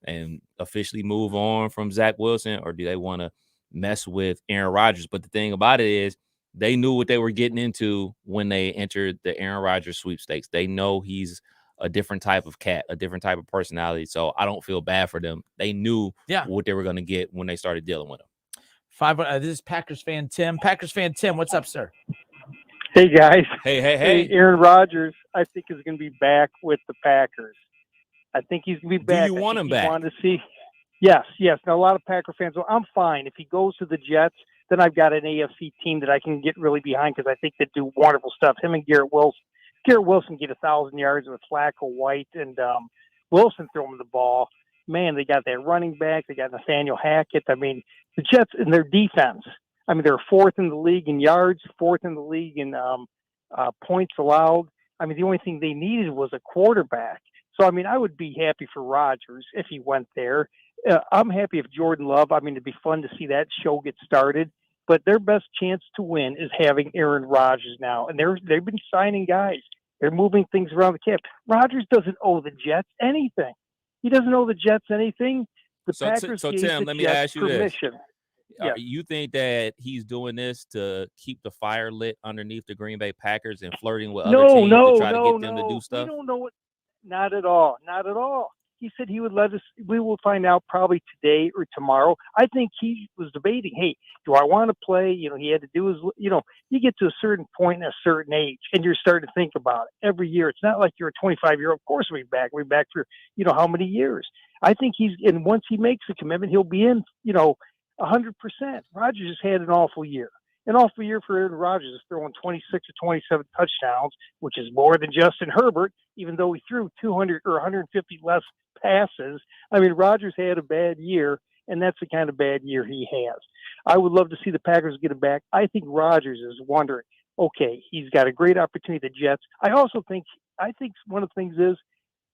Speaker 5: and officially move on from Zach Wilson, or do they want to mess with Aaron Rodgers? But the thing about it is, they knew what they were getting into when they entered the Aaron Rodgers sweepstakes. They know he's a different type of cat, a different type of personality. So I don't feel bad for them. They knew what they were going to get when they started dealing with him.
Speaker 4: This is Packers fan Tim. Packers fan Tim, what's up, sir?
Speaker 12: Hey, guys.
Speaker 5: Hey.
Speaker 12: Aaron Rodgers, I think, is going to be back with the Packers. I think he's going to be back.
Speaker 5: Do you want him back?
Speaker 12: Want to see? Yes. Now, a lot of Packer fans, well, I'm fine. If he goes to the Jets, then I've got an AFC team that I can get really behind because I think they do wonderful stuff. Him and Garrett Wilson. Garrett Wilson get 1,000 yards with Flacco, White, and Wilson throwing the ball. Man, they got that running back. They got Nathaniel Hackett. I mean, the Jets and their defense. I mean, they're fourth in the league in yards, fourth in the league in points allowed. I mean, the only thing they needed was a quarterback. So, I mean, I would be happy for Rodgers if he went there. I'm happy if Jordan Love. I mean, it'd be fun to see that show get started. But their best chance to win is having Aaron Rodgers now. And they've been signing guys. They're moving things around the cap. Rodgers doesn't owe the Jets anything. He doesn't owe the Jets anything. The Packers gave
Speaker 5: Tim,
Speaker 12: the
Speaker 5: let me
Speaker 12: Jets
Speaker 5: ask you
Speaker 12: permission.
Speaker 5: this. You think that he's doing this to keep the fire lit underneath the Green Bay Packers and flirting with other teams to try to get them to do stuff?
Speaker 12: We don't know what. Not at all. Not at all. He said he would let us. We will find out probably today or tomorrow. I think he was debating, hey, do I want to play? You know, he had to do his, you get to a certain point at a certain age and you're starting to think about it every year. It's not like you're a 25-year-old. Of course we'll be back. We'll be back for, how many years. I think and once he makes a commitment, he'll be in, 100%. Rodgers has had an awful year. An awful year for Aaron Rodgers is throwing 26 or 27 touchdowns, which is more than Justin Herbert, even though he threw 200 or 150 less passes. I mean, Rodgers had a bad year, and that's the kind of bad year he has. I would love to see the Packers get him back. I think Rodgers is wondering, okay, he's got a great opportunity at the Jets. I think one of the things is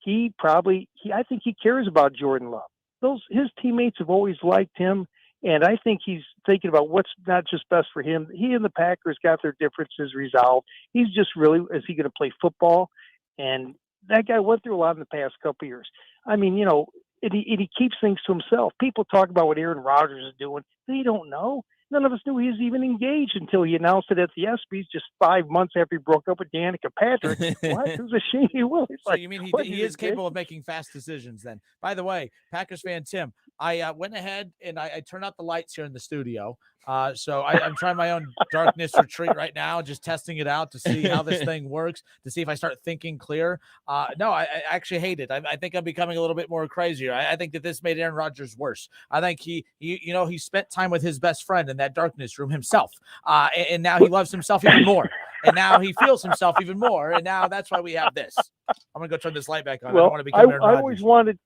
Speaker 12: I think he cares about Jordan Love. His teammates have always liked him. And I think he's thinking about what's not just best for him. He and the Packers got their differences resolved. He's just really, is he going to play football? And that guy went through a lot in the past couple of years. I mean, and he keeps things to himself. People talk about what Aaron Rodgers is doing. They don't know. None of us knew he was even engaged until he announced it at the ESPYs just 5 months after he broke up with Danica Patrick. What? It was a shame he will.
Speaker 4: So you mean he is capable of making fast decisions then? By the way, Packers fan Tim, I went ahead and I turned out the lights here in the studio. So I'm trying my own darkness retreat right now, just testing it out to see how this thing works, to see if I start thinking clear. No, I actually hate it. I think I'm becoming a little bit more crazier. I think that this made Aaron Rodgers worse. I think he spent time with his best friend in that darkness room himself. And now he loves himself even more. And now he feels himself even more. And now that's why we have this. I'm going to go turn this light back on.
Speaker 12: Well,
Speaker 4: I don't want to become Aaron Rodgers.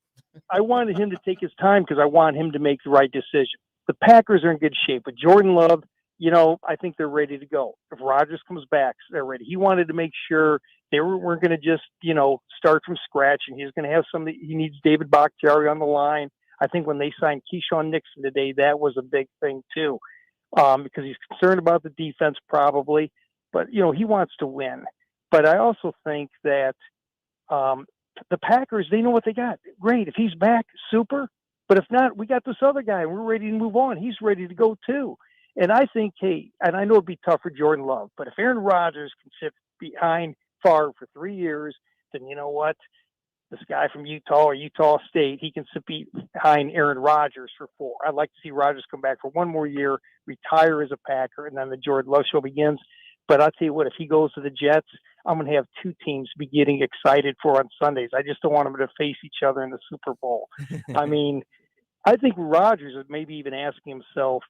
Speaker 12: I wanted him to take his time because I want him to make the right decision. The Packers are in good shape. With Jordan Love, I think they're ready to go. If Rodgers comes back, they're ready. He wanted to make sure they weren't going to just, start from scratch, and he's going to have he needs David Bakhtiari on the line. I think when they signed Keyshawn Nixon today, that was a big thing too, because he's concerned about the defense probably, but, he wants to win. But I also think that the Packers, they know what they got. Great. If he's back, super. But if not, we got this other guy, and we're ready to move on. He's ready to go too. And I think, hey, and I know it'd be tough for Jordan Love, but if Aaron Rodgers can sit behind Favre for 3 years, then you know what? This guy from Utah or Utah State, he can sit behind Aaron Rodgers for 4. I'd like to see Rodgers come back for one more year, retire as a Packer, and then the Jordan Love show begins. But I'll tell you what, if he goes to the Jets, I'm going to have 2 teams be getting excited for on Sundays. I just don't want them to face each other in the Super Bowl. I mean, I think Rodgers is maybe even asking himself,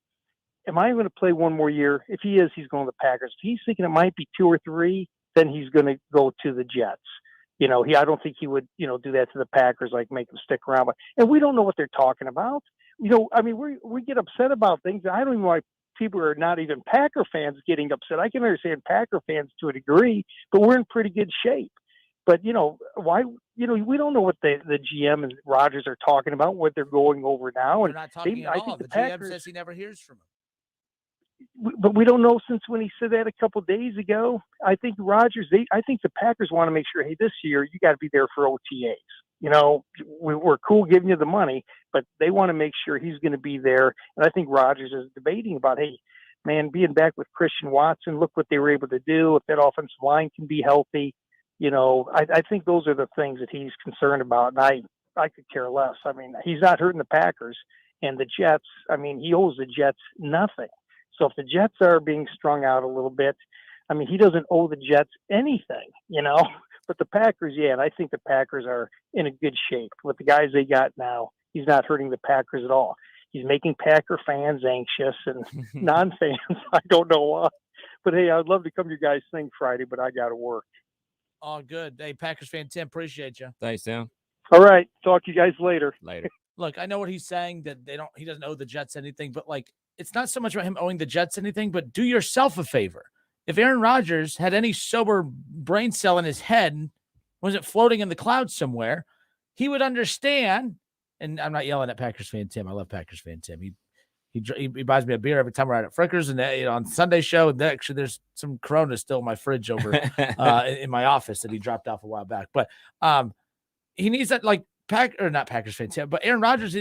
Speaker 12: am I going to play one more year? If he is, he's going to the Packers. If he's thinking it might be 2 or 3, then he's going to go to the Jets. You know, I don't think he would, do that to the Packers, like make them stick around. And we don't know what they're talking about. I mean, we get upset about things. I don't even know why people are not even Packer fans getting upset. I can understand Packer fans to a degree, but we're in pretty good shape. But, why, we don't know what the GM and Rodgers are talking about, what they're going over now.
Speaker 4: They're not talking at all. The GM says he never hears from him.
Speaker 12: But we don't know since when he said that a couple of days ago. I think I think the Packers want to make sure, hey, this year you got to be there for OTAs. We're cool giving you the money, but they want to make sure he's going to be there. And I think Rodgers is debating about, hey, man, being back with Christian Watson, look what they were able to do. If that offensive line can be healthy, I think those are the things that he's concerned about. And I could care less. I mean, he's not hurting the Packers and the Jets. I mean, he owes the Jets nothing. So if the Jets are being strung out a little bit, I mean, he doesn't owe the Jets anything, But the Packers, yeah, and I think the Packers are in a good shape. With the guys they got now, he's not hurting the Packers at all. He's making Packer fans anxious and non-fans, I don't know why. But, hey, I'd love to come to your guys' thing Friday, but I got to work.
Speaker 4: Oh, good. Hey, Packers fan Tim, appreciate you.
Speaker 5: Thanks, Tim.
Speaker 12: All right. Talk to you guys later.
Speaker 4: Look, I know what he's saying, that he doesn't owe the Jets anything, but it's not so much about him owing the Jets anything, but do yourself a favor. If Aaron Rodgers had any sober brain cell in his head, wasn't floating in the clouds somewhere, he would understand. And I'm not yelling at Packers fan Tim. I love Packers fan Tim. He buys me a beer every time we're out at Frickers, and on Sunday show. And actually, there's some Corona still in my fridge over in my office that he dropped off a while back. But he needs that not Packers fan Tim, but Aaron Rodgers.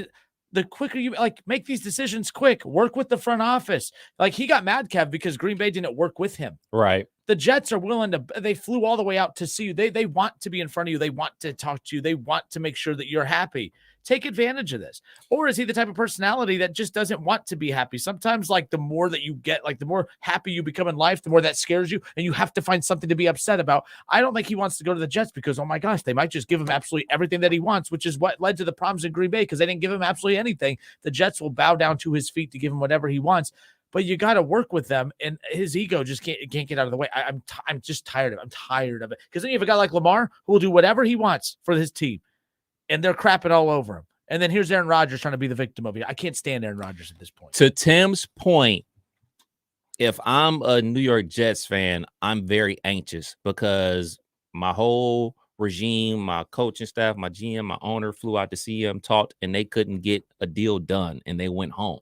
Speaker 4: The quicker you make these decisions quick, work with the front office. He got mad, Kev, because Green Bay didn't work with him.
Speaker 5: Right.
Speaker 4: The Jets are willing to, they flew all the way out to see you. They want to be in front of you. They want to talk to you. They want to make sure that you're happy. Take advantage of this. Or is he the type of personality that just doesn't want to be happy? Sometimes the more that you get, the more happy you become in life, the more that scares you, and you have to find something to be upset about. I don't think he wants to go to the Jets because, oh my gosh, they might just give him absolutely everything that he wants, which is what led to the problems in Green Bay, because they didn't give him absolutely anything. The Jets will bow down to his feet to give him whatever he wants. But you got to work with them, and his ego just can't get out of the way. I'm just tired of it. I'm tired of it. Because then you have a guy like Lamar who will do whatever he wants for his team, and they're crapping all over him. And then here's Aaron Rodgers trying to be the victim of it. I can't stand Aaron Rodgers at this point.
Speaker 5: To Tim's point, if I'm a New York Jets fan, I'm very anxious because my whole regime, my coaching staff, my GM, my owner flew out to see him, talked, and they couldn't get a deal done, and they went home.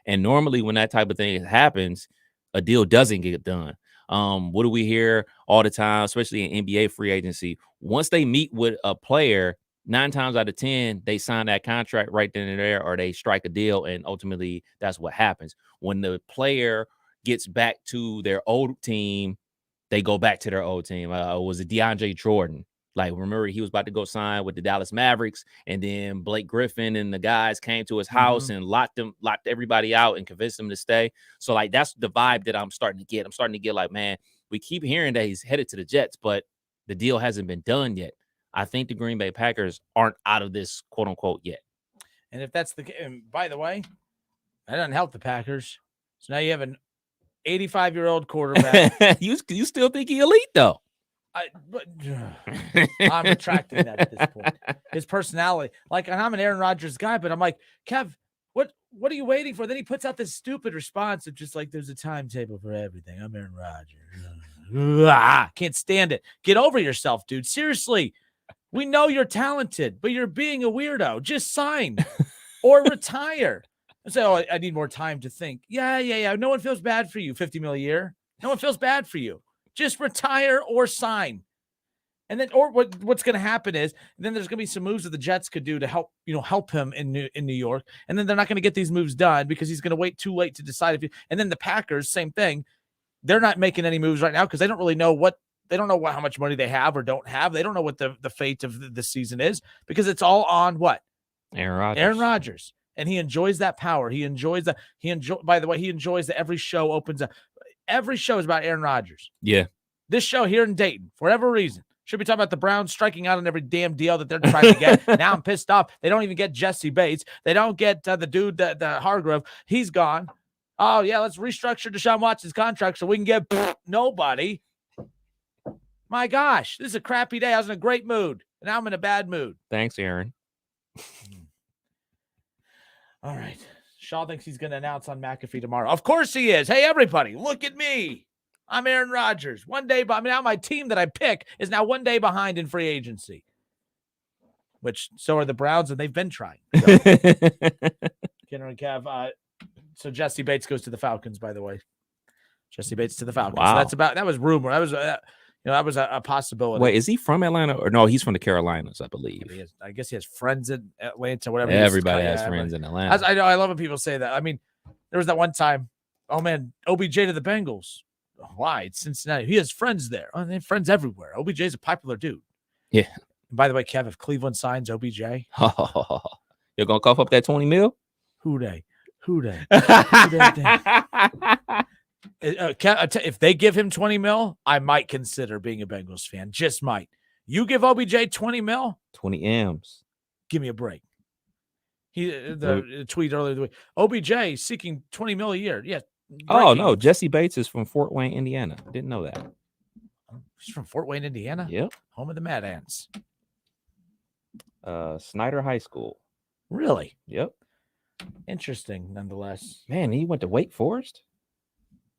Speaker 5: And normally when that type of thing happens, a deal doesn't get done. What do we hear all the time, especially in NBA free agency? Once they meet with a player, 9 times out of 10, they sign that contract right then and there, or they strike a deal, and ultimately that's what happens. When the player gets back to their old team, they go back to their old team. Was it DeAndre Jordan? Remember, he was about to go sign with the Dallas Mavericks, and then Blake Griffin and the guys came to his house and locked everybody out and convinced him to stay. So, that's the vibe that I'm starting to get. I'm starting to get man, we keep hearing that he's headed to the Jets, but the deal hasn't been done yet. I think the Green Bay Packers aren't out of this, quote unquote, yet.
Speaker 4: And if that's the case, by the way, that doesn't help the Packers. So now you have an 85-year-old quarterback.
Speaker 5: You still think he's elite, though?
Speaker 4: I'm retracting that at this point. His personality, and I'm an Aaron Rodgers guy, but I'm like, Kev, what are you waiting for? Then he puts out this stupid response of just there's a timetable for everything. I'm Aaron Rodgers. Can't stand it. Get over yourself, dude. Seriously. We know you're talented, but you're being a weirdo. Just sign or retire. And say, oh, I need more time to think. Yeah. No one feels bad for you. $50 million a year. No one feels bad for you. Just retire or sign. And then, or what's going to happen is, then there's going to be some moves that the Jets could do to help him in New York. And then they're not going to get these moves done because he's going to wait too late to decide and then the Packers, same thing. They're not making any moves right now because they don't really know how much money they have or don't have. They don't know what the fate of the season is because it's all on what?
Speaker 5: Aaron Rodgers.
Speaker 4: And he enjoys that power. By the way, he enjoys that every show opens up. Every show is about Aaron Rodgers.
Speaker 5: Yeah.
Speaker 4: This show here in Dayton, for whatever reason, should be talking about the Browns striking out on every damn deal that they're trying to get. Now I'm pissed off. They don't even get Jesse Bates. They don't get the dude, the Hargrove. He's gone. Oh, yeah, let's restructure Deshaun Watson's contract so we can get nobody. My gosh, this is a crappy day. I was in a great mood. And now I'm in a bad mood.
Speaker 5: Thanks, Aaron.
Speaker 4: All right. Shaw thinks he's going to announce on McAfee tomorrow. Of course he is. Hey, everybody, look at me. I'm Aaron Rodgers. Now my team that I pick is now one day behind in free agency. Which, so are the Browns, and they've been trying. So. Kenner and Kev. So Jesse Bates goes to the Falcons, by the way. Jesse Bates to the Falcons.
Speaker 5: Wow.
Speaker 4: So that was rumor. That was a possibility.
Speaker 5: Wait, is he from Atlanta? Or no, he's from the Carolinas, I believe.
Speaker 4: I guess he has friends in Atlanta, whatever.
Speaker 5: Everybody has friends in Atlanta.
Speaker 4: I know. I love when people say that. I mean, there was that one time, oh, man, OBJ to the Bengals. Why? It's Cincinnati. He has friends there. Oh, they have friends everywhere. OBJ is a popular dude.
Speaker 5: Yeah.
Speaker 4: And by the way, Kev, if Cleveland signs OBJ.
Speaker 5: You're going to cough up that 20 mil?
Speaker 4: Who they? If they give him 20 mil, I might consider being a Bengals fan. Just might. You give OBJ 20 mil?
Speaker 5: 20 M's.
Speaker 4: Give me a break. The tweet earlier the week. OBJ seeking 20 mil a year. Yeah.
Speaker 5: Oh, no. Jesse Bates is from Fort Wayne, Indiana. Didn't know that.
Speaker 4: He's from Fort Wayne, Indiana?
Speaker 5: Yep.
Speaker 4: Home of the Mad Ants.
Speaker 5: Snyder High School.
Speaker 4: Really?
Speaker 5: Yep.
Speaker 4: Interesting, nonetheless.
Speaker 5: Man, he went to Wake Forest?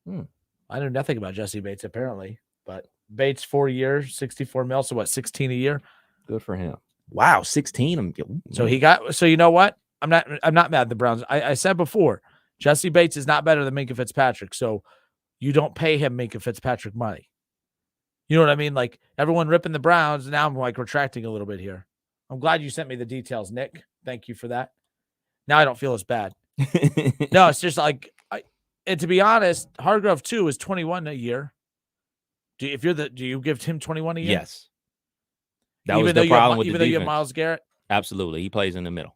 Speaker 4: I know nothing about Jesse Bates, apparently. But Bates, 4 years, 64 mil. So what, 16 a year?
Speaker 5: Good for him. Wow, 16.
Speaker 4: So you know what? I'm not mad at the Browns. I said before, Jesse Bates is not better than Minkah Fitzpatrick. So you don't pay him Minkah Fitzpatrick money. You know what I mean? Like everyone ripping the Browns. Now I'm like retracting a little bit here. I'm glad you sent me the details, Nick. Thank you for that. Now I don't feel as bad. No, it's just like, and to be honest, Hargrove too is 21 a year. Do you give him 21 a year?
Speaker 5: Yes. That was the problem with the defense. Even though you have
Speaker 4: Myles Garrett?
Speaker 5: Absolutely. He plays in the middle.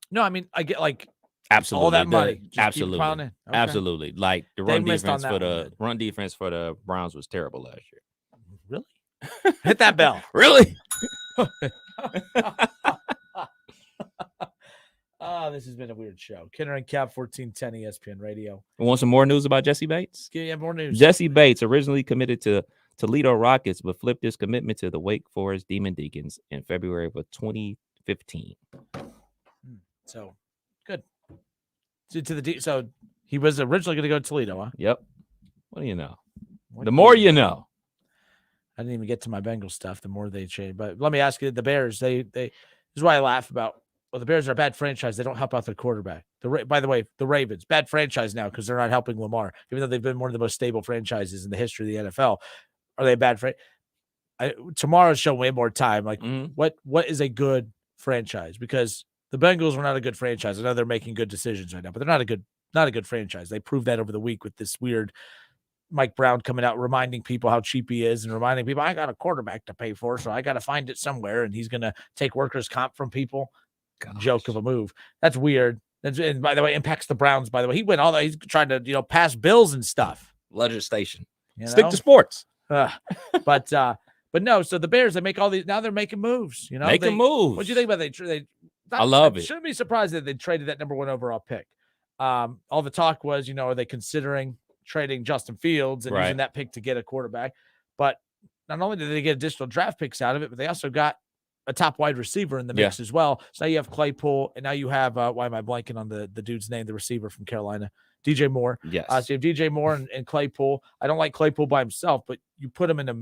Speaker 4: No, I mean, I get like
Speaker 5: absolutely
Speaker 4: all that money.
Speaker 5: Absolutely.
Speaker 4: Okay.
Speaker 5: Absolutely. Like the run defense for the Browns was terrible last year.
Speaker 4: Really? Hit that bell.
Speaker 5: Really?
Speaker 4: This has been a weird show. Kenner and Cap, 1410 ESPN Radio.
Speaker 5: Want some more news about Jesse Bates?
Speaker 4: Yeah, more news.
Speaker 5: Jesse Bates originally committed to Toledo Rockets, but flipped his commitment to the Wake Forest Demon Deacons in February of 2015.
Speaker 4: So good. So he was originally going to go to Toledo, huh?
Speaker 5: Yep. What do you know? The more you know.
Speaker 4: I didn't even get to my Bengals stuff. The more they change, but let me ask you: the Bears. This is why I laugh about. Well, the Bears are a bad franchise. They don't help out their quarterback. By the way, the Ravens, bad franchise now because they're not helping Lamar, even though they've been one of the most stable franchises in the history of the NFL. Are they a bad franchise? Tomorrow's show way more time. Like, what is a good franchise? Because the Bengals were not a good franchise. I know they're making good decisions right now, but they're not a good franchise. They proved that over the week with this weird Mike Brown coming out, reminding people how cheap he is and reminding people, I got a quarterback to pay for, so I got to find it somewhere. And he's going to take workers' comp from people. Gosh. Joke of a move. That's weird. And by the way, impacts the Browns. By the way, he went all that. He's trying to, pass bills and stuff.
Speaker 5: Legislation. Stick to sports.
Speaker 4: But no. So the Bears, they make all these. Now they're making moves.
Speaker 5: Making moves.
Speaker 4: What do you think about
Speaker 5: I love it.
Speaker 4: Shouldn't be surprised that they traded that number 1 overall pick. All the talk was, are they considering trading Justin Fields and using that pick to get a quarterback? But not only did they get additional draft picks out of it, but they also got a top wide receiver in the mix as well. So now you have Claypool, and now you have why am I blanking on the dude's name, the receiver from Carolina, DJ Moore.
Speaker 5: Yes.
Speaker 4: So you have DJ Moore and Claypool. I don't like Claypool by himself, but you put him in a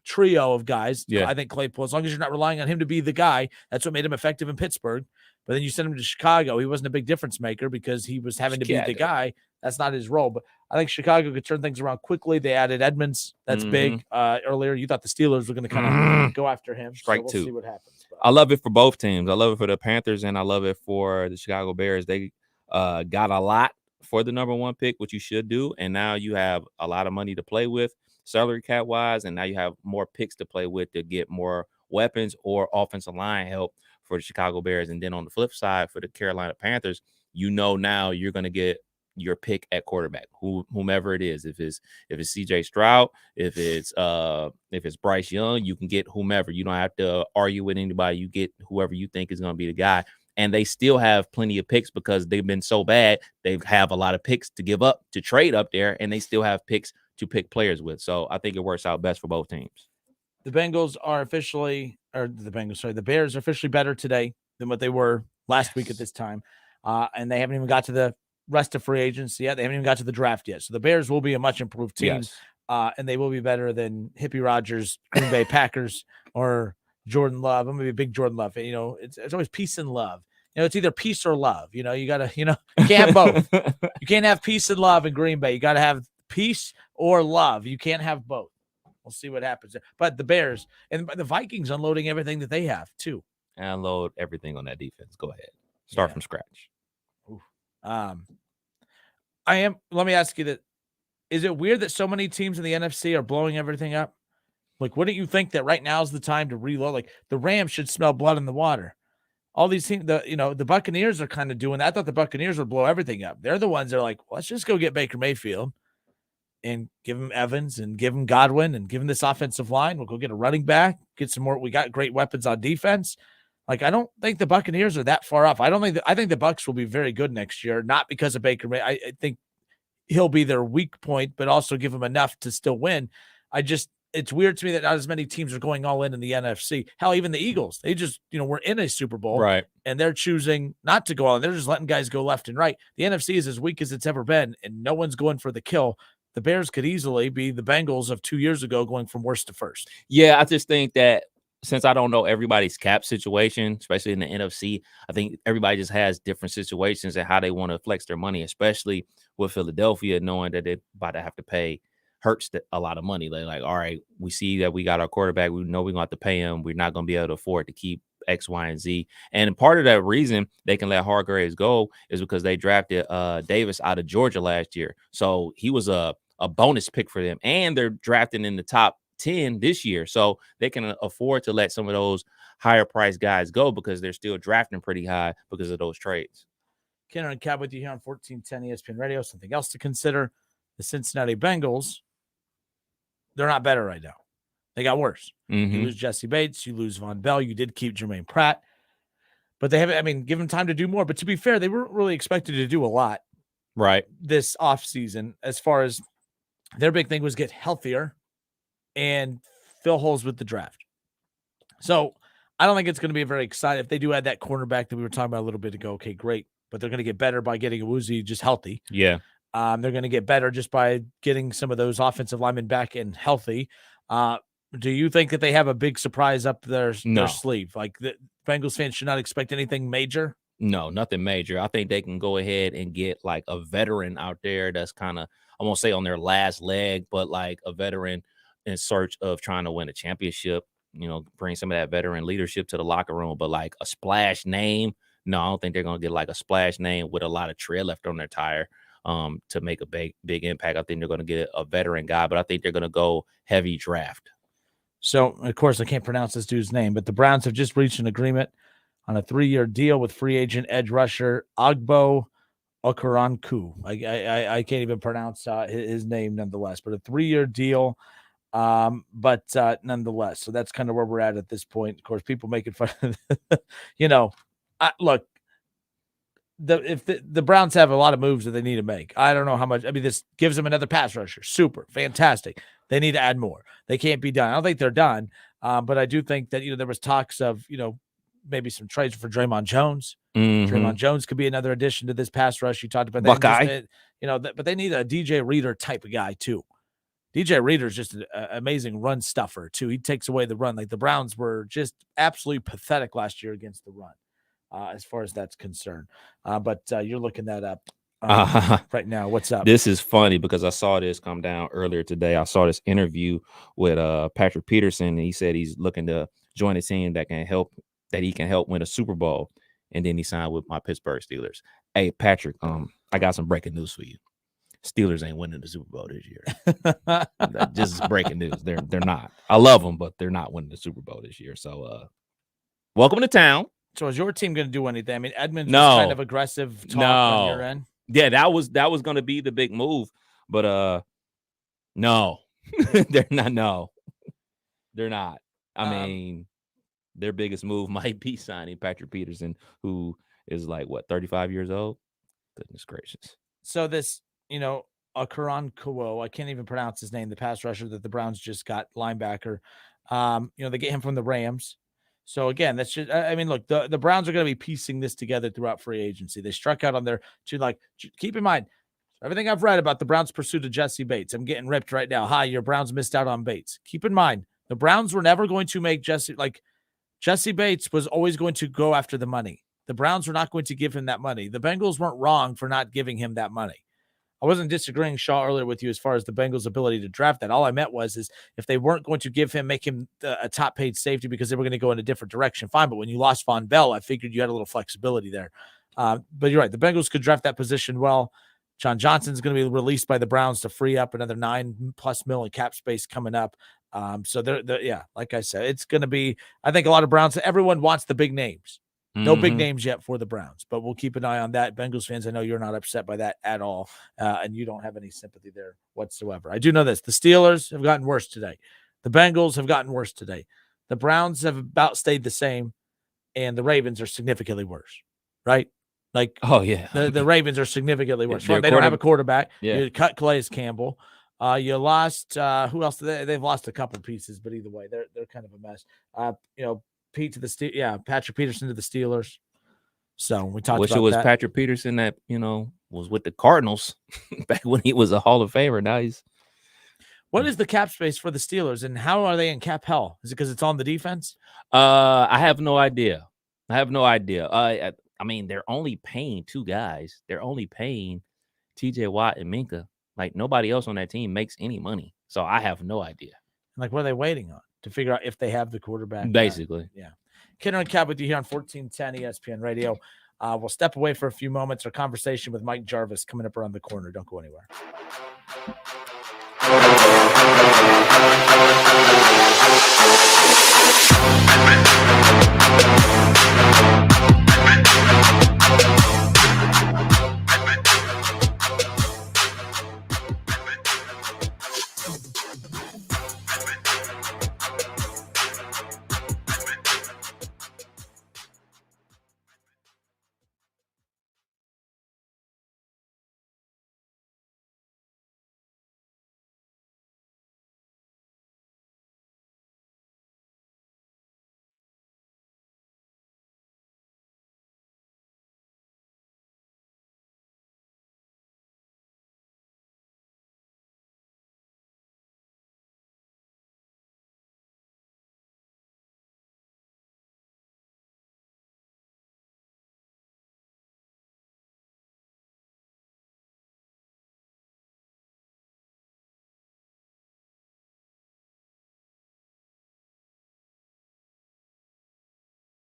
Speaker 4: trio of guys.
Speaker 5: Yeah.
Speaker 4: I think Claypool, as long as you're not relying on him to be the guy, that's what made him effective in Pittsburgh. But then you send him to Chicago. He wasn't a big difference maker because he was having to be the guy. That's not his role. But I think Chicago could turn things around quickly. They added Edmonds. That's big. Earlier, you thought the Steelers were going to kind of go after him.
Speaker 5: Strike
Speaker 4: we'll
Speaker 5: two.
Speaker 4: See what happens. But
Speaker 5: I love it for both teams. I love it for the Panthers, and I love it for the Chicago Bears. They got a lot for the number 1 pick, which you should do. And now you have a lot of money to play with, salary cap wise. And now you have more picks to play with to get more weapons or offensive line help for the Chicago Bears. And then on the flip side, for the Carolina Panthers, now you're going to get your pick at quarterback, whomever it is. If it's CJ Stroud, if it's Bryce Young, you can get whomever. You don't have to argue with anybody. You get whoever you think is going to be the guy. And they still have plenty of picks because they've been so bad. They have a lot of picks to give up to trade up there, and they still have picks to pick players with. So I think it works out best for both teams.
Speaker 4: The Bears are officially better today than what they were last week at this time. And they haven't even got to the rest of free agency yet. They haven't even got to the draft yet. So the Bears will be a much improved team.
Speaker 5: Yes.
Speaker 4: And they will be better than Hippie Rodgers, Green Bay Packers, or Jordan Love. I'm going to be a big Jordan Love. It's always peace and love. It's either peace or love. You got to, you can't have both. You can't have peace and love in Green Bay. You got to have peace or love. You can't have both. We'll see what happens. But the Bears and the Vikings unloading everything that they have too.
Speaker 5: Unload everything on that defense. Go ahead. Start from scratch.
Speaker 4: Let me ask you that. Is it weird that so many teams in the NFC are blowing everything up? Like, wouldn't you think that right now is the time to reload? Like, the Rams should smell blood in the water. All these teams, the Buccaneers are kind of doing that. I thought the Buccaneers would blow everything up. They're the ones that are like, well, let's just go get Baker Mayfield and give him Evans and give him Godwin and give him this offensive line. We'll go get a running back, get some more. We got great weapons on defense. Like, I don't think the Buccaneers are that far off. I think the Bucs will be very good next year, not because of Baker Mayfield. I think he'll be their weak point, but also give them enough to still win. It's weird to me that not as many teams are going all in the NFC. Hell, even the Eagles, they just, were in a Super Bowl,
Speaker 5: right?
Speaker 4: And they're choosing not to go all in. They're just letting guys go left and right. The NFC is as weak as it's ever been, and no one's going for the kill. The Bears could easily be the Bengals of 2 years ago, going from worst to first.
Speaker 5: Yeah, I just think that since I don't know everybody's cap situation, especially in the NFC, I think everybody just has different situations and how they want to flex their money, especially with Philadelphia, knowing that they're about to have to pay Hurts a lot of money. They're like, all right, we see that we got our quarterback. We know we're going to have to pay him. We're not going to be able to afford to keep X, Y, and Z. And part of that reason they can let Hargraves go is because they drafted Davis out of Georgia last year. So he was a bonus pick for them. And they're drafting in the top 10 this year. So they can afford to let some of those higher priced guys go because they're still drafting pretty high because of those trades.
Speaker 4: Kenner and Cab with you here on 1410 ESPN Radio. Something else to consider. The Cincinnati Bengals, they're not better right now. They got worse.
Speaker 5: Mm-hmm.
Speaker 4: You lose Jesse Bates. You lose Von Bell. You did keep Jermaine Pratt. But they haven't, give them time to do more. But to be fair, they weren't really expected to do a lot
Speaker 5: right
Speaker 4: this offseason as far as their big thing was get healthier and fill holes with the draft. So I don't think it's going to be very exciting. If they do add that cornerback that we were talking about a little bit ago, okay, great. But they're going to get better by getting Awuzie just healthy.
Speaker 5: Yeah.
Speaker 4: They're going to get better just by getting some of those offensive linemen back and healthy. Do you think that they have a big surprise up their sleeve? Like the Bengals fans should not expect anything major?
Speaker 5: No, nothing major. I think they can go ahead and get like a veteran out there that's kind of, I won't say on their last leg, but like a veteran in search of trying to win a championship, bring some of that veteran leadership to the locker room. But like a splash name, no, I don't think they're going to get like a splash name with a lot of tread left on their tire to make a big impact. I think they're going to get a veteran guy, but I think they're going to go heavy draft.
Speaker 4: So, of course, I can't pronounce this dude's name, but the Browns have just reached an agreement on a 3-year deal with free agent edge rusher Agbo Okoronkwo. I can't even pronounce his name nonetheless, but a 3-year deal. But nonetheless, so that's kind of where we're at this point. Of course, people making fun of, look, if the Browns have a lot of moves that they need to make. I don't know how much. I mean, this gives them another pass rusher. Super, fantastic. They need to add more. They can't be done. I don't think they're done. But I do think that, there was talks of, maybe some trades for Draymond Jones.
Speaker 5: Mm-hmm.
Speaker 4: Draymond Jones could be another addition to this pass rush. You talked about that.
Speaker 5: Buckeye.
Speaker 4: But they need a DJ Reader type of guy too. DJ Reader's just an amazing run stuffer, too. He takes away the run. Like, the Browns were just absolutely pathetic last year against the run, as far as that's concerned. But you're looking that up right now. What's up?
Speaker 5: This is funny because I saw this come down earlier today. I saw this interview with Patrick Peterson, and he said he's looking to join a team that he can help win a Super Bowl. And then he signed with my Pittsburgh Steelers. Hey, Patrick, I got some breaking news for you. Steelers ain't winning the Super Bowl this year. Just breaking news. They're not. I love them, but they're not winning the Super Bowl this year. So, welcome to town.
Speaker 4: So, is your team going to do anything? I mean, Edmonds was kind of aggressive talk on your end.
Speaker 5: Yeah, that was going to be the big move, but no, they're not. No, they're not. I mean, their biggest move might be signing Patrick Peterson, who is like, what, 35 years old? Goodness gracious.
Speaker 4: So this, Akaran Kuo, I can't even pronounce his name, the pass rusher that the Browns just got, linebacker. They get him from the Rams. So again, that's just, I mean, look, the Browns are going to be piecing this together throughout free agency. They struck out on their keep in mind, everything I've read about the Browns' pursuit of Jesse Bates. I'm getting ripped right now. Hi, your Browns missed out on Bates. Keep in mind, the Browns were never going to make Jesse Bates was always going to go after the money. The Browns were not going to give him that money. The Bengals weren't wrong for not giving him that money. I wasn't disagreeing, Shaw, earlier with you as far as the Bengals' ability to draft that. All I meant is if they weren't going to make him a top-paid safety because they were going to go in a different direction, fine. But when you lost Von Bell, I figured you had a little flexibility there. But you're right. The Bengals could draft that position well. John Johnson's going to be released by the Browns to free up another $9+ million in cap space coming up. So they're like I said, it's going to be, I think a lot of Browns, everyone wants the big names. No big names yet for the Browns, but we'll keep an eye on that. Bengals fans, I know you're not upset by that at all, and you don't have any sympathy there whatsoever. I do know this. The Steelers have gotten worse today. The Bengals have gotten worse today. The Browns have about stayed the same, and the Ravens are significantly worse, right? Like,
Speaker 5: oh, yeah.
Speaker 4: The Ravens are significantantly worse.
Speaker 5: They
Speaker 4: don't have a quarterback.
Speaker 5: Yeah.
Speaker 4: You cut Calais Campbell. You lost who else? They've lost a couple pieces, but either way, they're kind of a mess. Pete to the Patrick Peterson to the Steelers. So we talked about
Speaker 5: it was
Speaker 4: that.
Speaker 5: Patrick Peterson that was with the Cardinals back when he was a Hall of Famer. Now he's.
Speaker 4: What is the cap space for the Steelers, and how are they in cap hell? Is it because it's on the defense?
Speaker 5: I have no idea. I mean, they're only paying two guys. They're only paying T.J. Watt and Minka. Like, nobody else on that team makes any money. So I have no idea.
Speaker 4: Like, what are they waiting on to figure out if they have the quarterback?
Speaker 5: Basically.
Speaker 4: Yeah. Kinner and Cap with you here on 1410 ESPN Radio. We'll step away for a few moments. Our conversation with Mike Jarvis coming up around the corner. Don't go anywhere.